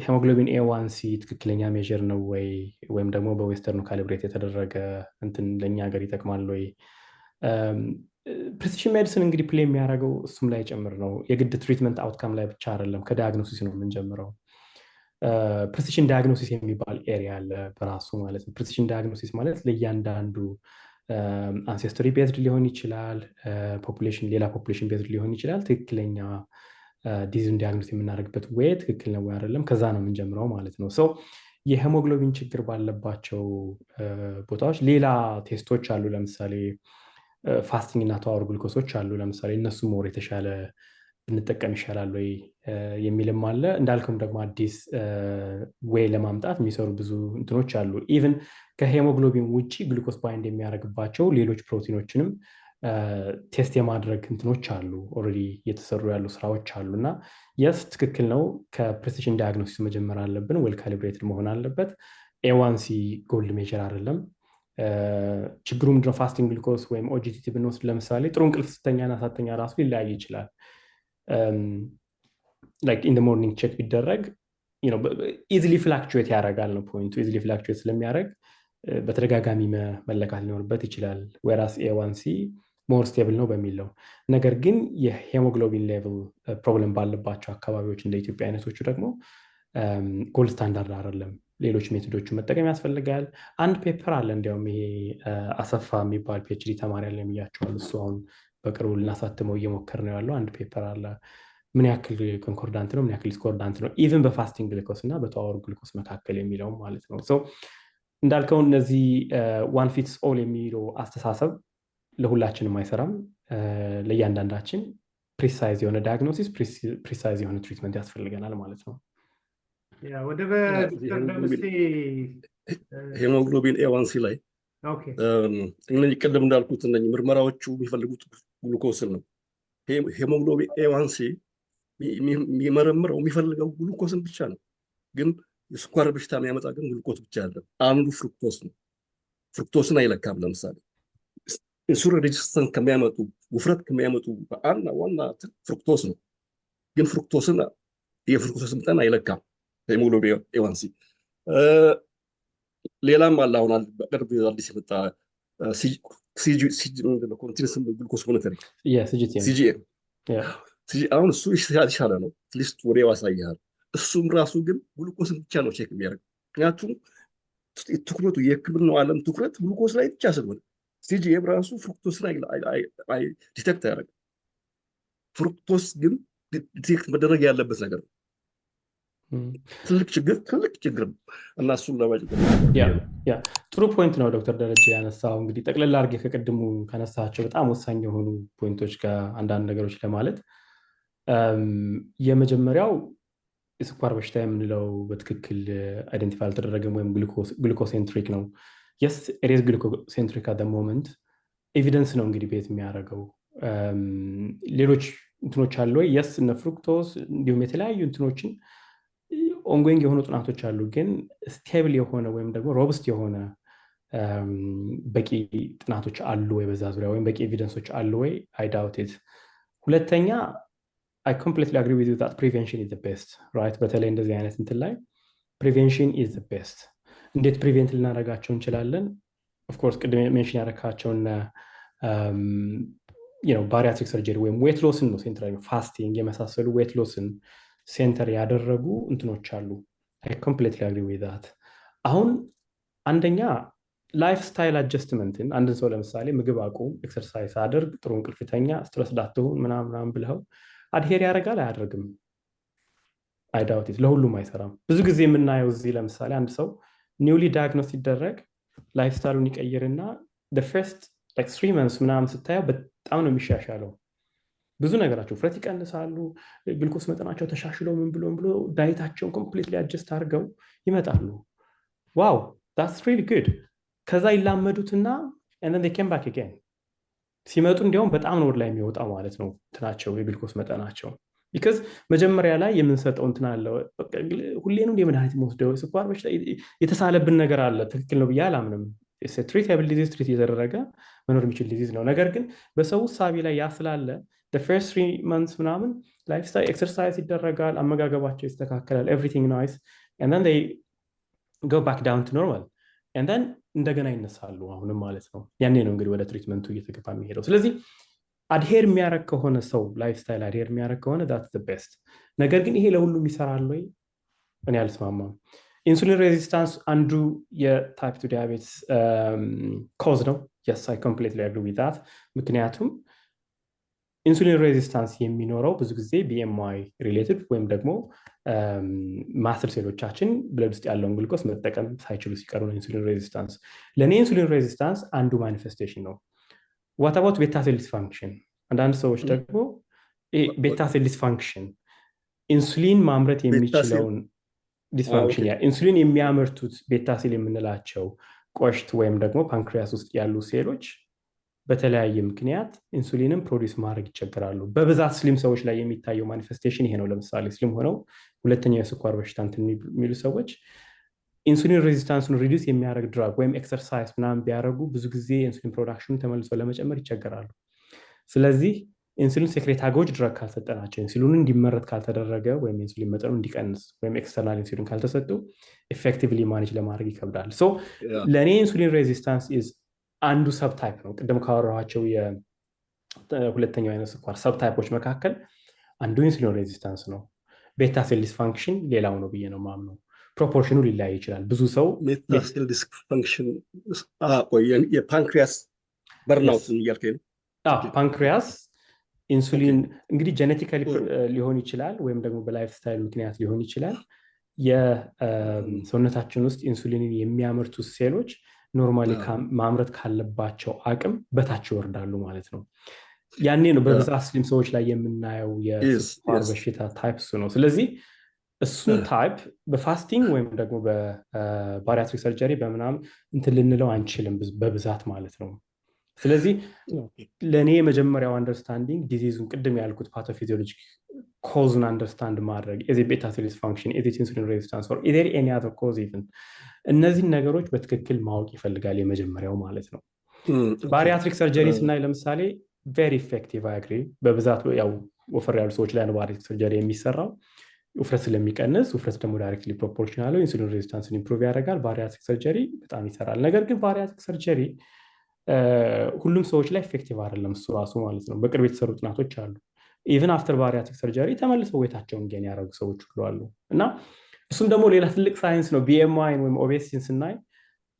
ሄሞግሎቢን ኤዋንሲ ትክክለኛ ሜዥር ነው ወይ ወይም ደግሞ በዌስተርኑ ካሊብሬት የተደረገ እንትን ለእኛ ሀገር ይጠቅማል ወይ? ፕሪሲሽን ሜዲሲን እንግዲህ ፕሌይ የሚያደርገው እሱም ላይ ጭምር ነው። የግድ ትሪትመንት አውትካም ላይ ብቻ አይደለም፣ ከዳያግኖሲስ ነው የምንጀምረው። ፕሪሲሽን ዳያግኖሲስ የሚባል ኤሪያ አለ በራሱ ማለት ነው። ፕሪሲሽን ዳያግኖሲስ ማለት ለእያንዳንዱ አንሴስተሪ ቤዝድ ሊሆን ይችላል፣ ሌላ ፖፑሌሽን ቤዝድ ሊሆን ይችላል። ትክክለኛ ዲዚዝን ዲያግኖስ የምናደርግበት ወይ ትክክል ነው ወይ አይደለም፣ ከዛ ነው የምንጀምረው ማለት ነው። ሶ የሄሞግሎቢን ችግር ባለባቸው ቦታዎች ሌላ ቴስቶች አሉ። ለምሳሌ ፋስቲንግ እና ተዋር ግሉኮሶች አሉ። ለምሳሌ እነሱ ሞር የተሻለ ብንጠቀም ይሻላል ወይ የሚልም አለ። እንዳልከም ደግሞ አዲስ ወይ ለማምጣት የሚሰሩ ብዙ እንትኖች አሉ። ኢቭን ከሄሞግሎቢን ውጭ ግሉኮስ ባይንድ የሚያደርግባቸው ሌሎች ፕሮቲኖችንም ቴስት የማድረግ እንትኖች አሉ። ኦልሬዲ የተሰሩ ያሉ ስራዎች አሉ እና የስ ትክክል ነው። ከፕሪሲሽን ዳያግኖሲስ መጀመር አለብን። ዌል ካሊብሬትድ መሆን አለበት። ኤዋንሲ ጎልድ ሜጀር አይደለም። ችግሩ ምንድነው? ፋስቲንግ ግሉኮስ ወይም ኦጂቲቲ ብንወስድ ለምሳሌ ጥሩ እንቅልፍ ስተኛና ሳተኛ ራሱ ሊለያይ ይችላል። ላይክ ኢን ሞርኒንግ ቼክ ቢደረግ ኢዚሊ ፍላክቹዌት ያደርጋል ነው ፖይንቱ። ኢዚሊ ፍላክቹዌት ስለሚያደርግ በተደጋጋሚ መለካት ሊኖርበት ይችላል። ወራስ ኤዋንሲ ሞር ስቴብል ነው በሚለው ነገር ግን የሄሞግሎቢን ሌቭል ፕሮብለም ባለባቸው አካባቢዎች እንደ ኢትዮጵያ አይነቶቹ ደግሞ ጎልድ ስታንዳርድ አይደለም። ሌሎች ሜቶዶቹ መጠቀም ያስፈልጋል። አንድ ፔፐር አለ እንዲያውም ይሄ አሰፋ የሚባል ፒኤችዲ ተማሪ አለ የሚያቸዋል። እሱ አሁን በቅርቡ ልናሳትመው እየሞከር ነው ያለው አንድ ፔፐር አለ። ምን ያክል ኮንኮርዳንት ነው፣ ምን ያክል ዲስኮርዳንት ነው ኢቭን በፋስቲንግ ግሉኮስ እና በተዋር ግሉኮስ መካከል የሚለውም ማለት ነው። እንዳልከው እነዚህ ዋን ፊትስ ኦል የሚለው አስተሳሰብ ለሁላችንም አይሰራም። ለእያንዳንዳችን ፕሪሳይዝ የሆነ ዳያግኖሲስ፣ ፕሪሳይዝ የሆነ ትሪትመንት ያስፈልገናል ማለት ነው። ወደ ሄሞግሎቢን ኤዋንሲ ላይ እነዚህ ቅድም እንዳልኩት እነዚህ ምርመራዎቹ የሚፈልጉት ግሉኮስን ነው። ሄሞግሎቢን ኤዋንሲ የሚመረምረው የሚፈልገው ግሉኮስን ብቻ ነው። ግን የስኳር በሽታ የሚያመጣ ግን ግሉኮስ ብቻ አይደለም፣ አንዱ ፍሩክቶስ ነው። ፍሩክቶስን አይለካም። ለምሳሌ ኢንሱሊን ሬዚስተንስ ከሚያመጡ ውፍረት ከሚያመጡ ዋና ፍሩክቶስ ነው። ግን የፍሩክቶስ መጠን አይለካም ሄሞግሎቢን ኤዋንሲ። ሌላም አለ። አሁን በቅርብ አዲስ የመጣ ኮንቲኒየስ ግሉኮስ ሞኒተሪንግ ሲጂኤም። አሁን እሱ የተሻለ ነው፣ ሊስት ወዲያው ያሳይሃል። እሱም ራሱ ግን ግሉኮስን ብቻ ነው ቼክ የሚያደርግ። ምክንያቱም ትኩረቱ የሕክምናው ዓለም ትኩረት ግሉኮስ ላይ ብቻ ስለሆነ ሲጂኤም ራሱ ፍሩክቶስን ዲቴክት ያደርግ። ፍሩክቶስ ግን ዲቴክት መደረግ ያለበት ነገር ነው። ትልቅ ችግር ነው እና እሱን ጥሩ ፖይንት ነው ዶክተር ደረጀ ያነሳው። እንግዲህ ጠቅለል አድርጌ ከቅድሙ ከነሳቸው በጣም ወሳኝ የሆኑ ፖይንቶች ጋር አንዳንድ ነገሮች ለማለት የመጀመሪያው የስኳር በሽታ የምንለው በትክክል አይደንቲፋይ አልተደረገም ወይም ግሉኮሴንትሪክ ነው። የስ ኢት ኢዝ ግሉኮሴንትሪክ አት ዘ ሞመንት። ኤቪደንስ ነው እንግዲህ ቤት የሚያደርገው። ሌሎች እንትኖች አሉ ወይ? የስ እነ ፍሩክቶስ እንዲሁም የተለያዩ እንትኖችን ኦንጎይንግ የሆኑ ጥናቶች አሉ። ግን ስቴብል የሆነ ወይም ደግሞ ሮብስት የሆነ በቂ ጥናቶች አሉ ወይ በዛ ዙሪያ ወይም በቂ ኤቪደንሶች አሉ ወይ? አይ ዳውት ኢት። ሁለተኛ I completely agree with you that prevention is the best, right? በተለይ እንደዚህ አይነት እንትን ላይ prevention is the best። እንዴት ፕሪቬንት ልናደርጋቸው እንችላለን? ኦፍኮርስ ቅድም ሜንሽን ያደረካቸውን ባሪያትሪክ ሰርጀሪ ወይም ዌት ሎስን ነው ሴንተር፣ ፋስቲንግ የመሳሰሉ ዌት ሎስን ሴንተር ያደረጉ እንትኖች አሉ። I completely agree with that። አሁን አንደኛ ላይፍ ስታይል አጀስትመንትን አንድን ሰው ለምሳሌ ምግብ አቁም፣ ኤክሰርሳይዝ አድርግ፣ ጥሩ እንቅልፍተኛ፣ ስትረስ ዳትሁን ምናምን ብለው አድሄር ያደርጋል አያደርግም? አይ ዳውት ኢት። ለሁሉም አይሰራም። ብዙ ጊዜ የምናየው እዚህ ለምሳሌ አንድ ሰው ኒውሊ ዳያግኖስ ሲደረግ ላይፍ ስታይሉን ይቀይርና ፈርስት 3 months ምናምን ስታየው በጣም ነው የሚሻሻለው። ብዙ ነገራቸው ውፍረት ይቀንሳሉ፣ ግሉኮስ መጠናቸው ተሻሽሎ ምን ብሎ ዳይታቸውን ኮምፕሊትሊ አጀስት አድርገው ይመጣሉ። ዋው that's really good። ከዛ ይላመዱትና and then they came back again። ሲመጡ እንዲያውም በጣም ነው ወደ ላይ የሚወጣው ማለት ነው እንትናቸው የግሉኮስ መጠናቸው። ቢካዝ መጀመሪያ ላይ የምንሰጠው እንትን አለ። ሁሌ ነው የመድኃኒት የምወስደው ስኳር በሽታ የተሳለብን ነገር አለ። ትክክል ነው ብዬ አላምንም። ትሪቴብል ዲዚዝ ትሪት እየተደረገ መኖር የሚችል ዲዚዝ ነው። ነገር ግን በሰው ሳቢ ላይ ያ ስላለ the first 3 months ምናምን ላይፍስታይል ኤክሰርሳይዝ ይደረጋል፣ አመጋገባቸው ይስተካከላል፣ ኤቭሪቲንግ ናይስ and then they go back down to normal and then እንደገና ይነሳሉ አሁንም ማለት ነው። ያኔ ነው እንግዲህ ወደ ትሪትመንቱ እየተገባ የሚሄደው። ስለዚህ አድሄር የሚያደርግ ከሆነ ሰው ላይፍስታይል አድሄር የሚያደርግ ከሆነ that's the best። ነገር ግን ይሄ ለሁሉም ይሰራል ወይ? እኔ አልስማማም። ኢንሱሊን ሬዚስታንስ አንዱ የታይፕ 2 ዲያቤትስ ኮዝ ነው። yes I completely agree with that። ምክንያቱም ኢንሱሊን ሬዚስታንስ የሚኖረው ብዙ ጊዜ ቢኤምአይ ሪሌትድ ወይም ደግሞ ማስል ሴሎቻችን ብለድ ውስጥ ያለውን ግሉኮስ መጠቀም ሳይችሉ ሲቀሩ ነው ኢንሱሊን ሬዚስታንስ። ለእኔ ኢንሱሊን ሬዚስታንስ አንዱ ማኒፌስቴሽን ነው። ዋት አባውት ቤታ ሴል ዲስፋንክሽን? አንዳንድ ሰዎች ደግሞ ቤታ ሴል ዲስፋንክሽን ኢንሱሊን ማምረት የሚችለውን ዲስፋንክሽን ኢንሱሊን የሚያመርቱት ቤታ ሴል የምንላቸው ቆሽት ወይም ደግሞ ፓንክሪያስ ውስጥ ያሉ ሴሎች በተለያየ ምክንያት ኢንሱሊንን ፕሮዲስ ማድረግ ይቸገራሉ። በብዛት ስሊም ሰዎች ላይ የሚታየው ማኒፌስቴሽን ይሄ ነው። ለምሳሌ ስሊም ሆነው ሁለተኛው የስኳር በሽታ እንትን የሚሉ ሰዎች ኢንሱሊን ሬዚስታንስን ሪዲዩስ የሚያደርግ ድራግ ወይም ኤክሰርሳይዝ ምናምን ቢያደርጉ ብዙ ጊዜ ኢንሱሊን ፕሮዳክሽን ተመልሶ ለመጨመር ይቸገራሉ። ስለዚህ ኢንሱሊን ሴክሬታጎጅ ድራግ ካልሰጠናቸው፣ ኢንሱሊኑን እንዲመረት ካልተደረገ ወይም ኢንሱሊን መጠኑ እንዲቀንስ ወይም ኤክስተርናል ኢንሱሊን ካልተሰጡ ኤፌክቲቭሊ ማኔጅ ለማድረግ ይከብዳል። ሶ ለእኔ ኢንሱሊን ሬዚስታንስ ኢዝ አንዱ ሰብታይፕ ነው። ቅድም ካወራኋቸው የሁለተኛው አይነት ስኳር ሰብታይፖች መካከል አንዱ ኢንሱሊን ሬዚስታንስ ነው። ቤታ ሴል ዲስፋንክሽን ሌላው ነው ብዬ ነው ማምነው። ፕሮፖርሽኑ ሊለያይ ይችላል። ብዙ ሰው ቤታ ሴል ዲስፋንክሽን የፓንክሪያስ በርናውት እያልከኝ ነው? ፓንክሪያስ ኢንሱሊን እንግዲህ ጄኔቲካሊ ሊሆን ይችላል ወይም ደግሞ በላይፍ ስታይል ምክንያት ሊሆን ይችላል። የሰውነታችን ውስጥ ኢንሱሊንን የሚያመርቱ ሴሎች ኖርማሊ ማምረት ካለባቸው አቅም በታች ይወርዳሉ ማለት ነው። ያኔ ነው በብዛት ስሊም ሰዎች ላይ የምናየው የስኳር በሽታ ታይፕ እሱ ነው። ስለዚህ እሱን ታይፕ በፋስቲንግ ወይም ደግሞ በባሪያትሪክ ሰርጀሪ በምናምን እንትን ልንለው አንችልም በብዛት ማለት ነው። ስለዚህ ለእኔ የመጀመሪያው አንደርስታንዲንግ ዲዚዙን ቅድም ያልኩት ፓቶፊዚዮሎጂክ ኮዙን አንደርስታንድ ማድረግ ኢዝ ቤታ ሴል ዲስፋንክሽን ኢዝ ኢንሱሊን ሬዚስታንስ ኦር ኢዝ ዜር ኤኒ አዘር ኮዝ ኢቭን እነዚህን ነገሮች በትክክል ማወቅ ይፈልጋል የመጀመሪያው ማለት ነው። ባሪያትሪክ ሰርጀሪ ስናይ ለምሳሌ ቬሪ ኢፌክቲቭ አግሪ በብዛት ያው ወፈር ያሉ ሰዎች ላይ ነው ባሪያትሪክ ሰርጀሪ የሚሰራው። ውፍረት ስለሚቀንስ ውፍረት ደግሞ ዳይሬክትሊ ፕሮፖርሽናል ኢንሱሊን ሬዚስታንስን ኢምፕሩቭ ያደርጋል። ባሪያትሪክ ሰርጀሪ በጣም ይሰራል። ነገር ግን ባሪያትሪክ ሰርጀሪ ሁሉም ሰዎች ላይ ኢፌክቲቭ አይደለም እሱ ራሱ ማለት ነው። በቅርብ የተሰሩ ጥናቶች አሉ። ኢቭን አፍተር ባሪያትሪክ ሰርጀሪ ተመልሰው ወይታቸውን ጌን ያደረጉ ሰዎች ሁሉ አሉ። እና እሱም ደግሞ ሌላ ትልቅ ሳይንስ ነው። ቢኤምአይን ወይም ኦቤሲቲን ስናይ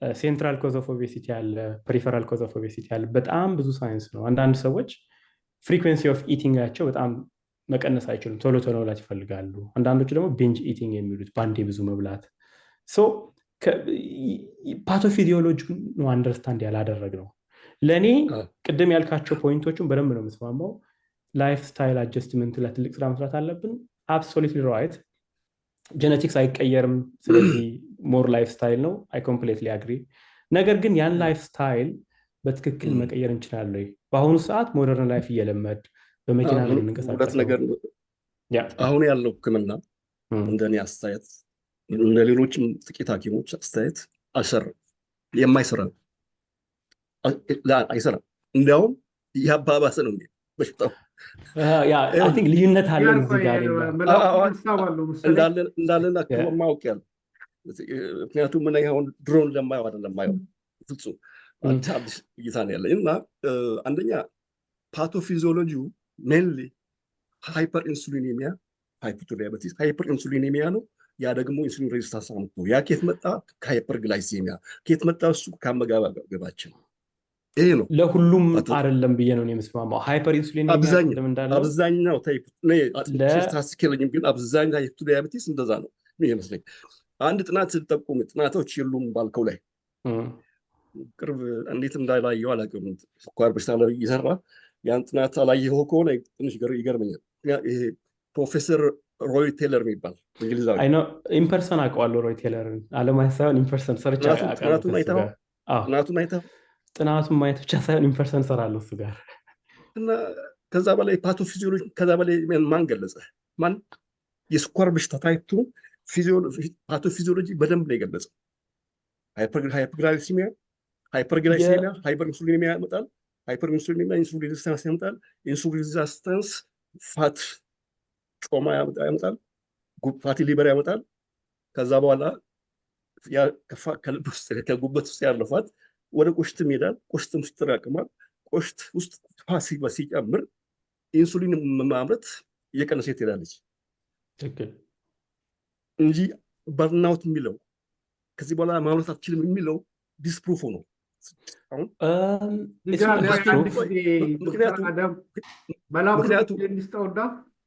ሴንትራል ኮዝ ኦፍ ኦቤሲቲ አለ፣ ፐሪፈራል ኮዝ ኦፍ ኦቤሲቲ አለ። በጣም ብዙ ሳይንስ ነው። አንዳንድ ሰዎች ፍሪኩዌንሲ ኦፍ ኢቲንጋቸው በጣም መቀነስ አይችሉም፣ ቶሎ ቶሎ መብላት ይፈልጋሉ። አንዳንዶቹ ደግሞ ቤንጅ ኢቲንግ የሚሉት በአንዴ ብዙ መብላት። ፓቶፊዚዮሎጂ ነው አንደርስታንድ ያላደረግ ነው። ለእኔ ቅድም ያልካቸው ፖይንቶቹን በደንብ ነው የምስማማው። ላይፍ ስታይል አጀስትመንት ለትልቅ ስራ መስራት አለብን። አብሶሉትሊ ራይት። ጀነቲክስ አይቀየርም፣ ስለዚህ ሞር ላይፍ ስታይል ነው። አይ ኮምፕሌትሊ አግሪ። ነገር ግን ያን ላይፍ ስታይል በትክክል መቀየር እንችላለን። በአሁኑ ሰዓት ሞደርን ላይፍ እየለመድ በመኪና ነው የምንንቀሳቀሰው። ነገር አሁን ያለው ሕክምና እንደኔ አስተያየት እንደ ሌሎችም ጥቂት ሐኪሞች አስተያየት አልሰራም፣ የማይሰራ ነው። አይሰራም፣ እንዲያውም እያባባሰ ነው በሽታው። አይ ቲንክ ልዩነት አለን እዚህ ጋር እንዳለን ማወቅ ያለው። ምክንያቱም ምን አሁን ድሮን ለማየው አይደለም ማየው ፍጹም አዲስ እይታ ነው ያለኝ እና አንደኛ ፓቶፊዚዮሎጂው ሜንሊ ሃይፐር ኢንሱሊኒሚያ ሃይፖቶዲያቤቲስ ሃይፐር ኢንሱሊኒሚያ ነው። ያ ደግሞ ኢንሱሊን ሬዚስታንስ ነው። ያ ከየት መጣ? ከሃይፐር ግላይሴሚያ። ከየት መጣ? እሱ ከአመጋገባችን። ይሄ ነው። ለሁሉም አይደለም ብዬ ነው የምስማማው። ሃይፐር ኢንሱሊኒሚያ አብዛኛው ታይፕ ስታስቲክልኝም ግን አብዛኛው ሃይፖቶዲያቤቲስ እንደዛ ነው ይመስለኝ። አንድ ጥናት ሲጠቁም ጥናቶች የሉም ባልከው ላይ ቅርብ እንዴት እንዳላየው አላውቅም። ስኳር በሽታ ላይ እየሰራ ያን ጥናት አላየኸው ከሆነ ትንሽ ይገርመኛል። ይሄ ፕሮፌሰር ሮይ ቴለር የሚባል እንግሊዛዊ አይ ኖ ኢምፐርሰን አውቀዋለሁ። ሮይ ቴለርን አለማየት ሳይሆን ኢምፐርሰን ሰርች አውቃለሁ። ጥናቱን ማየት ብቻ ሳይሆን ኢምፐርሰን ሰራለሁ እሱ ጋር እና ከዛ በላይ ፓቶፊዚዮሎጂ ከዛ በላይ ማን ገለጸ? ማን የስኳር በሽታ ታይፕ ፓቶፊዚዮሎጂ በደንብ ነው የገለጸው። ሃይፐርግላይሲሚያ ሃይፐር ኢንሱሊኒሚያ ያመጣል። ሃይፐር ኢንሱሊኒሚያ ኢንሱሊን ሬዚስታንስ ያመጣል። ኢንሱሊን ሬዚስታንስ ፋት ጮማ ያመጣል፣ ፋቲ ሊቨር ያመጣል። ከዛ በኋላ ከጉበት ውስጥ ያለው ፋት ወደ ቆሽትም ይሄዳል። ቆሽትም ውስጥ ይጠራቀማል። ቆሽት ውስጥ ፋት ሲጨምር ኢንሱሊን ማምረት እየቀነሰ ትሄዳለች እንጂ በርናውት የሚለው ከዚህ በኋላ ማምረት አትችልም የሚለው ዲስፕሩፍ ነው።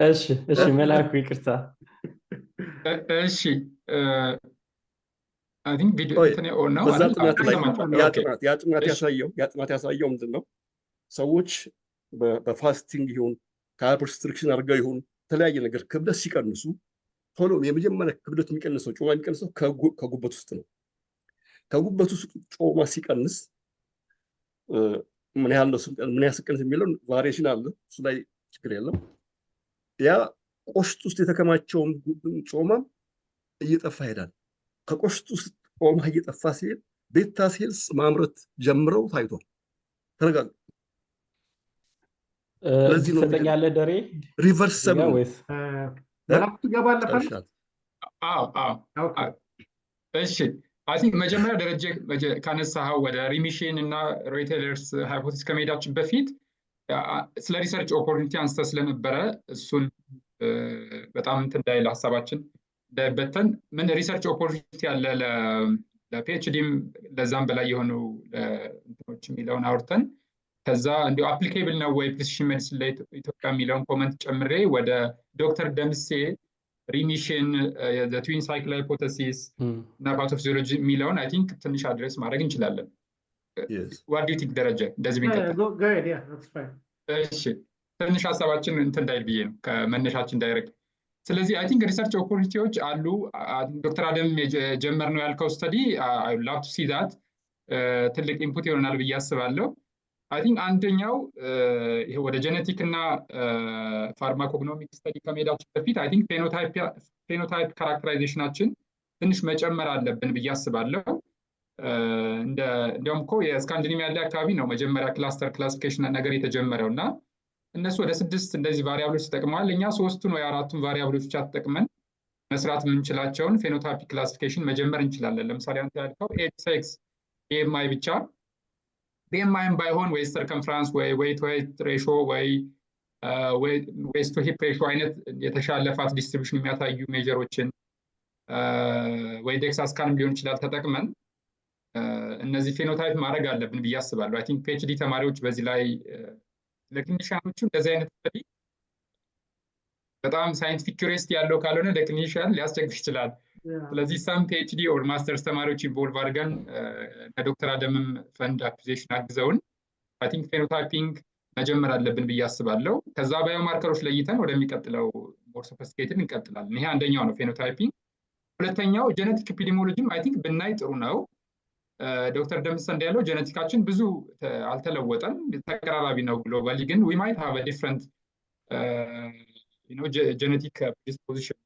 እሺ መላኩ ይቅርታ። እሺ በዛ ጥናት ላይ ያ ጥናት ያሳየው ምንድን ነው? ሰዎች በፋስቲንግ ይሁን ከሃይፐር ሪስትሪክሽን አድርገው ይሁን የተለያየ ነገር ክብደት ሲቀንሱ ቶሎ የመጀመሪያ ክብደት የሚቀንሰው ጮማ የሚቀንሰው ከጉበት ውስጥ ነው። ከጉበት ውስጥ ጮማ ሲቀንስ ምን ያህል ነው ምን ያህል ሲቀንስ የሚለው ቫሪዬሽን አለ። እሱ ላይ ችግር የለም። ያ ቆሽት ውስጥ የተከማቸውን ጮማ እየጠፋ ይሄዳል። ከቆሽት ውስጥ ጮማ እየጠፋ ሲሄድ ቤታ ሴልስ ማምረት ጀምረው ታይቷል። ተረጋጋ። ለዚህ ነው ተጠኛለ ደሬ ሪቨርሰብል ወይስ መላኩ ትገባለህ? እሺ አይ ቲንክ መጀመሪያ ደረጃ ካነሳኸው ወደ ሪሚሽን እና ሬቴለርስ ሃይፖቴሲስ ከመሄዳችን በፊት ስለ ሪሰርች ኦፖርቹኒቲ አንስተ ስለነበረ እሱን በጣም እንትን እንዳይል ሀሳባችን እንዳይበተን ምን ሪሰርች ኦፖርቹኒቲ አለ ለፒኤችዲም ለዛም በላይ የሆኑ እንትኖች የሚለውን አውርተን ከዛ እንዲሁ አፕሊኬብል ነው ወይ ፕሪሲሽን ሜዲሲን ላይ ኢትዮጵያ የሚለውን ኮመንት ጨምሬ ወደ ዶክተር ደምሴ ሪሚሽን ትዊን ሳይክል ሃይፖቴሲስ እና ፓቶፊዚዮሎጂ የሚለውን አይ ቲንክ ትንሽ አድሬስ ማድረግ እንችላለን። ዋት ዱ ዩ ቲንክ ደረጀ? እንደዚህ ቢንቀጥል እሺ፣ ትንሽ ሀሳባችን እንትን እንዳይል ብዬ ነው ከመነሻችን ዳይሬክት። ስለዚህ አይ ቲንክ ሪሰርች ኦፖርቹኒቲዎች አሉ። ዶክተር አደም የጀመርነው ያልከው ስተዲ አይ ላቭ ቱ ሲ ዛት ትልቅ ኢንፑት ይሆናል ብዬ አስባለሁ። አይ ቲንክ አንደኛው ይሄ ወደ ጄኔቲክ እና ፋርማኮግኖሚክ ስተዲ ከመሄዳችን በፊት አይ ቲንክ ፌኖታይፕ ካራክተራይዜሽናችን ትንሽ መጨመር አለብን ብዬ አስባለሁ። እንዲያውም እኮ የስካንዲኔቪያ ያለ አካባቢ ነው መጀመሪያ ክላስተር ክላሲፊኬሽን ነገር የተጀመረው እና እነሱ ወደ 6 እንደዚህ ቫሪያብሎች ተጠቅመዋል። እኛ 3ቱን ወይ 4ቱን ቫሪያብሎች ብቻ ተጠቅመን መስራት የምንችላቸውን ፌኖታይፒክ ክላሲፊኬሽን መጀመር እንችላለን። ለምሳሌ አንተ ያልከው ኤጅ፣ ሴክስ፣ BMI ብቻ BMI ባይሆን ወይ ሰርከምፍራንስ ወይ ዌይት ሬሾ ወይ ዌስት ቱ ሂፕ ሬሾ አይነት የተሻለ ፋት ዲስትሪቢዩሽን የሚያሳዩ ሜጀሮችን ወይ ዴክሳ ስካንም ሊሆን ይችላል ተጠቅመን እነዚህ ፌኖታይፕ ማድረግ አለብን ብዬ አስባለሁ። አይ ቲንክ ፒኤችዲ ተማሪዎች በዚህ ላይ ለክሊኒሻኖቹ እንደዚህ አይነት ስተዲ በጣም ሳይንቲፊክ ኪዩሪዮሲቲ ያለው ካልሆነ ለክሊኒሻን ሊያስቸግር ይችላል። ስለዚህ ሳም ፒኤችዲ ኦር ማስተርስ ተማሪዎች ኢንቮልቭ አድርገን ከዶክተር አደምም ፈንድ አኩዚሽን አግዘውን አይ ቲንክ ፌኖታይፒንግ መጀመር አለብን ብዬ አስባለሁ። ከዛ ባዮማርከሮች ለይተን ወደሚቀጥለው ሞር ሶፊስቲኬትድ እንቀጥላለን። ይሄ አንደኛው ነው ፌኖታይፒንግ። ሁለተኛው ጄኔቲክ ኤፒዲሞሎጂም አይ ቲንክ ብናይ ጥሩ ነው። ዶክተር ደምሰ እንዳለው ጄኔቲካችን ብዙ አልተለወጠም፣ ተቀራራቢ ነው ግሎባሊ። ግን ዊ ማይት ሃቭ አ ዲፍረንት ጄኔቲክ ፕሪዲስፖዚሽን።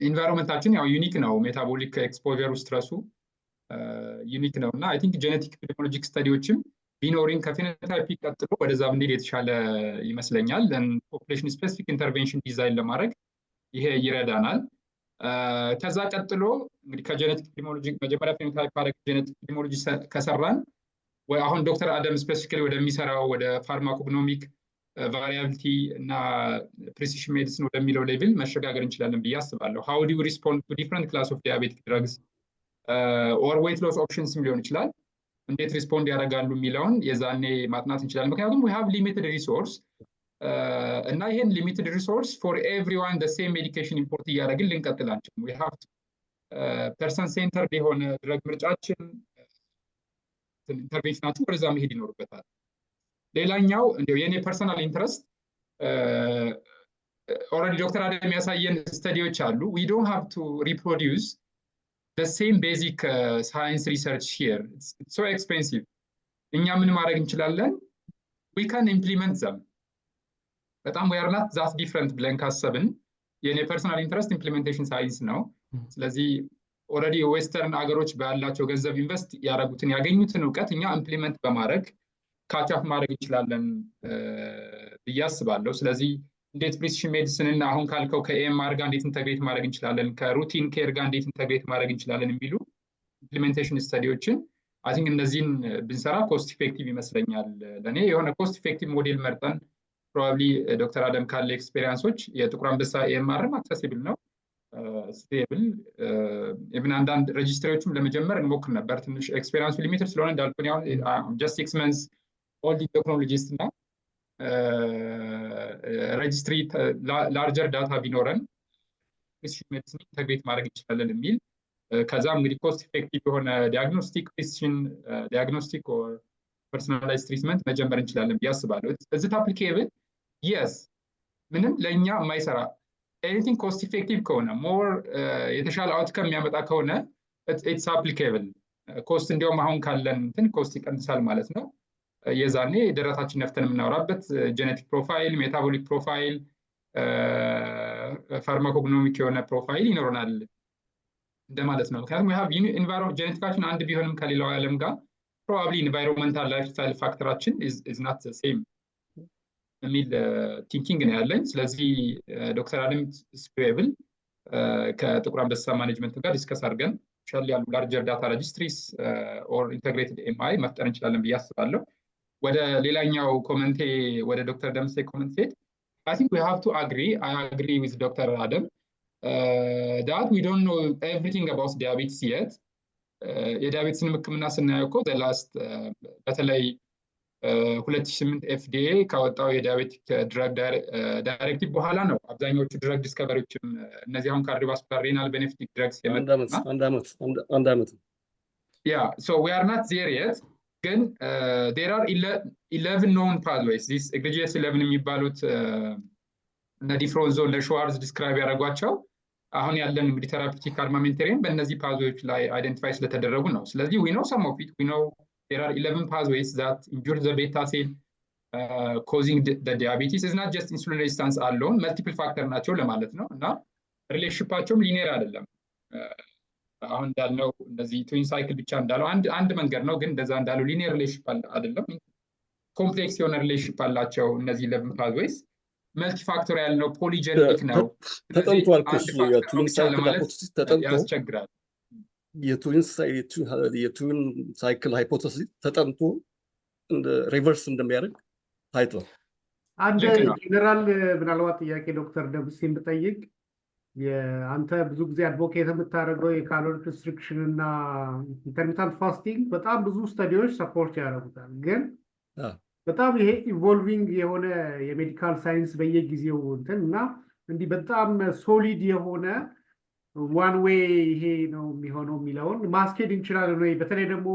ኢንቫይሮንመንታችን ያው ዩኒክ ነው፣ ሜታቦሊክ ኤክስፖዠሩ ስትረሱ ዩኒክ ነው እና አይ ቲንክ ጄኔቲክ ኤፒዲሞሎጂክ ስተዲዎችም ቢኖሪንግ ከፌኖታይፒክ ቀጥሎ ወደዛ ብንሄድ የተሻለ ይመስለኛል። ፖፑሌሽን ስፔሲፊክ ኢንተርቬንሽን ዲዛይን ለማድረግ ይሄ ይረዳናል። ከዛ ቀጥሎ እንግዲህ ከጄኔቲክ ኤፒዲሞሎጂ መጀመሪያ ፌኖታይፕ ማድረግ ጄኔቲክ ኤፒዲሞሎጂ ከሰራን ወይ አሁን ዶክተር አደም ስፔሲፊካሊ ወደሚሰራው ወደ ፋርማኮግኖሚክ ቫሪያቢሊቲ እና ፕሪሲሽን ሜዲሲን ወደሚለው ሌቭል መሸጋገር እንችላለን ብዬ አስባለሁ። ሃው ዱ ዩ ሪስፖንድ ቱ ዲፍረንት ክላስ ኦፍ ዲያቤቲክ ድረግስ ኦር ዌይት ሎስ ኦፕሽንስም ሊሆን ይችላል፣ እንዴት ሪስፖንድ ያደርጋሉ የሚለውን የዛኔ ማጥናት እንችላለን። ምክንያቱም ዊ ሃቭ ሊሚትድ ሪሶርስ እና ይሄን ሊሚትድ ሪሶርስ ፎር ኤቭሪዋን ደ ሴም ሜዲኬሽን ኢምፖርት እያደረግን ልንቀጥል አንችልም። ዊ ሃቭ ፐርሰን ሴንተርድ የሆነ ድረግ ምርጫችን ኢንተርቬንሽናችን ወደዛ መሄድ ይኖርበታል። ሌላኛው እንዲያው የኔ ፐርሰናል ኢንትረስት ኦልሬዲ ዶክተር አደም ያሳየን ስተዲዎች አሉ። ዊ ዶንት ሃቭ ቱ ሪፕሮዲውስ the same basic science research here. It's so expensive. እኛ ምን ማድረግ እንችላለን? We can implement them. በጣም we are not that different ብለን ካሰብን የኔ ፐርሰናል ኢንትረስት ኢምፕሊሜንቴሽን ሳይንስ ነው። ስለዚህ ኦልሬዲ ዌስተርን አገሮች ባላቸው ገንዘብ ኢንቨስት ያደረጉትን ያገኙትን እውቀት እኛ ኢምፕሊመንት በማድረግ ካቻፕ ማድረግ እንችላለን ብዬ አስባለሁ። ስለዚህ እንዴት ፕሪሲሽን ሜዲሲን እና አሁን ካልከው ከኤምአር ጋር እንዴት ኢንተግሬት ማድረግ እንችላለን፣ ከሩቲን ኬር ጋር እንዴት ኢንተግሬት ማድረግ እንችላለን የሚሉ ኢምፕሊሜንቴሽን ስተዲዎችን አይ ቲንክ እነዚህን ብንሰራ ኮስት ኢፌክቲቭ ይመስለኛል። ለእኔ የሆነ ኮስት ኢፌክቲቭ ሞዴል መርጠን ፕሮባብሊ ዶክተር አደም ካለ ኤክስፔሪንሶች የጥቁር አንበሳ ኤምአርም አክሰሲብል ነው ስቴብል ኢቭን አንዳንድ ሬጅስትሪዎችም ለመጀመር እንሞክር ነበር። ትንሽ ኤክስፔሪንሱ ሊሚትድ ስለሆነ እንዳልኩኝ አሁን ጀስት 6 months ኦል ቴክኖሎጂስት እና ሬጅስትሪ ላርጀር ዳታ ቢኖረን ፕሪሲሽን ሜዲሲን ኢንተግሬት ማድረግ እንችላለን የሚል ከዛም እንግዲህ ኮስት ኢፌክቲቭ የሆነ ዲያግኖስቲክ ፕሪሲሽን ዲያግኖስቲክ ኦር ፐርሰናላይዝድ ትሪትመንት መጀመር እንችላለን ብዬ አስባለሁ። እዚህ አፕሊኬብል የስ ምንም ለእኛ የማይሰራ ኤኒቲንግ ኮስት ኢፌክቲቭ ከሆነ ሞር የተሻለ አውትከም የሚያመጣ ከሆነ ኢትስ አፕሊኬብል። ኮስት እንዲያውም አሁን ካለን እንትን ኮስት ይቀንሳል ማለት ነው። የዛኔ ደረታችን ነፍተን የምናወራበት ጄኔቲክ ፕሮፋይል፣ ሜታቦሊክ ፕሮፋይል፣ ፋርማኮግኖሚክ የሆነ ፕሮፋይል ይኖረናል እንደማለት ነው። ምክንያቱም ጄኔቲካችን አንድ ቢሆንም ከሌላው ዓለም ጋር ፕሮባብሊ ኢንቫይሮንመንታል ላይፍ ስታይል ፋክተራችን ኢዝ ናት ሴም የሚል ቲንኪንግ ነው ያለኝ። ስለዚህ ዶክተር አደም ስፔብል ከጥቁር አንበሳ ማኔጅመንት ጋር ዲስከስ አድርገን ሻል ያሉ ላርጀር ዳታ ሬጅስትሪስ ኦር ኢንተግሬትድ ኤምአይ መፍጠር እንችላለን ብዬ አስባለሁ። ወደ ሌላኛው ኮመንቴ ወደ ዶክተር ደምሴ ኮመንት ሄድ I think we have to agree, I agree with Dr. Adam that we don't know everything about diabetes yet. የዲያቤትስን ህክምና ስናየው እኮ ላስት በተለይ 2008 FDA ካወጣው የዲያቤቲክ ድራግ ዳይሬክቲቭ በኋላ ነው አብዛኞቹ ድራግ ዲስከቨሪዎችም እነዚህ አሁን ካርዲዮቫስኩላር ሬናል ቤኔፊቲክ ድራግስ አንድ ዓመት yeah so we are not there yet ግን there are 11 known pathways this egregious 11 የሚባሉት እና ዲፍሮንዞ እና ሸዋርዝ ዲስክራይብ ያደረጓቸው አሁን ያለን እንግዲህ ቴራፒውቲክ አርማሜንታሪየም በእነዚህ ፓዝዌዎች ላይ አይደንቲፋይ ስለተደረጉ ነው። ስለዚህ we know some of it, we know there are 11 pathways that injure the beta cell causing the diabetes. is not just insulin resistance alone, multiple factor ናቸው ለማለት ነው እና ሪሌሽንሺፓቸውም ሊኒየር አይደለም። አሁን እንዳልነው እነዚህ ትዊን ሳይክል ብቻ እንዳለው አንድ መንገድ ነው፣ ግን እንደዛ እንዳለው ሊኒየር ሪሌሽንሺፕ አይደለም። ኮምፕሌክስ የሆነ ሪሌሽንሺፕ አላቸው እነዚህ 11 pathways። መልቲ ፋክቶሪያል ነው፣ ፖሊጀኒክ ነው። ተጠንቷል እኮ የትዊን ሳይክል ሃይፖቴሲስ ተጠንቶ ያስቸግራል። የትዊን ሳይክል ሃይፖቴሲስ ተጠንቶ እንደ ሪቨርስ እንደሚያደርግ ታይቷል። አንድ ጀነራል ምናልባት ጥያቄ ዶክተር ደምሴን ብጠይቅ አንተ ብዙ ጊዜ አድቮኬት የምታደርገው የካሎሪክ ሪስትሪክሽን እና ኢንተርሚተንት ፋስቲንግ በጣም ብዙ ስተዲዎች ሰፖርት ያደርጉታል። ግን በጣም ይሄ ኢቮልቪንግ የሆነ የሜዲካል ሳይንስ በየጊዜው እንትን እና እንዲህ በጣም ሶሊድ የሆነ ዋን ዌይ ይሄ ነው የሚሆነው የሚለውን ማስኬድ እንችላለን ወይ? በተለይ ደግሞ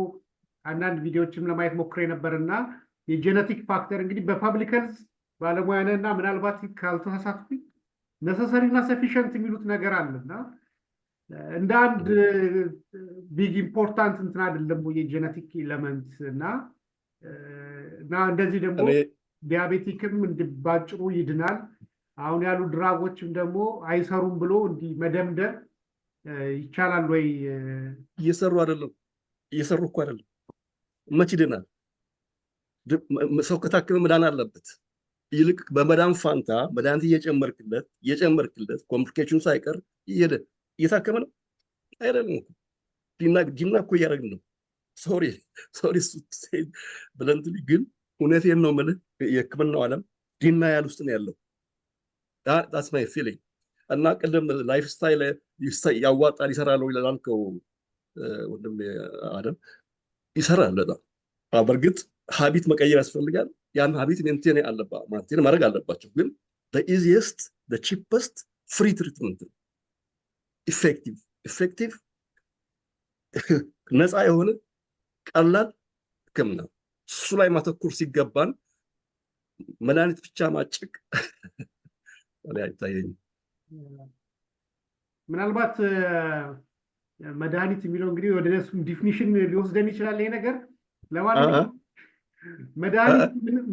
አንዳንድ ቪዲዮዎችም ለማየት ሞክሬ ነበርና የጄኔቲክ ፋክተር እንግዲህ በፐብሊክ ሄልዝ ባለሙያ ነህ እና ምናልባት ካልተሳሳትኩኝ ነሰሰሪ እና ሰፊሽንት የሚሉት ነገር አለና እንደ አንድ ቢግ ኢምፖርታንት እንትን አይደለም የጄኔቲክ ኤሌመንት እና እንደዚህ ደግሞ ዲያቤቲክም ባጭሩ ይድናል፣ አሁን ያሉ ድራጎችም ደግሞ አይሰሩም ብሎ እንዲህ መደምደም ይቻላል ወይ? እየሰሩ እኮ አይደለም። መች ይድናል? ሰው ከታከመ መዳን አለበት። ይልቅ በመዳን ፋንታ መድኃኒት እየጨመርክለት ኮምፕሊኬሽኑ ሳይቀር እየታከመ ነው አይደለም እኮ ዲና እኮ እያደረግን ነው። ሶሪ ብለንትሊ ግን እውነቴን ነው የምልህ የህክምናው ዓለም ዲና ያል ውስጥ ነው ያለው። that's my feeling እና ቅድም ላይፍ ስታይል ያዋጣል ይሰራል ወይ ላልከው ወንድም አደም ይሰራል በጣም በእርግጥ ሀቢት መቀየር ያስፈልጋል። ያን ሀቢት ሜንቴን ማድረግ አለባቸው። ግን the easiest the cheapest free treatment effective ነፃ የሆነ ቀላል ህክምና እሱ ላይ ማተኮር ሲገባን መድኃኒት ብቻ ማጭቅ አይታየኝም። ምናልባት መድኃኒት የሚለው እንግዲህ ወደ እሱ ዲፊኒሽን ሊወስደን ይችላል ይሄ ነገር ለማለት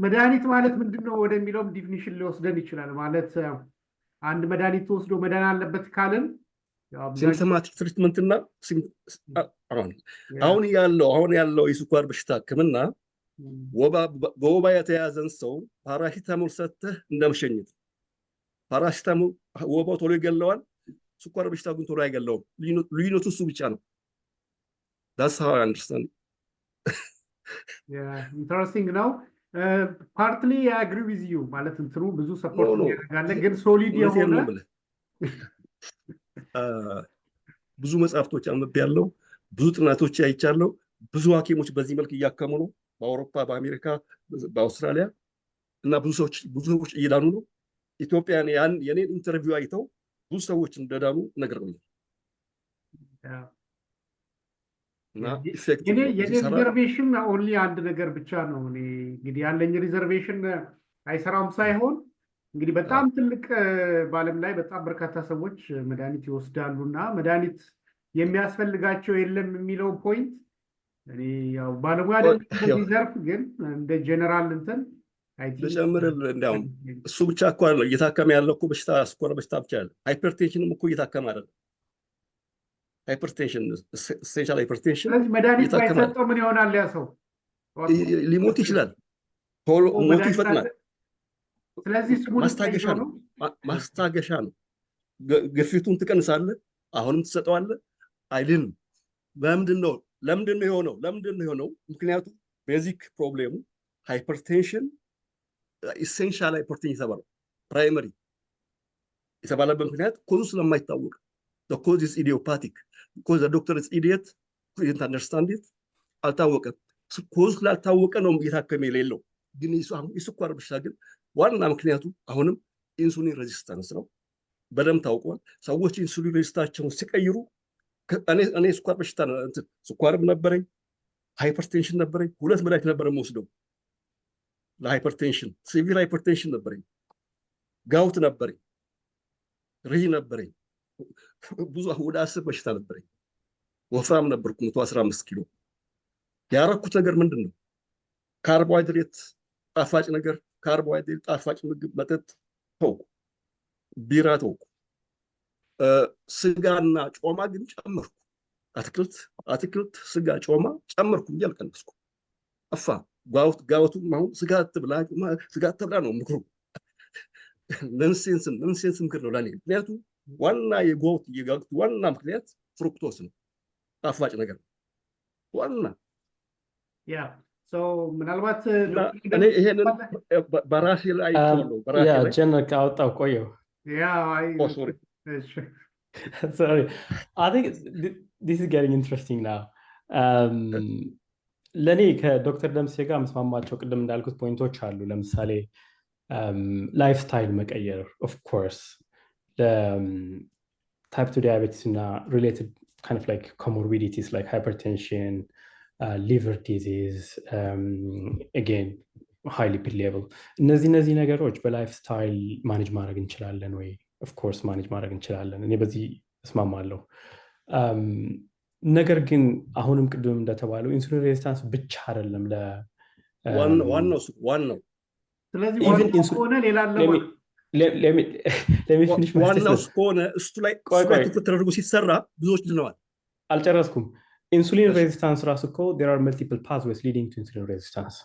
መድኃኒት ማለት ምንድነው ወደሚለውም ዲፊኒሽን ሊወስደን ይችላል። ማለት አንድ መድኃኒት ተወስዶ መዳን አለበት ካልን ሲምፕቶማቲክ ትሪትመንት እና አሁን ያለው የስኳር በሽታ ህክምና በወባ የተያዘን ሰው ፓራሲታሞል ሰጥተህ እንደመሸኘት ፓራሲታሞል ወባው ቶሎ ይገለዋል፣ ስኳር በሽታ ግን ቶሎ አይገለውም። ልዩነቱ እሱ ብቻ ነው። that's how I understand. Yeah, interesting ነው። partly I agree with you ማለት እንትኑ ብዙ ሰፖርት ያደርጋል፣ ግን ሶሊድ የሆነ ብዙ መጽሐፍቶች አንብቤያለሁ፣ ብዙ ጥናቶች አይቻለሁ። ብዙ ሐኪሞች በዚህ መልክ እያከሙ ነው፣ በአውሮፓ፣ በአሜሪካ፣ በአውስትራሊያ እና ብዙ ሰዎች እየዳኑ ነው። ኢትዮጵያን የኔን ኢንተርቪው አይተው ብዙ ሰዎች እንደዳኑ ነግረውኛል። እና ኢፌክቲቭ ነው። የኔ ሪዘርቬሽን ኦንሊ አንድ ነገር ብቻ ነው። እኔ እንግዲህ ያለኝ ሪዘርቬሽን አይሰራም ሳይሆን እንግዲህ በጣም ትልቅ በዓለም ላይ በጣም በርካታ ሰዎች መድኃኒት ይወስዳሉ እና መድኃኒት የሚያስፈልጋቸው የለም የሚለው ፖይንት እኔ ያው ባለሙያ አይደለም ዘርፍ፣ ግን እንደ ጀነራል እንትን ልጨምርልህ። እንዲያውም እሱ ብቻ እኮ እየታከመ ያለው እኮ በሽታ ስኳር በሽታ ብቻ አለ። ሃይፐርቴንሽንም እኮ እየታከመ አይደለም። ሃይፐርቴንሽን ኢሴንሻል ሃይፐርቴንሽን መድኃኒት ባይሰጠው ምን ይሆናል? ያ ሰው ሊሞት ይችላል። ቶሎ ሞቱ ይፈጥናል። ስለዚህ ማስታገሻ ነው። ግፊቱን ትቀንሳለህ፣ አሁንም ትሰጠዋለህ፣ አይድንም። ለምንድን ነው የሆነው? ምክንያቱም ቤዚክ ፕሮብሌሙ ሃይፐርቴንሽን ኢሴንሻል ሃይፐርቴንሽን የተባለው ፕራይመሪ የተባለበት ምክንያት ኮዙ ስለማይታወቅ the cause is idiopathic because the doctor is idiot, couldn't understand it። አልታወቀም። ኮዙ ስላልታወቀ ነው እየታከመ የሌለው። ግን የስኳር በሽታ ግን ዋና ምክንያቱ አሁንም ኢንሱሊን ሬዚስታንስ ነው። በደንብ ታውቋል። ሰዎች ኢንሱሊን ሬዚስታንሳቸውን ሲቀይሩ እኔ ስኳር በሽታ ስኳርም ነበረኝ፣ ሃይፐርቴንሽን ነበረኝ። 2 መድኃኒት ነበር የምወስደው ለሃይፐርቴንሽን። ሲቪር ሃይፐርቴንሽን ነበረኝ፣ ጋውት ነበረኝ፣ ሪህ ነበረኝ፣ ብዙ ወደ 10 በሽታ ነበረኝ። ወፍራም ነበርኩ፣ 115 ኪሎ። ያረኩት ነገር ምንድን ነው? ካርቦሃይድሬት፣ ጣፋጭ ነገር፣ ካርቦሃይድሬት፣ ጣፋጭ ምግብ፣ መጠጥ ተውኩ፣ ቢራ ተውኩ። ስጋና ጮማ ግን ጨመርኩ። አትክልት፣ ስጋ፣ ጮማ ጨመርኩ እንጂ አልቀነስኩ። አፋ ጋውቱ አሁን ስጋ አትብላ ነው ምክሩ። ነንሴንስ ምክር ነው ለኔ። ምክንያቱም ዋና የጋውቱ ዋና ምክንያት ፍሩክቶስ ነው፣ ጣፋጭ ነገር ዋና። ምናልባት እኔ ይሄንን በራሴ ላይ ጀነክ አወጣው ቆየው። Sorry, I think this is getting interesting now. ለኔ ከዶክተር ደምሴ ጋር መስማማቸው ቅድም እንዳልኩት ፖይንቶች አሉ። ለምሳሌ ላይፍ ስታይል መቀየር ኦፍ ኮርስ ታይፕ 2 ዲያቤቲስ እና ሪሌትድ kind of like comorbidities like hypertension, liver disease, again high lipid level. እነዚህ ነገሮች በላይፍ ስታይል ማኔጅ ማድረግ እንችላለን ወይ? ኦፍ ኮርስ ማኔጅ ማድረግ እንችላለን። እኔ በዚህ እስማማለሁ። ነገር ግን አሁንም ቅድም እንደተባለው ኢንሱሊን ሬዚስታንስ ብቻ አይደለም ዋናው። ስለዚህ ሆነ ሌላ ዋናው ከሆነ እሱ ላይ ትኩረት ተደርጎ ሲሰራ ብዙዎች ድነዋል። አልጨረስኩም። ኢንሱሊን ሬዚስታንስ ራሱ እኮ there are multiple pathways leading to insulin resistance።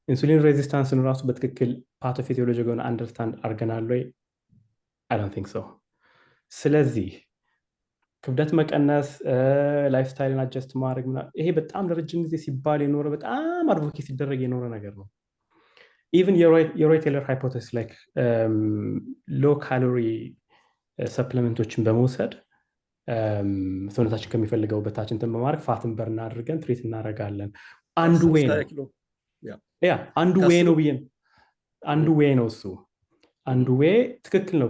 ኢንሱሊን ሬዚስታንስን ራሱ በትክክል ፓቶፊዚዮሎጂውን አንደርስታንድ አድርገናል ወይ? I don't think so። ስለዚህ ክብደት መቀነስ፣ ላይፍ ስታይልን አጀስት ማድረግ ይሄ በጣም ለረጅም ጊዜ ሲባል የኖረ በጣም አድቮኬት ሲደረግ የኖረ ነገር ነው። ኢቨን የሮይ ቴይለር ሃይፖቴሲስ ላይክ ሎ ካሎሪ ሰፕሊመንቶችን በመውሰድ ሰውነታችን ከሚፈልገው በታች እንትን በማድረግ ፋትን በርን አድርገን ትሪት እናደርጋለን። አንዱ ዌይ ነው እሱ። አንዱ ዌይ ትክክል ነው።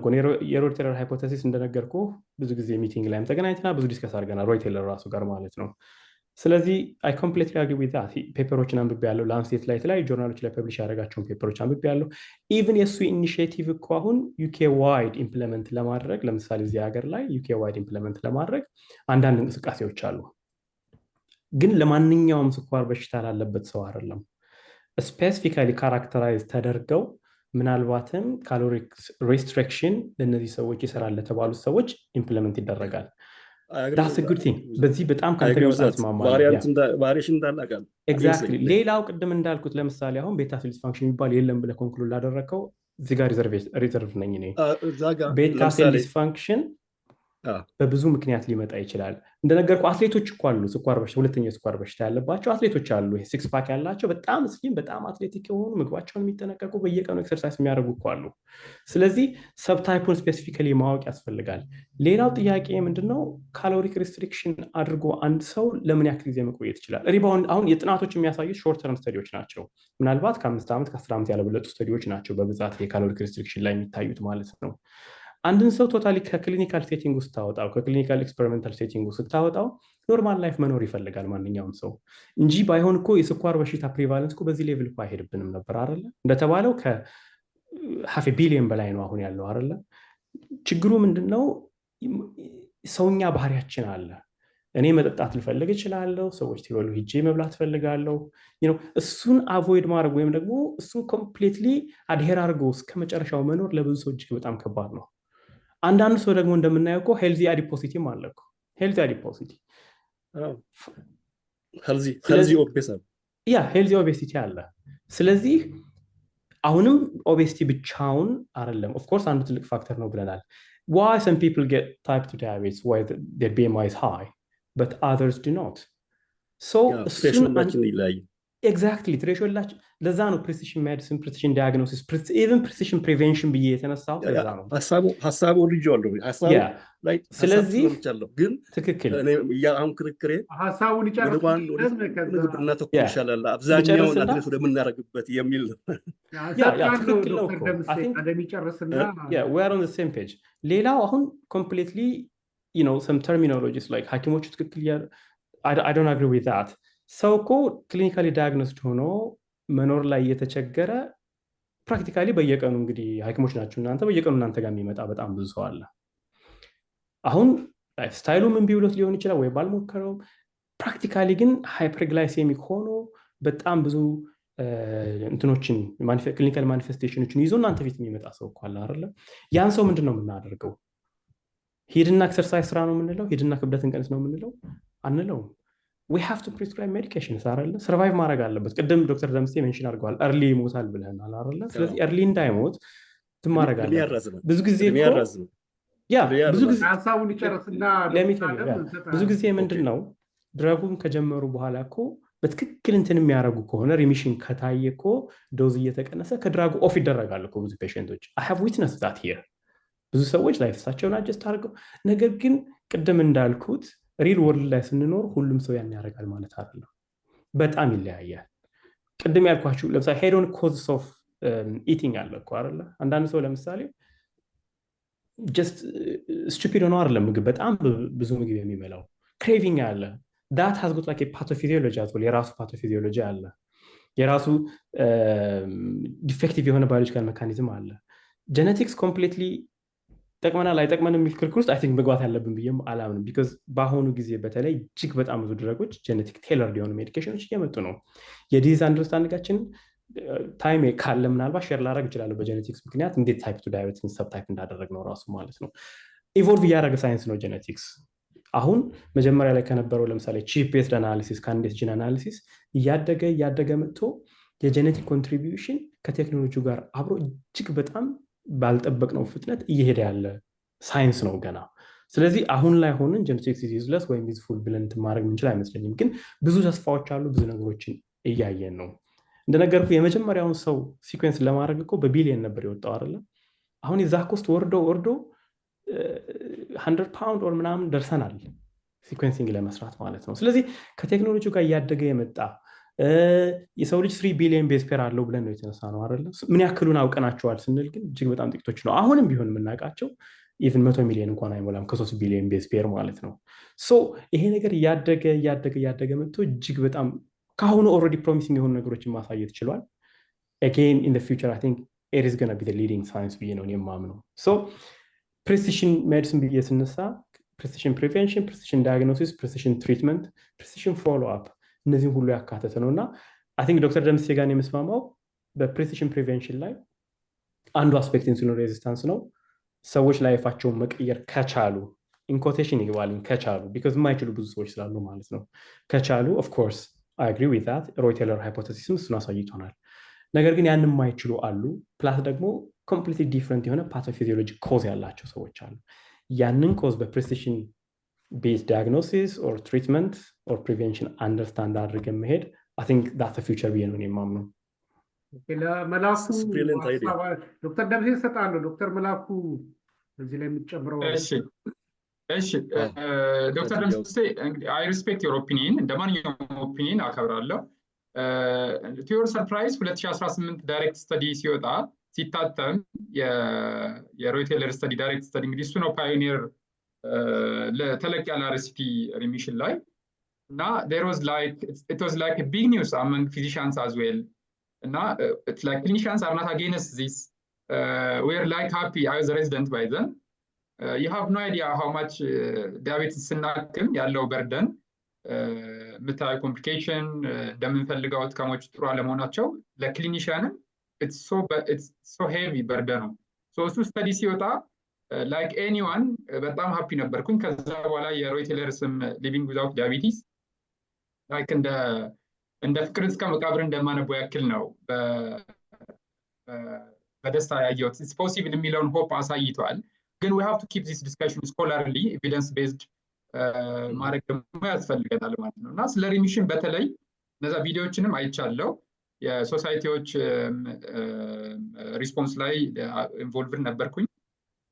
የሮይ ቴይለር ሃይፖቴሲስ እንደነገርኩ ብዙ ጊዜ ሚቲንግ ላይም ተገናኝተና ብዙ ዲስከስ አድርገናል ሮይ ቴይለር ራሱ ጋር ማለት ነው። ስለዚህ አይ ኮምፕሊትሊ አግሪ ዊዝ ዛት። ፔፐሮችን አንብቤያለሁ። ላንሴት ላይ የተለያዩ ጆርናሎች ላይ ፐብሊሽ ያደረጋቸውን ፔፐሮች አንብቤያለሁ። ኢቭን የእሱ ኢኒሺዬቲቭ እኮ አሁን ዩኬ ዋይድ ኢምፕለመንት ለማድረግ ለምሳሌ እዚህ ሀገር ላይ ዩኬ ዋይድ ኢምፕለመንት ለማድረግ አንዳንድ እንቅስቃሴዎች አሉ። ግን ለማንኛውም ስኳር በሽታ ላለበት ሰው አይደለም። ስፔሲፊካሊ ካራክተራይዝ ተደርገው ምናልባትም ካሎሪክ ሬስትሪክሽን ለእነዚህ ሰዎች ይሰራል ለተባሉት ሰዎች ኢምፕለመንት ይደረጋል። ዳስ ጉድ ቲንግ። በዚህ በጣም ኤግዛክትሊ። ሌላው ቅድም እንዳልኩት ለምሳሌ አሁን ቤታ ሴል ዲስፋንክሽን የሚባል የለም ብለህ ኮንክሉድ ላደረግከው እዚህ ጋር ሪዘርቭ ነኝ እኔ። እዛ ጋር ቤታ ሴል ለምሳሌ ዲስፋንክሽን በብዙ ምክንያት ሊመጣ ይችላል። እንደነገርኩ አትሌቶች እኮ አሉ፣ ስኳር በሽታ ሁለተኛ የስኳር በሽታ ያለባቸው አትሌቶች አሉ። ሲክስ ፓክ ያላቸው በጣም ስሊም በጣም አትሌቲክ የሆኑ ምግባቸውን የሚጠነቀቁ በየቀኑ ኤክሰርሳይዝ የሚያደርጉ እኮ አሉ። ስለዚህ ሰብታይፑን ስፔሲፊካሊ ማወቅ ያስፈልጋል። ሌላው ጥያቄ ምንድነው ካሎሪክ ሪስትሪክሽን አድርጎ አንድ ሰው ለምን ያክል ጊዜ መቆየት ይችላል? ሪባውንድ አሁን የጥናቶች የሚያሳዩት ሾርት ተርም ስተዲዎች ናቸው። ምናልባት ከ5 ዓመት ከ10 ዓመት ያለበለጡ ስተዲዎች ናቸው በብዛት የካሎሪክ ሪስትሪክሽን ላይ የሚታዩት ማለት ነው። አንድን ሰው ቶታሊ ከክሊኒካል ሴቲንግ ውስጥ ታወጣው ከክሊኒካል ኤክስፐሪሜንታል ሴቲንግ ውስጥ ታወጣው ኖርማል ላይፍ መኖር ይፈልጋል ማንኛውም ሰው እንጂ ባይሆን እኮ የስኳር በሽታ ፕሪቫለንስ እኮ በዚህ ሌቭል እኮ አይሄድብንም ነበር አይደለ? እንደተባለው ከ500 ቢሊዮን በላይ ነው አሁን ያለው አይደለ? ችግሩ ምንድነው? ሰውኛ ባህሪያችን አለ። እኔ መጠጣት ልፈልግ እችላለሁ፣ ሰዎች ሲበሉ ሂጄ መብላት ፈልጋለሁ። እሱን አቮይድ ማድረግ ወይም ደግሞ እሱን ኮምፕሊትሊ አድሄር አድርጎ እስከ መጨረሻው መኖር ለብዙ ሰው እጅግ በጣም ከባድ ነው። አንዳንድ ሰው ደግሞ እንደምናየው እኮ ሄልዚ አዲፖሲቲም አለ እኮ ሄልዚ አዲፖሲቲ ሄልዚ ኦቤሲቲ አለ። ስለዚህ አሁንም ኦቤሲቲ ብቻውን አይደለም። ኦፍኮርስ አንዱ ትልቅ ፋክተር ነው ብለናል። why some people get type 2 diabetes, why their BMI is high but others do not. So ኤግዛክትሊ ትሬሾላችን ለዛ ነው ፕሪሲሽን ሜዲሲን ፕሪሲሽን ዲያግኖሲስ ኢቨን ፕሪሲሽን ፕሪቬንሽን ብዬ የተነሳው ለዛ ነው። ሀሳቡ ልጅዋለሁ ላይ ስለዚህ ግን ትክክል አሁን ክርክሬ ሀሳቡን ይጨርሳልና ተኩል ይሻላል አብዛኛውን አድሬስ ወደምናደርግበት የሚል ትክክል ነው we are on the same page። ሌላው አሁን ኮምፕሊትሊ some terminologies like ሐኪሞቹ ትክክል I don't agree with that። ሰው እኮ ክሊኒካሊ ዳያግኖስድ ሆኖ መኖር ላይ የተቸገረ ፕራክቲካሊ በየቀኑ እንግዲህ ሐኪሞች ናቸው እናንተ በየቀኑ እናንተ ጋር የሚመጣ በጣም ብዙ ሰው አለ። አሁን ላይፍ ስታይሉ ምን ቢውሎት ሊሆን ይችላል ወይ ባልሞከረውም፣ ፕራክቲካሊ ግን ሃይፐርግላይሴሚክ ሆኖ በጣም ብዙ እንትኖችን ክሊኒካል ማኒፌስቴሽኖችን ይዞ እናንተ ፊት የሚመጣ ሰው እኮ አለ አይደለ? ያን ሰው ምንድን ነው የምናደርገው? ሂድና ኤክሰርሳይዝ ስራ ነው የምንለው? ሂድና ክብደትን ቀንስ ነው የምንለው? አንለውም። we have to prescribe medications አይደለ? ሰርቫይቭ ማድረግ አለበት። ቅድም ዶክተር ደምሴ ሜንሽን አድርገዋል እርሊ ይሞታል ብለናል አይደለ? ስለዚህ እርሊ እንዳይሞት ትማረግ አለበት። ብዙ ጊዜ ሀሳቡን ይጨርስና ብዙ ጊዜ ምንድነው ድረጉን ከጀመሩ በኋላ እኮ በትክክል እንትን የሚያደርጉ ከሆነ ሪሚሽን ከታየ እኮ ዶዝ እየተቀነሰ ከድራጉ ኦፍ ይደረጋል እኮ ብዙ ፔሽንቶች። I have witnessed that here። ብዙ ሰዎች ላይፍሳቸውን አጀስት አድርገው፣ ነገር ግን ቅድም እንዳልኩት ሪል ወርልድ ላይ ስንኖር ሁሉም ሰው ያን ያደርጋል ማለት አይደለም። በጣም ይለያያል። ቅድም ያልኳችሁ ለምሳሌ ሄዶን ኮዝስ ኦፍ ኢቲንግ አለ እኮ አይደለ? አንዳንድ ሰው ለምሳሌ ጀስት ስቱፒድ ሆኖ አይደለም ምግብ በጣም ብዙ ምግብ የሚበላው ክሬቪንግ አለ። that has got like a pathophysiology as well። የራሱ ፓቶፊዚዮሎጂ አለ። የራሱ ዲፌክቲቭ የሆነ ባዮሎጂካል ሜካኒዝም አለ። ጀነቲክስ ኮምፕሊትሊ ጠቅመናል አይጠቅመንም የሚል ክርክር ውስጥ አይ ቲንክ መግባት ያለብን ብዬም አላምንም። ቢኮዝ በአሁኑ ጊዜ በተለይ እጅግ በጣም ብዙ ድረጎች ጀነቲክ ቴለርድ የሆኑ ሜዲኬሽኖች እየመጡ ነው። የዲዝ አንደርስታንዲንጋችን ታይም ካለ ምናልባት ሼር ላደርግ እችላለሁ በጀነቲክስ ምክንያት እንዴት ታይፕ ቱ ዳያቤቲስን ሰብታይፕ እንዳደረግ ነው ራሱ ማለት ነው። ኢቮልቭ እያደረገ ሳይንስ ነው ጀነቲክስ። አሁን መጀመሪያ ላይ ከነበረው ለምሳሌ ቺፕ ቤስድ አናሊሲስ ካንዲዴት ጂን አናሊሲስ እያደገ መጥቶ የጀነቲክ ኮንትሪቢዩሽን ከቴክኖሎጂ ጋር አብሮ እጅግ በጣም ባልጠበቅነው ፍጥነት እየሄደ ያለ ሳይንስ ነው ገና። ስለዚህ አሁን ላይ ሆነን ጀነቲክስ ኢዝ ዩዝለስ ወይም ዩዝፉል ብለን ማድረግ የምንችል አይመስለኝም። ግን ብዙ ተስፋዎች አሉ፣ ብዙ ነገሮችን እያየን ነው። እንደነገርኩ የመጀመሪያውን ሰው ሲኩዌንስ ለማድረግ እኮ በቢሊየን ነበር የወጣው አይደለም? አሁን የዛ ኮስት ወርዶ 100 ፓውንድ ኦር ምናምን ደርሰናል ሲኩዌንሲንግ ለመስራት ማለት ነው። ስለዚህ ከቴክኖሎጂ ጋር እያደገ የመጣ የሰው ልጅ 3 ቢሊዮን ቤዝ ፔር አለው ብለን ነው የተነሳ ነው አይደለም? ምን ያክሉን አውቀናቸዋል ስንል ግን እጅግ በጣም ጥቂቶች ነው። አሁንም ቢሆን የምናውቃቸው ኢቭን 100 ሚሊዮን እንኳን አይሞላም ከ3 ቢሊዮን ቤዝ ፔር ማለት ነው። ሶ ይሄ ነገር እያደገ መጥቶ እጅግ በጣም ከአሁኑ ኦልሬዲ ፕሮሚሲንግ የሆኑ ነገሮችን ማሳየት ችሏል። again in the future I think it is going to be the leading science ብዬ ነው የማምነው። ሶ ፕሪሲሽን ሜዲሲን ብዬ ስነሳ ፕሪሲሽን ፕሪቬንሽን፣ ፕሪሲሽን ዳያግኖሲስ፣ ፕሪሲሽን ትሪትመንት፣ ፕሪሲሽን ፎሎ አፕ እነዚህም ሁሉ ያካተተ ነው እና አይ ቲንክ ዶክተር ደምሴ ጋር የምስማማው በፕሪሲሽን ፕሪቬንሽን ላይ አንዱ አስፔክት ኢንሱሊን ሬዚስታንስ ነው። ሰዎች ላይፋቸውን መቀየር ከቻሉ ኢንኮቴሽን ይዋልኝ ከቻሉ ቢካዝ የማይችሉ ብዙ ሰዎች ስላሉ ማለት ነው። ከቻሉ ኦፍ ኮርስ አይ አግሪ ዊዝ ዛት ሮይ ቴለር ሃይፖቴሲስም እሱን አሳይቶናል። ነገር ግን ያንን የማይችሉ አሉ። ፕላስ ደግሞ ኮምፕሊትሊ ዲፍረንት የሆነ ፓቶፊዚዮሎጂ ኮዝ ያላቸው ሰዎች አሉ። ያንን ኮዝ በፕሪሲሽን ቤዝ ዲያግኖሲስ ኦር ትሪትመንት ኦር ፕሪቬንሽን አንደርስታንድ አድርገን መሄድ አይ ቲንክ ዳትስ ፊውቸር ብዬ ነው የማምነው። ለመላኩ ዶክተር ደምሴ እሰጣለሁ። ዶክተር መላኩ እዚህ ላይ የምትጨምረው? እሺ ዶክተር ደምሴ እንግዲህ አይ ሪስፔክት ዮር ኦፒኒየን፣ እንደማንኛውም ኦፒኒየን አከብራለሁ። ቱ ዮር ሰርፕራይዝ 2018 ዳይሬክት ስተዲ ሲወጣ ሲታተም የሮይቴለር ስተዲ ዳይሬክት ስተዲ እንግዲህ እሱ ነው ፓዮኒየር ለተለቅ ያለ RCT ሪሚሽን ላይ እና it was like a big news among physicians as well. እና it's like clinicians are not against this. We're like happy. I was a resident by then. You have no idea how much diabetes ስናክም ያለው በርደን የምታየው ኮምፕሊኬሽን እንደምንፈልገው አውትካሞች ጥሩ አለመሆናቸው ለክሊኒሻንም it's so heavy በርደኑ። እሱ ስተዲ ሲወጣ like anyone በጣም ሃፒ ነበርኩኝ። ከዛ በኋላ የሮይቴለር ስም ሊቪንግ ዊዛውት ዳያቢቲስ like እንደ ፍቅር እስከ መቃብር እንደማነበው ያክል ነው በደስታ ያየሁት። it's possible የሚለውን ሆፕ አሳይቷል። ግን we have to keep this discussion scholarly evidence based ማድረግ ደግሞ ያስፈልገናል ማለት ነው። እና ስለ ሪሚሽን በተለይ እነዛ ቪዲዮዎችንም አይቻለው። የሶሳይቲዎች ሪስፖንስ ላይ ኢንቮልቭድ ነበርኩኝ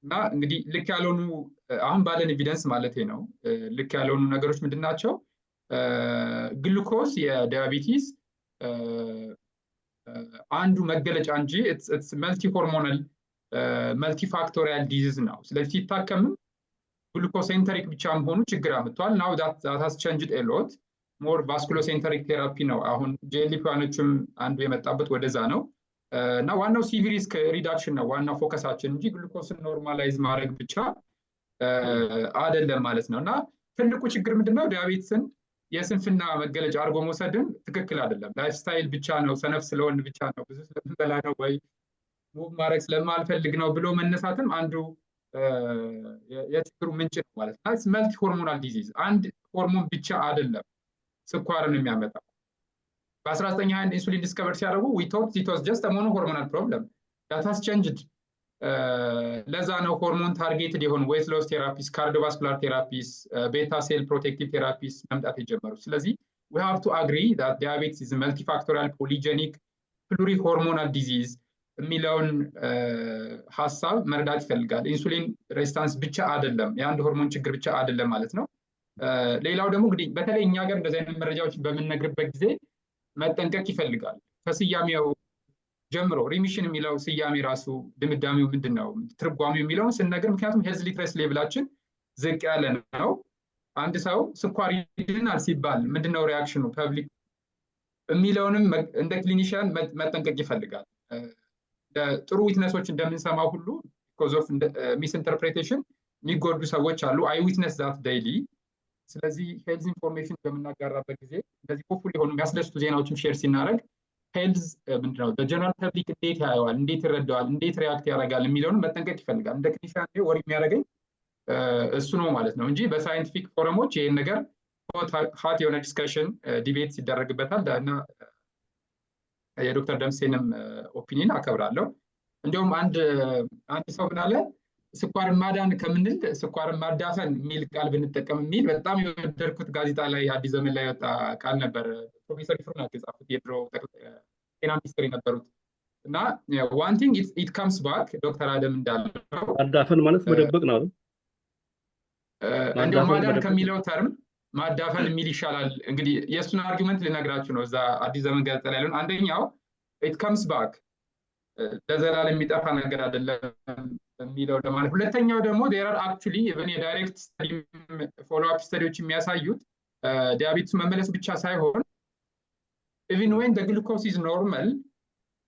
እና እንግዲህ ልክ ያልሆኑ አሁን ባለን ኤቪደንስ ማለት ነው ልክ ያልሆኑ ነገሮች ምንድን ናቸው? ግሉኮስ የዲያቤቲስ አንዱ መገለጫ እንጂ it's መልቲ ሆርሞናል መልቲ ፋክቶሪያል ዲዚዝ ነው። ስለዚህ ሲታከምም ግሉኮሴንተሪክ ብቻ መሆኑ ችግር አምጥቷል። ናው that has changed a lot. ሞር ቫስኩሎሴንተሪክ ቴራፒ ነው አሁን ጄሊፒዋኖችም አንዱ የመጣበት ወደዛ ነው እና ዋናው ሲቪ ሪስክ ሪዳክሽን ነው ዋናው ፎከሳችን እንጂ ግሉኮስን ኖርማላይዝ ማድረግ ብቻ አይደለም ማለት ነው። እና ትልቁ ችግር ምንድነው? ዲያቤትስን የስንፍና መገለጫ አድርጎ መውሰድም ትክክል አይደለም። ላይፍ ስታይል ብቻ ነው፣ ሰነፍ ስለሆን ብቻ ነው፣ ብዙ ስለምንበላ ነው ወይ ሙቭ ማድረግ ስለማልፈልግ ነው ብሎ መነሳትም አንዱ የችግሩ ምንጭ ነው ማለት ነው። መልቲ ሆርሞናል ዲዚዝ አንድ ሆርሞን ብቻ አይደለም ስኳርን የሚያመጣው። በ1921 ኢንሱሊን ዲስከቨር ሲያደርጉ we thought it was just a monohormonal problem that has changed. ለዛ ነው ሆርሞን ታርጌትድ የሆኑ ዌት ሎስ ቴራፒስ፣ ካርዲዮቫስኩላር ቴራፒስ፣ ቤታ ሴል ፕሮቴክቲቭ ቴራፒስ መምጣት የጀመሩ። ስለዚህ we have to agree that diabetes is a multifactorial polygenic plurihormonal disease የሚለውን ሀሳብ መረዳት ይፈልጋል። ኢንሱሊን ሬዚስታንስ ብቻ አይደለም፣ የአንድ ሆርሞን ችግር ብቻ አይደለም ማለት ነው። ሌላው ደግሞ እንግዲህ በተለይ እኛ ጋር እንደዚህ አይነት መረጃዎች በምንነግርበት ጊዜ መጠንቀቅ ይፈልጋል። ከስያሜው ጀምሮ ሪሚሽን የሚለው ስያሜ ራሱ ድምዳሜው ምንድነው ትርጓሜው የሚለውን ስንነግር፣ ምክንያቱም ሄልዝ ሊትረሲ ሌቭላችን ዝቅ ያለ ነው። አንድ ሰው ስኳር ይድናል ሲባል ምንድነው ሪያክሽኑ ፐብሊክ የሚለውንም እንደ ክሊኒሽያን መጠንቀቅ ይፈልጋል። ጥሩ ዊትነሶች እንደምንሰማው ሁሉ ቢኮዝ ኦፍ ሚስ ኢንተርፕሬቴሽን የሚጎዱ ሰዎች አሉ። አይ ዊትነስ ዛት ዴይሊ። ስለዚህ ሄልዝ ኢንፎርሜሽን በምናጋራበት ጊዜ እንደዚህ ሆፕፉል የሆኑ የሚያስደስቱ ዜናዎችን ሼር ሲናደርግ ሄልዝ ምንድነው በጀነራል ፐብሊክ እንዴት ያየዋል፣ እንዴት ይረዳዋል፣ እንዴት ሪያክት ያደርጋል የሚለውን መጠንቀቅ ይፈልጋል። እንደ ክሊኒሻን ወር የሚያደርገኝ እሱ ነው ማለት ነው እንጂ በሳይንቲፊክ ፎረሞች ይህን ነገር ሀት የሆነ ዲስከሽን ዲቤት ሲደረግበታል እና የዶክተር ደምሴንም ኦፒኒየን አከብራለሁ። እንዲሁም አንድ ሰው ምን አለ፣ ስኳርን ማዳን ከምንል ስኳርን ማዳፈን የሚል ቃል ብንጠቀም የሚል በጣም የወደድኩት ጋዜጣ ላይ አዲስ ዘመን ላይ ወጣ ቃል ነበር። ፕሮፌሰር ይፍሩ ናቸው የጻፉት፣ የድሮ ጤና ሚኒስትር የነበሩት እና ዋን ቲንግ ኢት ካምስ ባክ ዶክተር አደም እንዳለው ማዳፈን ማለት መደበቅ ነው አይደል? እንዲሁም ማዳን ከሚለው ተርም ማዳፈን የሚል ይሻላል። እንግዲህ የእሱን አርጊመንት ልነግራችሁ ነው እዛ አዲስ ዘመን ጋዜጣ ላይ ያለውን። አንደኛው ኢት ካምስ ባክ ለዘላለም የሚጠፋ ነገር አይደለም የሚለው ለማለት። ሁለተኛው ደግሞ there are actually even የዳይሬክት ፎሎ አፕ ስተዲዎች የሚያሳዩት ዲያቤቲስ መመለስ ብቻ ሳይሆን even when the glucose is normal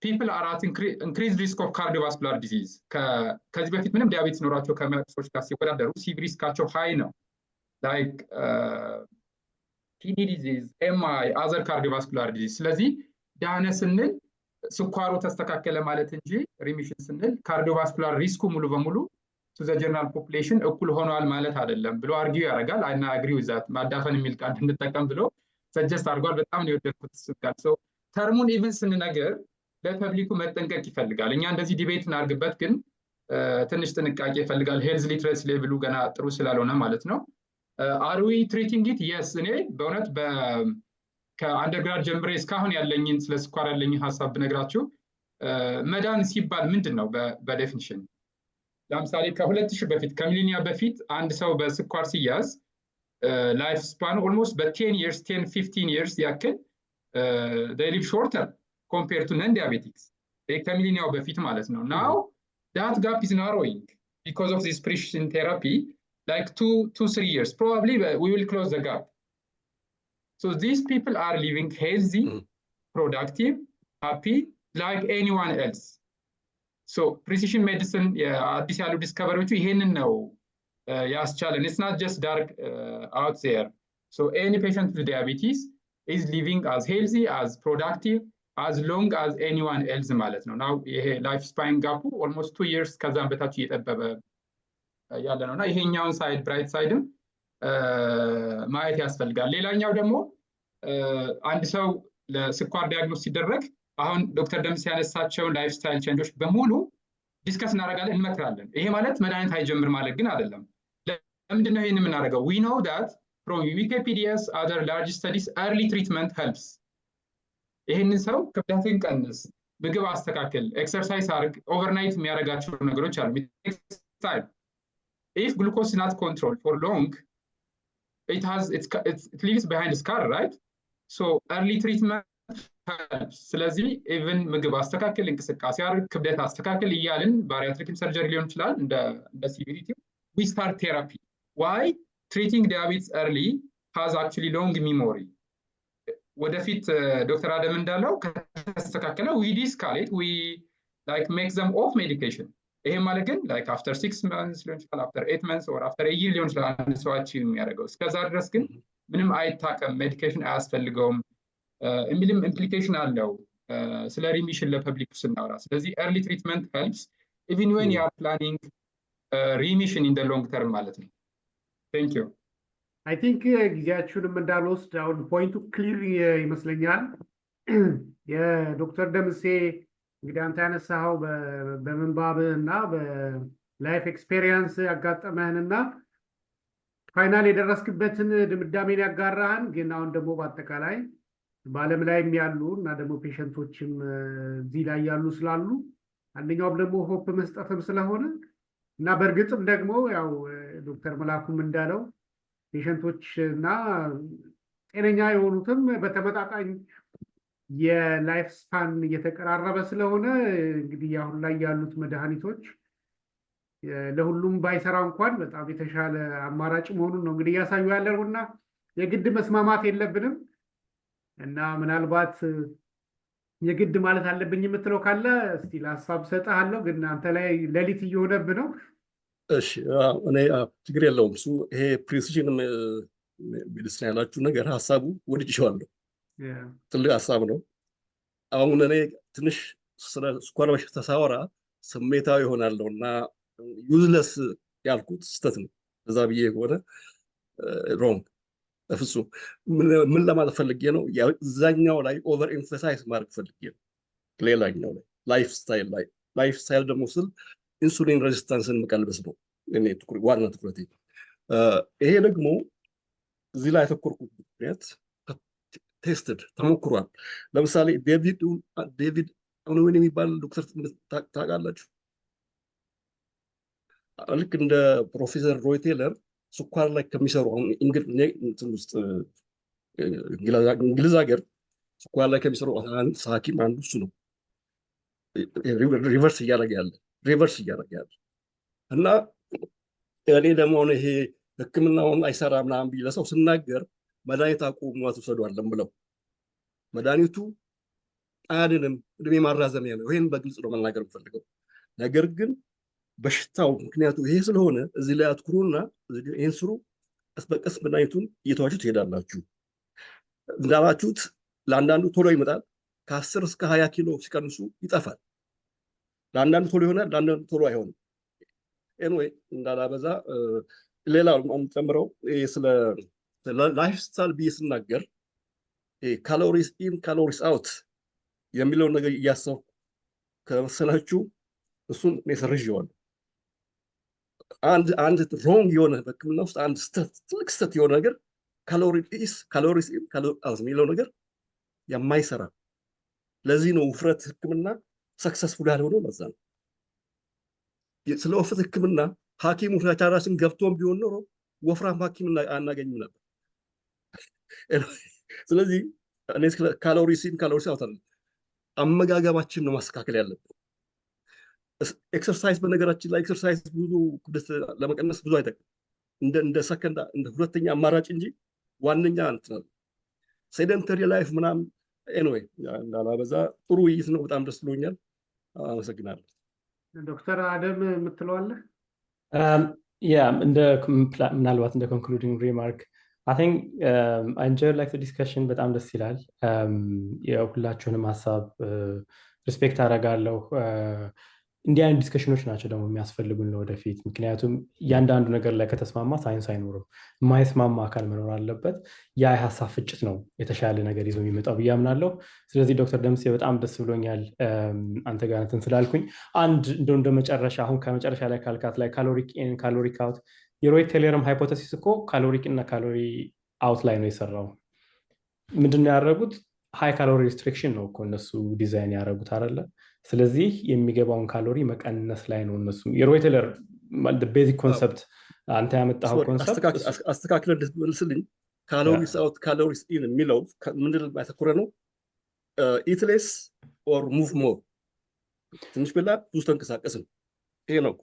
people are at increased risk of cardiovascular disease. ከዚህ በፊት ምንም ዲያቤቲስ ኖራቸው ከሚያውቁ ሰዎች ጋር ሲወዳደሩ ሲቪ ሪስካቸው ሃይ ነው like kidney disease, MI, other cardiovascular disease. ስለዚህ ዳነ ስንል ስኳሩ ተስተካከለ ማለት እንጂ ሪሚሽን ስንል ካርዲዮቫስኩላር ሪስኩ ሙሉ በሙሉ to the general population እኩል ሆኗል ማለት አይደለም ብሎ አርጊው ያደርጋል። አይና አግሪው ዛት ማዳፈን የሚል ቃል እንጠቀም ብሎ ሰጀስት አድርጓል። በጣም ነው የወደድኩት እሱ ቃል። ሶ ተርሙን ኢቭን ስንነግር ለፐብሊኩ መጠንቀቅ ይፈልጋል። እኛ እንደዚህ ዲቤት እናርግበት፣ ግን ትንሽ ጥንቃቄ ይፈልጋል። ሄልዝ ሊትረሲ ሌቭሉ ገና ጥሩ ስላልሆነ ማለት ነው። አር ዊ ትሪቲንግ ኢት? የስ። እኔ በእውነት ከአንደርግራድ ጀምሬ እስካሁን ያለኝን ስለ ስኳር ያለኝን ሀሳብ ብነግራችሁ መዳን ሲባል ምንድን ነው በዴፊኒሽን? ለምሳሌ ከ2000 በፊት ከሚሊኒያ በፊት አንድ ሰው በስኳር ሲያዝ ላይፍ ስፓን ኦልሞስት በ10 years 10-15 years ያክል they live shorter compared to non-diabetics ከሚሊኒያው በፊት ማለት ነው። now that gap is narrowing because of this precision therapy, like 2-3 years probably we will close the gap. So these people are living healthy, productive, happy like anyone else. So precision medicine አዲስ ያሉ ዲስከቨሪዎቹ ይሄንን ነው ያስቻለን። It's not just dark out there. So any patient with diabetes is living as healthy, as productive, as long as anyone else ማለት ነው። now ይሄ ላይፍ ስፓን ጋፑ almost 2 years ከዛም በታች እየጠበበ ያለ ነውና ይሄኛውን ሳይድ ብራይት ሳይድም ማየት ያስፈልጋል። ሌላኛው ደግሞ አንድ ሰው ለስኳር ዲያግኖስ ሲደረግ አሁን ዶክተር ደምስ ያነሳቸውን ላይፍ ስታይል ቼንጆች በሙሉ ዲስከስ እናደርጋለን፣ እንመክራለን። ይሄ ማለት መድኃኒት አይጀምር ማለት ግን አይደለም። ለምንድን ነው ይህን የምናደርገው? we know that from Wikipedia's other large studies early treatment helps. ይህንን ሰው ክብደትን ቀንስ፣ ምግብ አስተካክል፣ ኤክሰርሳይዝ አድርግ፣ ኦቨርናይት የሚያደርጋቸው ነገሮች አሉ። if glucose is not controlled for long, it leaves behind a scar, right? So early treatment helps. ስለዚህ ኢቭን ምግብ አስተካክል፣ እንቅስቃሴ አድርግ፣ ክብደት አስተካክል እያልን ባሪያትሪክ ሰርጀሪ ሊሆን ይችላል እንደ ሲቪሪቲ we start therapy. Why? Treating diabetes early has actually long memory. ወደፊት ዶክተር አደም እንዳለው ከተስተካከለ we de-escalate, we like make them off medication. ይሄ ማለት ግን like after 6 months ሊሆን ይችላል after 8 months or after a year ሊሆን ይችላል አንድ ሰው አቺቭ የሚያደርገው። እስከዛ ድረስ ግን ምንም አይታከም፣ ሜዲኬሽን አያስፈልገውም የሚልም ኢምፕሊኬሽን አለው ስለ ሪሚሽን ለፐብሊኩ ስናወራ። ስለዚህ early treatment helps even when you are planning remission in the long term ማለት ነው። thank you. I think ጊዜያችሁንም እንዳልወስድ አሁን ፖይንቱ ክሊር ይመስለኛል። የዶክተር ደምሴ እንግዲህ አንተ ያነሳኸው በምንባብህ እና በላይፍ ኤክስፔሪየንስ ያጋጠመህንና ፋይናል የደረስክበትን ድምዳሜን ያጋራህን፣ ግን አሁን ደግሞ በአጠቃላይ በዓለም ላይም ያሉ እና ደግሞ ፔሸንቶችም እዚህ ላይ ያሉ ስላሉ አንደኛውም ደግሞ ሆፕ መስጠትም ስለሆነ እና በእርግጥም ደግሞ ያው ዶክተር መላኩም እንዳለው ፔሸንቶች እና ጤነኛ የሆኑትም በተመጣጣኝ የላይፍ ስፓን እየተቀራረበ ስለሆነ እንግዲህ አሁን ላይ ያሉት መድኃኒቶች ለሁሉም ባይሰራ እንኳን በጣም የተሻለ አማራጭ መሆኑን ነው እንግዲህ እያሳዩ ያለው እና የግድ መስማማት የለብንም እና ምናልባት የግድ ማለት አለብኝ የምትለው ካለ እስቲ ለሀሳብ ሰጥሃለሁ፣ ግን አንተ ላይ ሌሊት እየሆነብህ ነው። እሺ እኔ ችግር የለውም። እሱ ይሄ ፕሪሲዥን ሜዲሲን ያላችሁ ነገር ሀሳቡ ወድጄዋለሁ። ትልቅ ሀሳብ ነው። አሁን እኔ ትንሽ ስለ ስኳር በሽታ ሳወራ ስሜታዊ ይሆናለሁ እና ዩዝለስ ያልኩት ስህተት ነው። እዛ ብዬ ከሆነ ሮንግ በፍጹም። ምን ለማለት ፈልጌ ነው? እዛኛው ላይ ኦቨር ኤምፋሳይዝ ማድረግ ፈልጌ ነው። ሌላኛው ላይ ላይፍ ስታይል ደግሞ ስል ኢንሱሊን ሬዚስታንስን መቀልበስ ነው እኔ ዋና ትኩረቴ። ይሄ ደግሞ እዚህ ላይ ያተኮርኩት ምክንያት ቴስትድ ተሞክሯል። ለምሳሌ ዴቪድ ኦኖዌን የሚባል ዶክተር ታውቃላችሁ? ልክ እንደ ፕሮፌሰር ሮይ ቴለር ስኳር ላይ ከሚሰሩ አሁን እንግሊዝ ሀገር ስኳር ላይ ከሚሰሩ ሐኪም አንዱ እሱ ነው። ሪቨርስ እያደረገ ያለ እና እኔ ደግሞ ይሄ ሕክምናውን አይሰራ ምናምን ብዬ ለሰው ስናገር መድኃኒት አቁሙ አትውሰዱ አይደለም ብለው፣ መድኃኒቱ አያድንም፣ እድሜ ማራዘሚያ ነው። ይሄን በግልጽ ነው መናገር የምፈልገው። ነገር ግን በሽታው ምክንያቱ ይሄ ስለሆነ እዚህ ላይ አትኩሩና ይሄን ስሩ። ቀስ በቀስ መድኃኒቱን እየተዋችሁ ትሄዳላችሁ። እንዳላችሁት ለአንዳንዱ ቶሎ ይመጣል። ከ10 እስከ 20 ኪሎ ሲቀንሱ ይጠፋል። ለአንዳንዱ ቶሎ ይሆናል፣ ለአንዳንዱ ቶሎ አይሆንም። ኤንዌይ እንዳላበዛ ሌላው የምጨምረው ስለ ላይፍ ስታይል ብዬ ስናገር ካሎሪስ ኢን ካሎሪስ አውት የሚለውን ነገር እያሰብኩ ከመሰላችሁ እሱን እኔ ሰርዤዋለሁ። አንድ ሮንግ የሆነ በሕክምና ውስጥ አንድ ትልቅ ስተት የሆነ ነገር ካሎሪስ የሚለው ነገር የማይሰራ ለዚህ ነው ውፍረት ሕክምና ሰክሰስፉል ያልሆነው። ለዛ ነው ስለ ውፍረት ሕክምና ሐኪሙ ቻራችን ገብቶን ቢሆን ኖሮ ወፍራም ሐኪም አናገኝም ነበር። ስለዚህ እኔ ካሎሪስ አውታለሁ። አመጋገባችን ነው ማስተካከል ያለብን። ኤክሰርሳይዝ በነገራችን ላይ ኤክሰርሳይዝ ብዙ ክብደት ለመቀነስ ብዙ አይጠቅም፣ እንደ ሰከንድ እንደ ሁለተኛ አማራጭ እንጂ ዋነኛ እንትን ሴደንተሪ ላይፍ ምናምን። ኤኒዌይ እንዳላበዛ ጥሩ ውይይት ነው። በጣም ደስ ብሎኛል። አመሰግናለሁ። ዶክተር አደም የምትለዋለህ? ምናልባት እንደ ኮንክሉዲንግ ሪማርክ I think I enjoyed like the discussion በጣም ደስ ይላል። የሁላችሁንም ሀሳብ ሪስፔክት አደርጋለሁ። እንዲህ አይነት ዲስከሽኖች ናቸው ደግሞ የሚያስፈልጉን ለወደፊት። ምክንያቱም እያንዳንዱ ነገር ላይ ከተስማማ ሳይንስ አይኖርም፣ የማይስማማ አካል መኖር አለበት። ያ የሀሳብ ፍጭት ነው የተሻለ ነገር ይዞ የሚመጣው ብዬ አምናለሁ። ስለዚህ ዶክተር ደምሴ በጣም ደስ ብሎኛል አንተ ጋር እንትን ስላልኩኝ። እንደ መጨረሻ አሁን ከመጨረሻ ላይ ካልካት ላይ ካሎሪክ ኢን ካሎሪክ አውት የሮይ ቴይለርም ሃይፖቴሲስ እኮ ካሎሪክ እና ካሎሪ አውት ላይ ነው የሰራው። ምንድነው ያደረጉት? ሃይ ካሎሪ ሪስትሪክሽን ነው እኮ እነሱ ዲዛይን ያደረጉት አይደለ? ስለዚህ የሚገባውን ካሎሪ መቀነስ ላይ ነው እነሱ። የሮይ ቴይለር ቤዚክ ኮንሰፕት አንተ ያመጣኸው ኮንሰፕት አስተካክለ እንድትመልስልኝ። ካሎሪስ አውት ካሎሪስ ኢን የሚለው ምንድን ነው ያተኮረ ነው? ኢት ሌስ ኦር ሙቭ ሞር፣ ትንሽ ብላ ብዙ ተንቀሳቀስ ነው። ይሄ ነው እኮ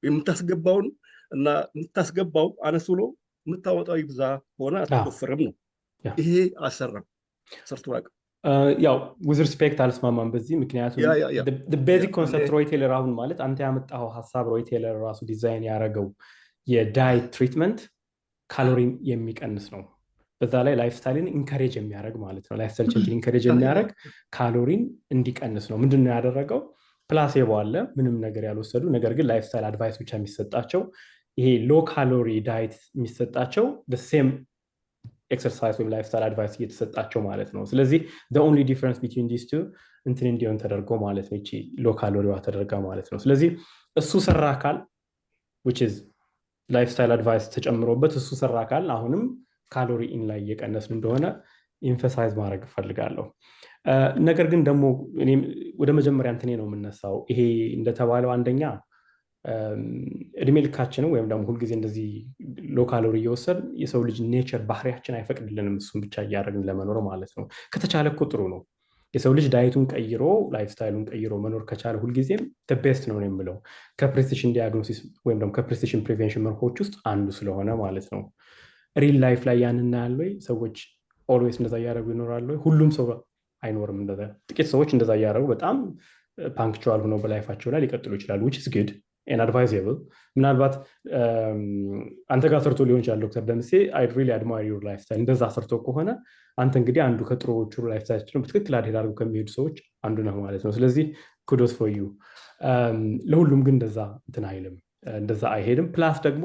የምታስገባውን እና የምታስገባው አነስ ብሎ የምታወጣው ይብዛ ሆነ አትወፍርም ነው። ይሄ አልሰራም፣ ሰርቶ አያውቅም። ያው ዊዝ ሪስፔክት አልስማማም በዚህ። ምክንያቱም ቤዚክ ኮንሰፕት ሮይ ቴይለር አሁን ማለት አንተ ያመጣኸው ሀሳብ ሮይ ቴይለር ራሱ ዲዛይን ያደረገው የዳይት ትሪትመንት ካሎሪን የሚቀንስ ነው። በዛ ላይ ላይፍ ስታይልን ኢንካሬጅ የሚያደርግ ማለት ነው። ላይፍ ስታይል ቼንጅ ኢንካሬጅ የሚያደርግ ካሎሪን እንዲቀንስ ነው። ምንድን ነው ያደረገው? ፕላሴቦ አለ፣ ምንም ነገር ያልወሰዱ ነገር ግን ላይፍ ስታይል አድቫይስ ብቻ የሚሰጣቸው፣ ይሄ ሎ ካሎሪ ዳይት የሚሰጣቸው ሴም ኤክሰርሳይዝ ወይም ላይፍ ስታይል አድቫይስ እየተሰጣቸው ማለት ነው። ስለዚህ ኦንሊ ዲፍረንስ ቢትዊን ዲስ ቱ እንትን እንዲሆን ተደርጎ ማለት ነው። ይቺ ሎ ካሎሪዋ ተደርጋ ማለት ነው። ስለዚህ እሱ ሰራ አካል which is ላይፍ ስታይል አድቫይስ ተጨምሮበት እሱ ሰራ አካል አሁንም ካሎሪ ኢን ላይ እየቀነስን እንደሆነ ኢንፈሳይዝ ማድረግ እፈልጋለሁ። ነገር ግን ደግሞ ወደ መጀመሪያ እንትኔ ነው የምነሳው። ይሄ እንደተባለው አንደኛ እድሜ ልካችንም ወይም ደግሞ ሁልጊዜ እንደዚህ ሎ ካሎሪ እየወሰድ የሰው ልጅ ኔቸር ባህሪያችን አይፈቅድልንም እሱን ብቻ እያደረግን ለመኖር ማለት ነው። ከተቻለ እኮ ጥሩ ነው። የሰው ልጅ ዳይቱን ቀይሮ ላይፍ ስታይሉን ቀይሮ መኖር ከቻለ ሁልጊዜም ቤስት ነው የምለው። ከፕሬሲሽን ዲያግኖሲስ ወይም ደግሞ ከፕሬሲሽን ፕሪቬንሽን መርሆች ውስጥ አንዱ ስለሆነ ማለት ነው። ሪል ላይፍ ላይ ያንን እናያለን ወይ? ሰዎች ኦልዌይስ እንደዛ እያደረጉ ይኖራሉ ወይ? ሁሉም ሰው አይኖርም እንደዛ። ጥቂት ሰዎች እንደዛ እያደረጉ በጣም ፓንክቹዋል ሆነው በላይፋቸው ላይ ሊቀጥሉ ይችላሉ። which is good and advisable። ምናልባት አንተ ጋር ሰርቶ ሊሆን ይችላል ዶክተር ደምሴ I really admire your lifestyle። እንደዛ ሰርቶ ከሆነ አንተ እንግዲህ አንዱ ከጥሩዎቹ ላይፍስታይላቸውን በትክክል አድርገው ከሚሄዱ ሰዎች አንዱ ነህ ማለት ነው። ስለዚህ ኩዶስ ፎር ዩ። ለሁሉም ግን እንደዛ እንትን አይልም፣ እንደዛ አይሄድም። ፕላስ ደግሞ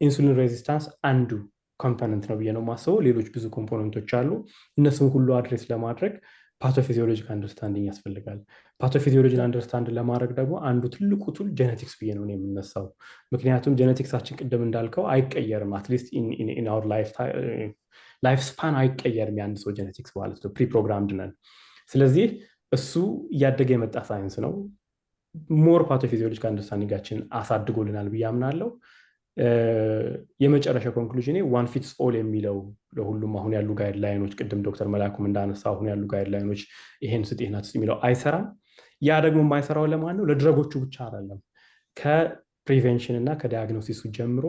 ኢንሱሊን ሬዚስታንስ አንዱ ኮምፖነንት ነው ብዬ ነው የማስበው። ሌሎች ብዙ ኮምፖነንቶች አሉ። እነሱን ሁሉ አድሬስ ለማድረግ ፓቶፊዚዮሎጂክ አንደርስታንዲንግ ያስፈልጋል። ፓቶፊዚዮሎጂን አንደርስታንድ ለማድረግ ደግሞ አንዱ ትልቁ ቱል ጄኔቲክስ ብዬ ነው የምነሳው። ምክንያቱም ጄኔቲክሳችን ቅድም እንዳልከው አይቀየርም። አትሊስት ኢን አወር ላይፍ ስፓን አይቀየርም የአንድ ሰው ጄኔቲክስ ማለት ነው። ፕሪፕሮግራምድ ነን። ስለዚህ እሱ እያደገ የመጣ ሳይንስ ነው። ሞር ፓቶፊዚዮሎጂክ አንደርስታንዲንጋችን አሳድጎልናል ብዬ አምናለሁ። የመጨረሻ ኮንክሉዥኔ ዋን ፊትስ ኦል የሚለው ለሁሉም አሁን ያሉ ጋይድላይኖች ቅድም ዶክተር መላኩም እንዳነሳ አሁን ያሉ ጋይድላይኖች ይሄን ስጥ ይሄን አትስጥ የሚለው አይሰራም። ያ ደግሞ የማይሰራው ለማን ነው? ለድረጎቹ ብቻ አይደለም። ከፕሪቬንሽን እና ከዲያግኖሲሱ ጀምሮ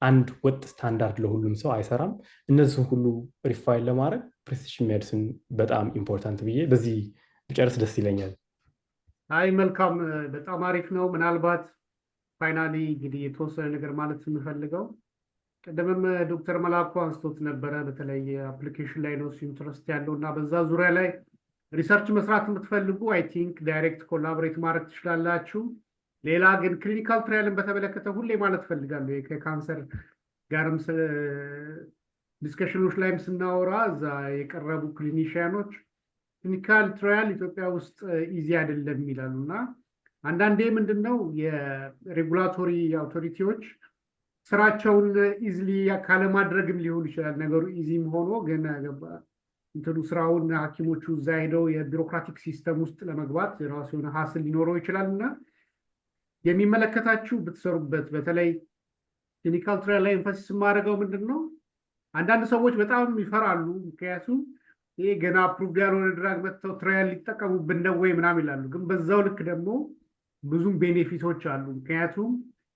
አንድ ወጥ ስታንዳርድ ለሁሉም ሰው አይሰራም። እነዚህን ሁሉ ሪፋይን ለማድረግ ፕሪሲሽን ሜዲሲን በጣም ኢምፖርታንት ብዬ በዚህ ብጨርስ ደስ ይለኛል። አይ መልካም፣ በጣም አሪፍ ነው። ምናልባት ፋይናሊ እንግዲህ የተወሰነ ነገር ማለት የምፈልገው ቅድምም ዶክተር መላኩ አንስቶት ነበረ። በተለይ አፕሊኬሽን ላይ ነው ኢንትረስት ያለው እና በዛ ዙሪያ ላይ ሪሰርች መስራት የምትፈልጉ አይ ቲንክ ዳይሬክት ኮላቦሬት ማድረግ ትችላላችሁ። ሌላ ግን ክሊኒካል ትራያልን በተመለከተ ሁሌ ማለት ፈልጋለሁ ከካንሰር ጋርም ዲስከሽኖች ላይም ስናወራ እዛ የቀረቡ ክሊኒሽያኖች ክሊኒካል ትራያል ኢትዮጵያ ውስጥ ኢዚ አይደለም ይላሉና አንዳንዴ ምንድነው የሬጉላቶሪ አውቶሪቲዎች ስራቸውን ኢዝሊ ካለማድረግም ሊሆን ይችላል ነገሩ ኢዚም ሆኖ ግን እንትኑ ስራውን ሐኪሞቹ እዛ ሄደው የቢሮክራቲክ ሲስተም ውስጥ ለመግባት የራሱ የሆነ ሀስል ሊኖረው ይችላልና የሚመለከታችሁ ብትሰሩበት በተለይ ክሊኒካል ትራያል ላይ ኤምፋሲስ ማድረገው ምንድነው አንዳንድ ሰዎች በጣም ይፈራሉ ምክንያቱም ይሄ ገና አፕሩቭድ ያልሆነ ድራግ መጥተው ትራያል ሊጠቀሙብን ነው ወይ ምናምን ይላሉ ግን በዛው ልክ ደግሞ ብዙም ቤኔፊቶች አሉ ምክንያቱም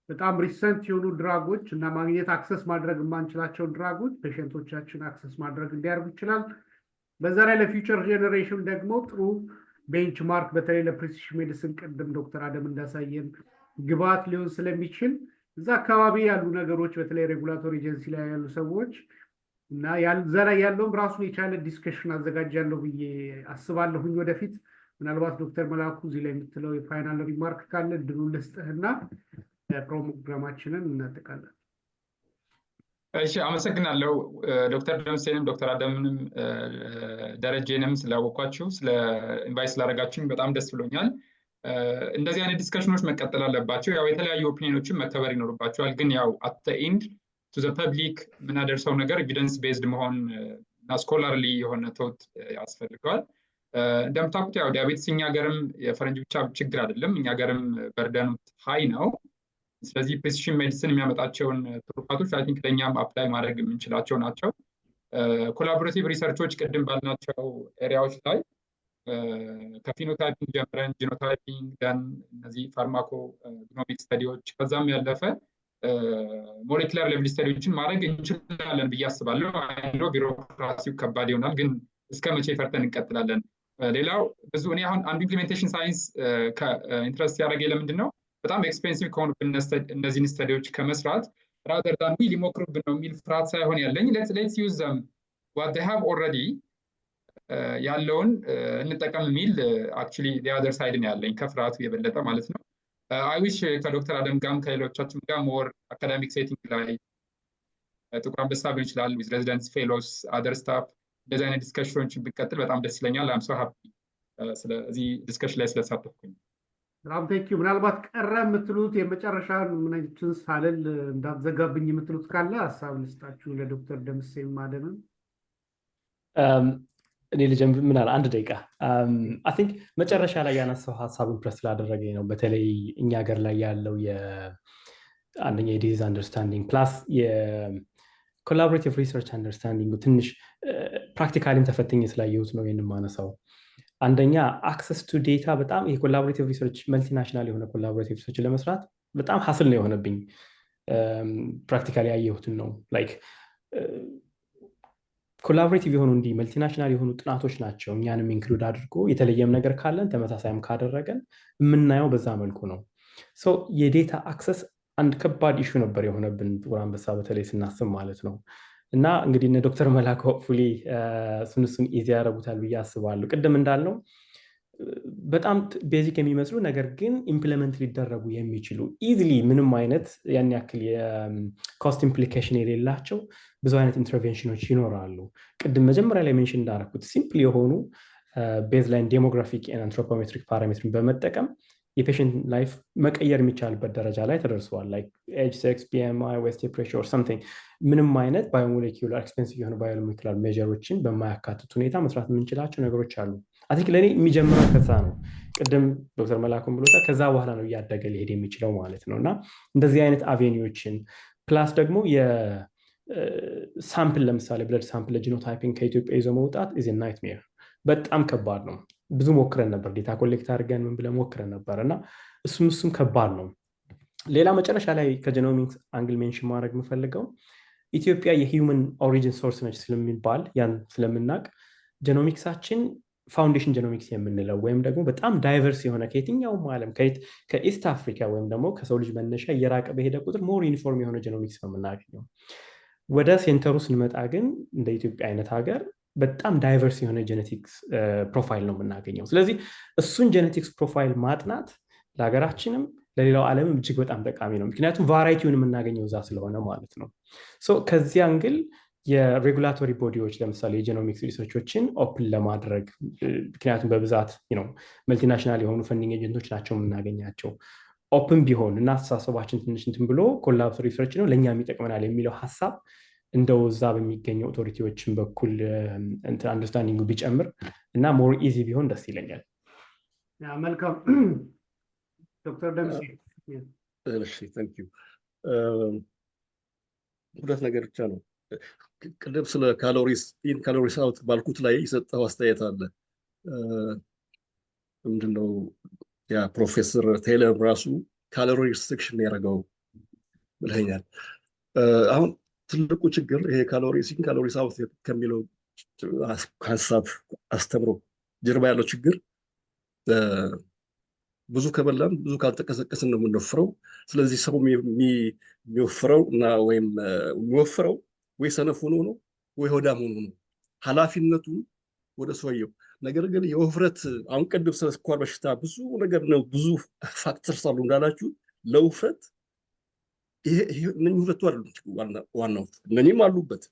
በጣም ሪሰንት የሆኑ ድራጎች እና ማግኘት አክሰስ ማድረግ የማንችላቸው ድራጎች ፔሸንቶቻችን አክሰስ ማድረግ እንዲያደርጉ ይችላል በዛ ላይ ለፊውቸር ጄኔሬሽን ደግሞ ጥሩ ቤንችማርክ በተለይ ለፕሪሲሽን ሜዲሲን ቀደም ዶክተር አደም እንዳሳየን ግብዓት ሊሆን ስለሚችል እዛ አካባቢ ያሉ ነገሮች በተለይ ሬጉላቶሪ ኤጀንሲ ላይ ያሉ ሰዎች እና ያዛ ላይ ያለውም ራሱን የቻለ ዲስከሽን አዘጋጃለሁ ብዬ አስባለሁኝ ወደፊት ምናልባት ዶክተር መላኩ እዚህ ላይ የምትለው የፋይናል ሪማርክ ካለ እድሉን ልስጥህና ፕሮግራማችንን እናጠቃለን። እሺ አመሰግናለሁ ዶክተር ደምሴንም ዶክተር አደምንም ደረጀንም ስላወቋችሁ ስለ ኢንቫይት ስላደረጋችሁኝ በጣም ደስ ብሎኛል። እንደዚህ አይነት ዲስከሽኖች መቀጠል አለባቸው። ያው የተለያዩ ኦፒኒዮኖችን መከበር ይኖርባቸዋል። ግን ያው አት ዘ ኤንድ ቱ ዘ ፐብሊክ የምናደርሰው ነገር ኤቪደንስ ቤዝድ መሆን እና ስኮላርሊ የሆነ ቶት ያስፈልገዋል። እንደምታውቁት ያው ዲያቤትስ እኛ ሀገርም የፈረንጅ ብቻ ችግር አይደለም፣ እኛ ሀገርም በርደኑ ሃይ ነው። ስለዚህ ፕሪሲሽን ሜዲሲን የሚያመጣቸውን ትሩፋቶች አይ ቲንክ ለእኛም አፕላይ ማድረግ የምንችላቸው ናቸው። ኮላቦሬቲቭ ሪሰርቾች ቅድም ባልናቸው ኤሪያዎች ላይ ከፊኖታይፒንግ ጀምረን ጂኖታይፒንግ ደን እነዚህ ፋርማኮ ጂኖሚክ ስተዲዎች ከዛም ያለፈ ሞሌኩላር ሌቭል ስተዲዎችን ማድረግ እንችላለን ብዬ አስባለሁ። አይኖ ቢሮክራሲው ከባድ ይሆናል፣ ግን እስከ መቼ ፈርተን እንቀጥላለን? ሌላው ብዙ እኔ አሁን አንዱ ኢምፕሊሜንቴሽን ሳይንስ ከኢንትረስት ያደረገ ለምንድን ነው በጣም ኤክስፔንሲቭ ከሆኑብን እነዚህን ስተዲዎች ከመስራት ራደር ዳን ሊሞክሩብን ነው የሚል ፍርሃት ሳይሆን ያለኝ ሌትስ ዩዝ ዘም ዋት ዴይ ሃቭ ኦልሬዲ ያለውን እንጠቀም የሚል አክቹዋሊ ሊአዘር ሳይድ ነው ያለኝ ከፍርሃቱ የበለጠ ማለት ነው። አይ ዊሽ ከዶክተር አደም ጋርም ከሌሎቻችን ጋር ሞር አካዳሚክ ሴቲንግ ላይ ጥቁር አንበሳ ሊሆን ይችላል ዊዝ ሬዚደንስ ፌሎስ አደር ስታፍ እንደዚህ አይነት ዲስከሽኖችን ብንቀጥል በጣም ደስ ይለኛል። አም ሶ ሃፒ ስለዚህ ዲስከሽን ላይ ስለተሳተፍኩኝ በጣም ቴንክ ዩ። ምናልባት ቀረ የምትሉት የመጨረሻ ምንችን ሳልል እንዳትዘጋብኝ የምትሉት ካለ ሀሳብ ልስጣችሁ ለዶክተር ደምሴ ማደምን። እኔ ልጀምር ምናል አንድ ደቂቃ አይ ቲንክ መጨረሻ ላይ ያነሳው ሀሳብ ኢምፕረስ ስላደረገኝ ነው። በተለይ እኛ ሀገር ላይ ያለው አንደኛ የዲዚዝ አንደርስታንዲንግ ፕላስ የኮላቦሬቲቭ ሪሰርች አንደርስታንዲንግ ትንሽ ፕራክቲካሊም ተፈትኝ ስላየሁት ነው ይህን ማነሳው። አንደኛ አክሰስ ቱ ዴታ በጣም የኮላቦሬቲቭ ሪሰርች መልቲናሽናል የሆነ ኮላቦሬቲቭ ሪሰርች ለመስራት በጣም ሀስል ነው የሆነብኝ። ፕራክቲካሊ ያየሁትን ነው ላይክ ኮላቦሬቲቭ የሆኑ እንዲህ መልቲናሽናል የሆኑ ጥናቶች ናቸው እኛንም ኢንክሉድ አድርጎ የተለየም ነገር ካለን ተመሳሳይም ካደረገን የምናየው በዛ መልኩ ነው። ሶ የዴታ አክሰስ አንድ ከባድ ኢሹ ነበር የሆነብን ጥቁር አንበሳ በተለይ ስናስብ ማለት ነው። እና እንግዲህ እነ ዶክተር መላኩ ሆፕፉሊ እሱን ኢዚ ያደርጉታል ብዬ አስባለሁ። ቅድም እንዳልነው በጣም ቤዚክ የሚመስሉ ነገር ግን ኢምፕሊመንት ሊደረጉ የሚችሉ ኢዚሊ ምንም አይነት ያን ያክል የኮስት ኢምፕሊኬሽን የሌላቸው ብዙ አይነት ኢንተርቬንሽኖች ይኖራሉ። ቅድም መጀመሪያ ላይ ሜንሽን እንዳደረኩት ሲምፕል የሆኑ ቤዝላይን ዴሞግራፊክ አንትሮፖሜትሪክ ፓራሜትርን በመጠቀም የፔሽንት ላይፍ መቀየር የሚቻልበት ደረጃ ላይ ተደርሰዋል። ላይክ ኤጅ፣ ሴክስ፣ ቢኤምአይ፣ ዌስት ፕሬሸር ሰምቲንግ ምንም አይነት ባዮሞሌኩላር ኤክስፔንሲቭ የሆኑ ባዮሞሌኩላር ሜጀሮችን በማያካትት ሁኔታ መስራት የምንችላቸው ነገሮች አሉ። አይ ቲንክ ለእኔ የሚጀምረው ከዛ ነው። ቅድም ዶክተር መላኩም ብሎታል። ከዛ በኋላ ነው እያደገ ሊሄድ የሚችለው ማለት ነው። እና እንደዚህ አይነት አቬኒዎችን ፕላስ ደግሞ የሳምፕል ለምሳሌ ብለድ ሳምፕል ለጂኖታይፒንግ ከኢትዮጵያ ይዞ መውጣት ኢዝ ናይትሜር፣ በጣም ከባድ ነው። ብዙ ሞክረን ነበር፣ ዴታ ኮሌክት አድርገን ምን ብለን ሞክረን ነበር እና እሱም ከባድ ነው። ሌላ መጨረሻ ላይ ከጂኖሚክስ አንግል ሜንሽን ማድረግ የምፈልገው ኢትዮጵያ የሂውመን ኦሪጂን ሶርስ ነች ስለሚባል ያን ስለምናውቅ ጂኖሚክሳችን ፋውንዴሽን ጂኖሚክስ የምንለው ወይም ደግሞ በጣም ዳይቨርስ የሆነ ከየትኛውም ዓለም ከኢስት አፍሪካ ወይም ደግሞ ከሰው ልጅ መነሻ እየራቀ በሄደ ቁጥር ሞር ዩኒፎርም የሆነ ጂኖሚክስ ነው የምናገኘው። ወደ ሴንተሩ ስንመጣ ግን እንደ ኢትዮጵያ አይነት ሀገር በጣም ዳይቨርስ የሆነ ጄኔቲክስ ፕሮፋይል ነው የምናገኘው። ስለዚህ እሱን ጄኔቲክስ ፕሮፋይል ማጥናት ለሀገራችንም ለሌላው ዓለምም እጅግ በጣም ጠቃሚ ነው። ምክንያቱም ቫራይቲውን የምናገኘው እዛ ስለሆነ ማለት ነው። ከዚህ አንግል የሬጉላቶሪ ቦዲዎች ለምሳሌ የጄኖሚክስ ሪሰርቾችን ኦፕን ለማድረግ ምክንያቱም በብዛት መልቲናሽናል የሆኑ ፈንዲንግ ኤጀንቶች ናቸው የምናገኛቸው። ኦፕን ቢሆን እና አስተሳሰባችን ትንሽ እንትን ብሎ ኮላቦሬቲቭ ሪሰርች ነው ለእኛም ይጠቅመናል የሚለው ሀሳብ እንደው እዛ በሚገኙ ኦቶሪቲዎችን በኩል አንደርስታንዲንጉ ቢጨምር እና ሞር ኢዚ ቢሆን ደስ ይለኛል። መልካም ዶክተር ደምሴ። እሺ ታንክ ዩ። ሁለት ነገር ብቻ ነው ቅድም ስለ ካሎሪስ ኢን ካሎሪስ አውት ባልኩት ላይ የሰጠው አስተያየት አለ። ምንድነው ያ ፕሮፌሰር ቴይለር ራሱ ካሎሪ ሪስትሪክሽን ያደረገው ብለኛል። አሁን ትልቁ ችግር ይሄ ካሎሪስ ኢን ካሎሪስ አውት ከሚለው ሀሳብ አስተምሮ ጀርባ ያለው ችግር ብዙ ከበላን ብዙ ካልተቀሰቀስን ነው የምንወፍረው። ስለዚህ ሰው የሚወፍረው እና ወይም የሚወፍረው ወይ ሰነፍ ሆኖ ነው ወይ ሆዳም ሆኖ ነው፣ ኃላፊነቱ ወደ ሰውየው። ነገር ግን የውፍረት አሁን ቅድም ስለ ስኳር በሽታ ብዙ ነገር ነው ብዙ ፋክተርስ አሉ እንዳላችሁ ለውፍረት እነኚህ ሁለቱ አይደሉም ዋናው፣ እነኚህም አሉበት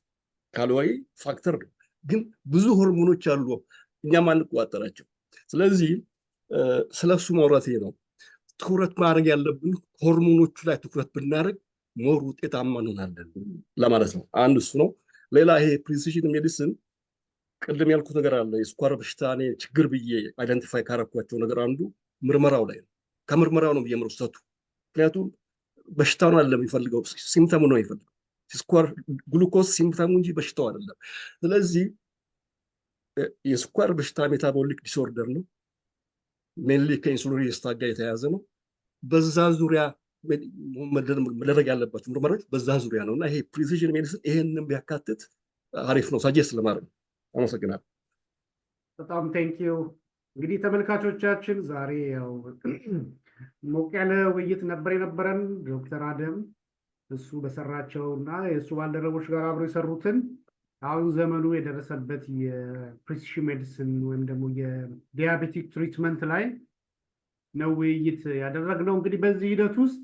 ካሎሪ ፋክተር ነው። ግን ብዙ ሆርሞኖች አሉ እኛም አንቆጣጠራቸው። ስለዚህ ስለሱ ማውራት ነው። ትኩረት ማድረግ ያለብን ሆርሞኖቹ ላይ ትኩረት ብናደርግ ሞር ውጤታማ እንሆናለን ለማለት ነው። አንድ እሱ ነው። ሌላ ይሄ ፕሪሲዥን ሜዲሲን ቅድም ያልኩት ነገር አለ። የስኳር በሽታ እኔ ችግር ብዬ አይደንቲፋይ ካረኳቸው ነገር አንዱ ምርመራው ላይ ነው። ከምርመራው ነው ብዬ ስህተቱ። ምክንያቱም በሽታውን አይደለም የሚፈልገው፣ ሲምፕተሙ ነው የሚፈልገው። ስኳር ግሉኮስ ሲምፕተሙ እንጂ በሽታው አይደለም። ስለዚህ የስኳር በሽታ ሜታቦሊክ ዲስኦርደር ነው። ሜንሊ ከኢንሱሊን ሬዚስታንስ ጋር የተያያዘ ነው። በዛ ዙሪያ መደረግ ያለባቸው ምርመራዎች በዛ ዙሪያ ነው እና ይሄ ፕሪሲዥን ሜዲሲን ይሄንን ቢያካትት አሪፍ ነው። ሳጀስት ለማድረግ አመሰግናለሁ። በጣም ቴንኪዩ። እንግዲህ ተመልካቾቻችን ዛሬ ያው ሞቅ ያለ ውይይት ነበር የነበረን። ዶክተር አደም እሱ በሰራቸው እና የእሱ ባልደረቦች ጋር አብረው የሰሩትን አሁን ዘመኑ የደረሰበት የፕሪሲዥን ሜዲሲን ወይም ደግሞ የዲያቤቲክ ትሪትመንት ላይ ነው ውይይት ያደረግነው። እንግዲህ በዚህ ሂደት ውስጥ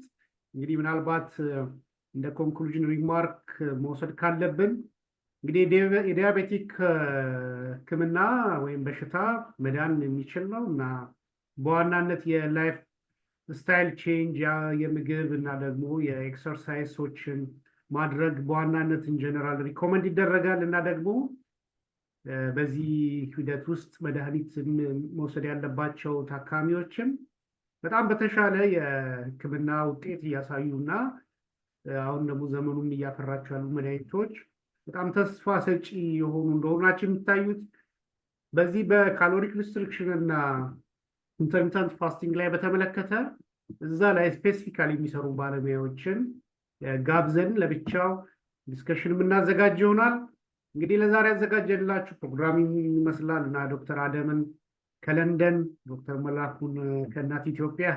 እንግዲህ ምናልባት እንደ ኮንክሉዥን ሪማርክ መውሰድ ካለብን እንግዲህ የዲያቤቲክ ሕክምና ወይም በሽታ መዳን የሚችል ነው እና በዋናነት የላይፍ ስታይል ቼንጅ የምግብ እና ደግሞ የኤክሰርሳይሶችን ማድረግ በዋናነት ኢንጀነራል ሪኮመንድ ይደረጋል እና ደግሞ በዚህ ሂደት ውስጥ መድኃኒት መውሰድ ያለባቸው ታካሚዎችም በጣም በተሻለ የሕክምና ውጤት እያሳዩ እና አሁን ደግሞ ዘመኑም እያፈራቸው ያሉ መድኃኒቶች በጣም ተስፋ ሰጪ የሆኑ እንደሆናቸው የሚታዩት በዚህ በካሎሪክ ሪስትሪክሽን እና ኢንተርሚተንት ፋስቲንግ ላይ በተመለከተ እዛ ላይ ስፔሲፊካሊ የሚሰሩ ባለሙያዎችን ጋብዘን ለብቻው ዲስከሽን የምናዘጋጅ ይሆናል። እንግዲህ ለዛሬ ያዘጋጀንላችሁ ፕሮግራም ይመስላል እና ዶክተር አደምን ከለንደን፣ ዶክተር መላኩን ከእናት ኢትዮጵያ፣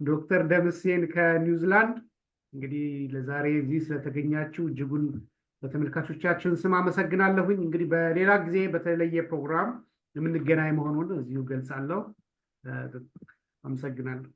ዶክተር ደምሴን ከኒውዚላንድ እንግዲህ ለዛሬ እዚህ ስለተገኛችሁ እጅጉን በተመልካቾቻችን ስም አመሰግናለሁኝ። እንግዲህ በሌላ ጊዜ በተለየ ፕሮግራም የምንገናኝ መሆኑን እዚሁ ገልጻለሁ። አመሰግናለሁ።